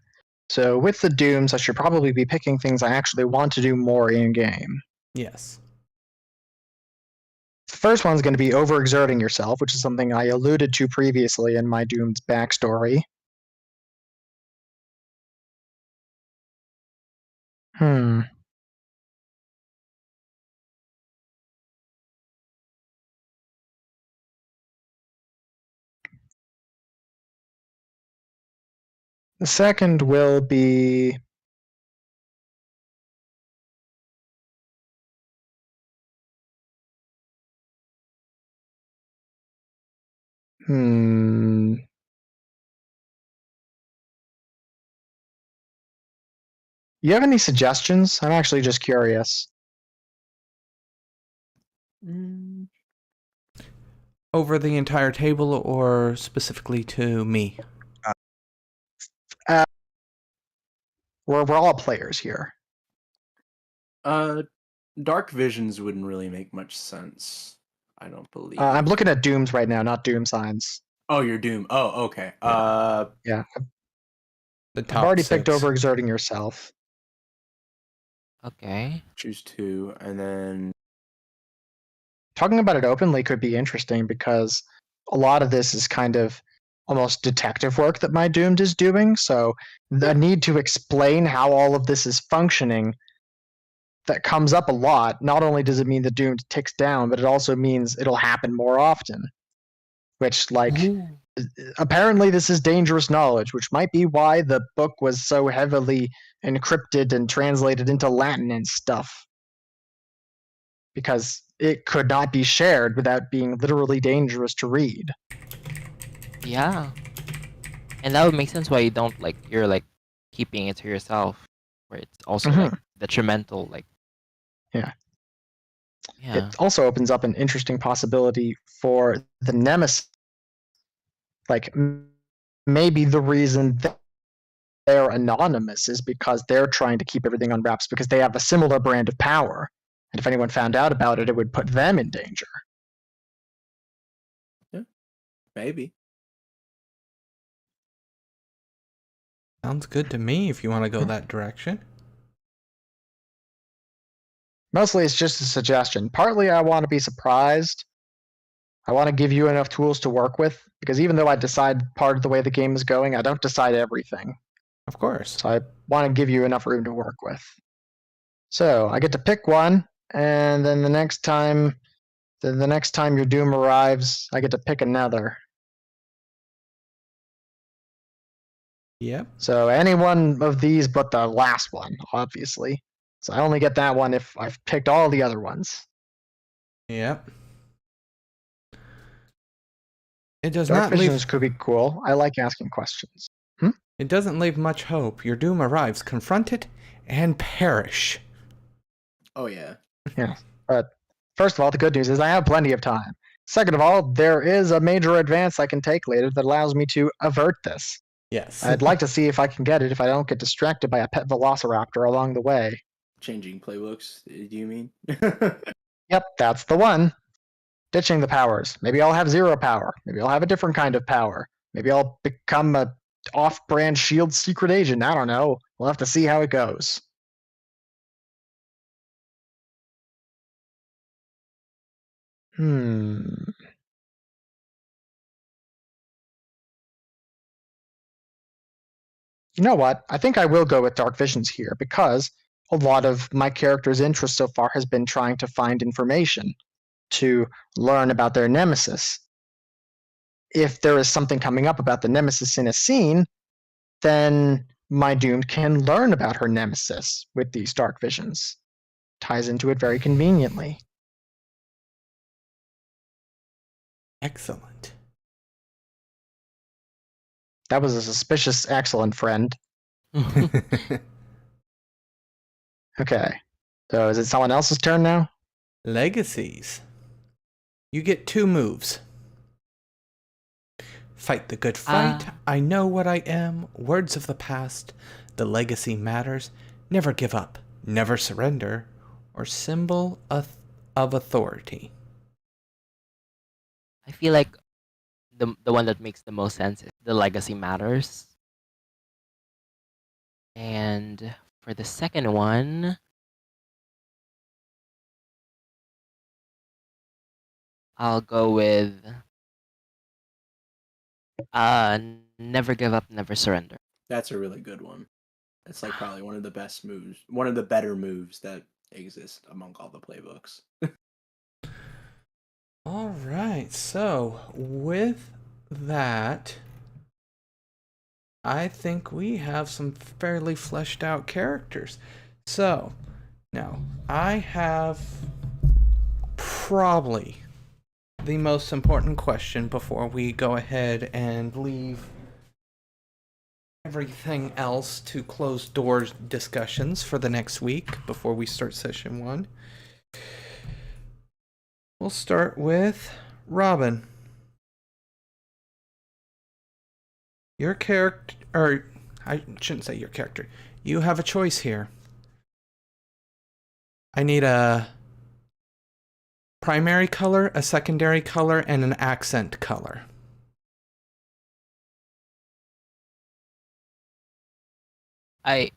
So with the Dooms, I should probably be picking things I actually want to do more in-game. Yes. The first one's going to be overexerting yourself, which is something I alluded to previously in my Doom's backstory. The second will be... You have any suggestions? I'm actually just curious. Over the entire table or specifically to me? We're all players here. Dark visions wouldn't really make much sense. I don't believe. I'm looking at dooms right now, not doom signs. Oh, you're Doom. Oh, okay. Yeah, The I've top already 6. picked overexerting yourself. Okay. choose 2, and then Talking about it openly could be interesting because a lot of this is kind of almost detective work that my doomed is doing. So the need to explain how all of this is functioning that comes up a lot. Not only does it mean the doomed ticks down, but it also means it'll happen more often. Which, like, Ooh. apparently this is dangerous knowledge, which might be why the book was so heavily encrypted and translated into Latin and stuff. Because it could not be shared without being literally dangerous to read. Yeah. And that would make sense why you don't like you're like keeping it to yourself, where it's also like detrimental. Like Yeah. yeah. It also opens up an interesting possibility for the Nemesis. Like, maybe the reason they're anonymous is because they're trying to keep everything on wraps because they have a similar brand of power. And if anyone found out about it, it would put them in danger. maybe. Sounds good to me if you want to go that direction. Mostly it's just a suggestion. Partly I want to be surprised. I want to give you enough tools to work with, because even though I decide part of the way the game is going, I don't decide everything. Of course. So I want to give you enough room to work with. So I get to pick one, and then the next time your doom arrives, I get to pick another. Yep. So any one of these but the last one, obviously. So I only get that one if I've picked all the other ones. Yep. It does Dark not visions leave. could be cool. I like asking questions. It doesn't leave much hope. Your doom arrives. Confront it and perish. Oh yeah. Yeah. But first of all, the good news is I have plenty of time. Second of all, there is a major advance I can take later that allows me to avert this. Yes. I'd like to see if I can get it if I don't get distracted by a pet velociraptor along the way. Changing playbooks, do you mean? Yep, that's the one. Ditching the powers. Maybe I'll have 0 power. Maybe I'll have a different kind of power. Maybe I'll become a off-brand shield secret agent. I don't know. We'll have to see how it goes. You know what? I think I will go with Dark Visions here because a lot of my character's interest so far has been trying to find information to learn about their nemesis. If there is something coming up about the nemesis in a scene, then my doomed can learn about her nemesis with these Dark Visions. Ties into it very conveniently. Excellent. That was a suspicious excellent, friend. Okay. So is it someone else's turn now? Legacies. You get 2 moves. Fight the good fight. I know what I am. Words of the past. The legacy matters. Never give up. Never surrender. Or symbol of authority. I feel like the one that makes the most sense is the legacy matters. And for the second one, I'll go with never give up, never surrender. That's a really good one. It's like probably one of the best moves, one of the better moves that exist among all the playbooks. All right. So, with that, I think we have some fairly fleshed out characters. So, now, I have probably the most important question before we go ahead and leave everything else to closed doors discussions for the next week before we start session 1. We'll start with Robyn. Your character, or I shouldn't say your character. You have a choice here. I need a primary color, a secondary color, and an accent color. Sorry,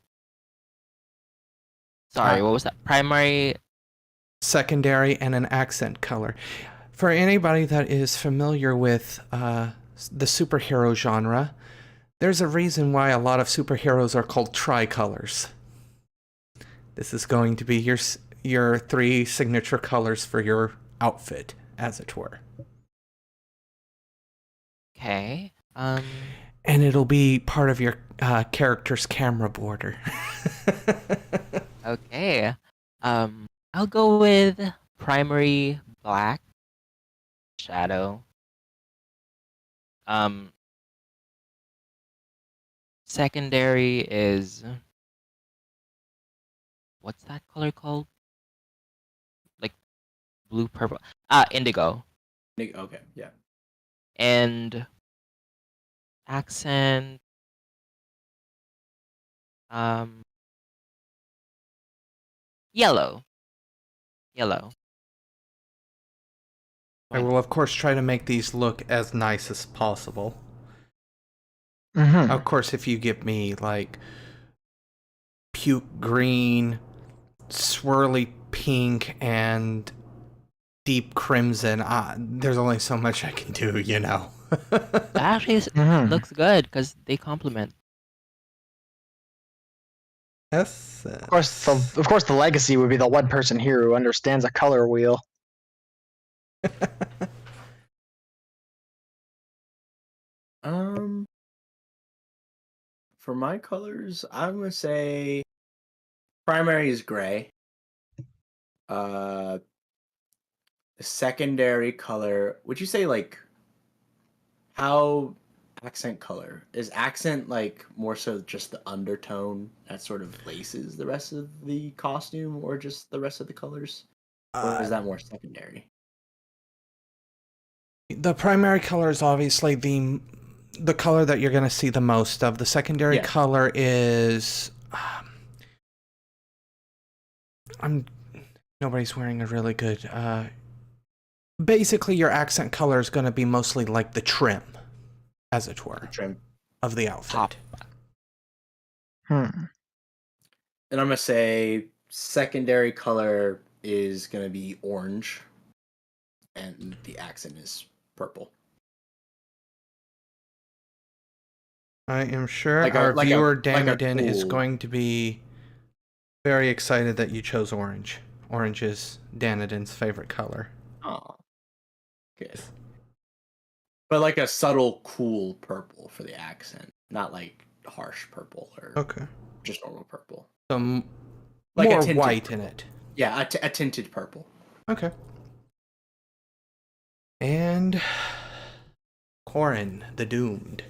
what was that? Primary. Secondary, and an accent color. For anybody that is familiar with the superhero genre, there's a reason why a lot of superheroes are called tricolors. This is going to be your 3 signature colors for your outfit, as it were. Okay. And it'll be part of your character's camera border. Okay. I'll go with primary black shadow. Secondary is, what's that color called? Like blue purple. Indigo. Okay, yeah. And accent, yellow. Yellow. I will, of course, try to make these look as nice as possible. Mm-hmm. Of course, if you give me, like, puke green, swirly pink, and deep crimson, there's only so much I can do, you know. That actually looks good because they complement. Yes. Of course, the legacy would be the one person here who understands a color wheel. For my colors, I'm gonna say primary is gray. The secondary color, would you say like how accent color? Is accent like more so just the undertone that sort of laces the rest of the costume, or just the rest of the colors? Or is that more secondary? The primary color is obviously the color that you're going to see the most of. The secondary color is nobody's wearing a really good basically your accent color is going to be mostly like the trim, as it were, of the outfit. And I'm gonna say secondary color is gonna be orange, and the accent is purple. I am sure our viewer Danadin is going to be very excited that you chose orange. Orange is Danadin's favorite color. Oh, good. But like a subtle, cool purple for the accent, not like harsh purple or just normal purple. Some like more a white purple. in it. Yeah, a tinted purple. Okay. And Coryn, the Doomed.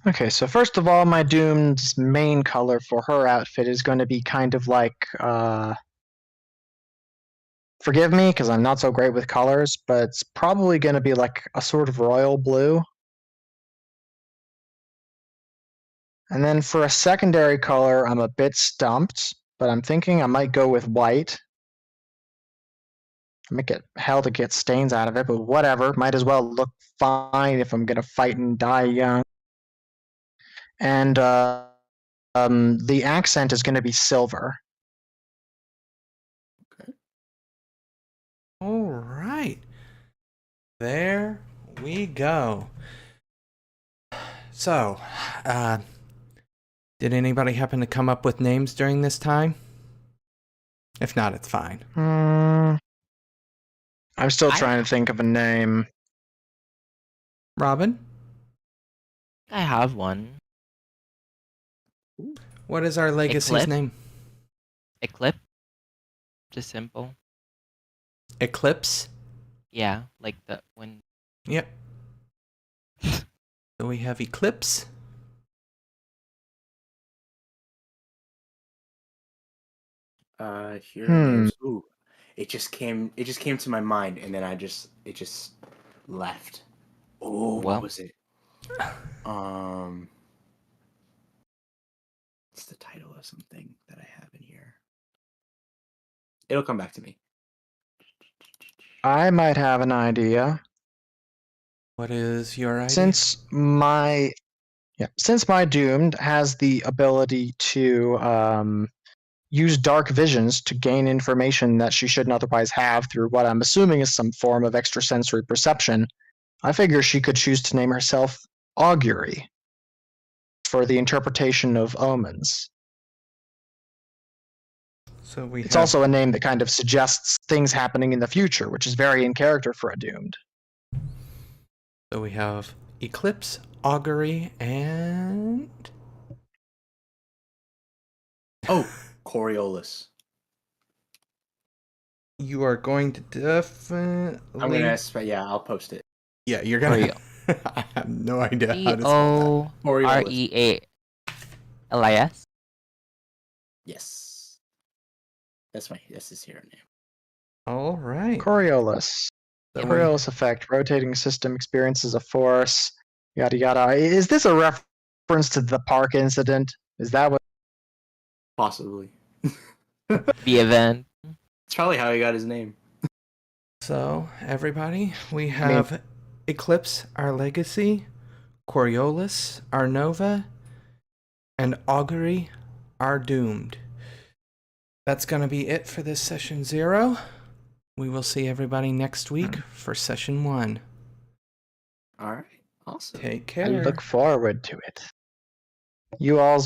Okay, so first of all, my Doomed's main color for her outfit is going to be kind of like, forgive me because I'm not so great with colors, but it's probably going to be like a sort of royal blue. And then for a secondary color, I'm a bit stumped, but I'm thinking I might go with white. I might get hell to get stains out of it, but whatever. Might as well look fine if I'm going to fight and die young. And the accent is going to be silver. Okay. All right. There we go. So, did anybody happen to come up with names during this time? If not, it's fine. I'm still trying to think of a name. Robyn? I have one. What is our legacy's name? Eclipse. Just simple. Eclipse? Yeah, like the when. Yep. So we have Eclipse. Here it is. Ooh, it just came to my mind, and then it just left. Oh, what was it? It's the title of something that I have in here. It'll come back to me. I might have an idea. What is your idea? Since my doomed has the ability to use dark visions to gain information that she shouldn't otherwise have through what I'm assuming is some form of extrasensory perception, I figure she could choose to name herself Augury for the interpretation of omens. So we It's have, also a name that kind of suggests things happening in the future, which is very in character for a doomed. so we have Eclipse, Augury, and Oh, Coriolis. you are going to definitely. I'm gonna yeah, I'll post it. Yeah, you're gonna. I have no idea how to spell Coriolis. Yes. That's his hero name. that. All right. Coriolis. So Coriolis effect. Rotating system experiences a force. Yada yada. Is this a reference to the park incident? Is that what? Possibly. The event. It's probably how he got his name. So, everybody, we have Eclipse, our legacy, Coriolis, our Nova, and Augury, our doomed. That's going to be it for this session 0. We will see everybody next week for session 1. All right. Awesome. Take I care. look forward to it. You all's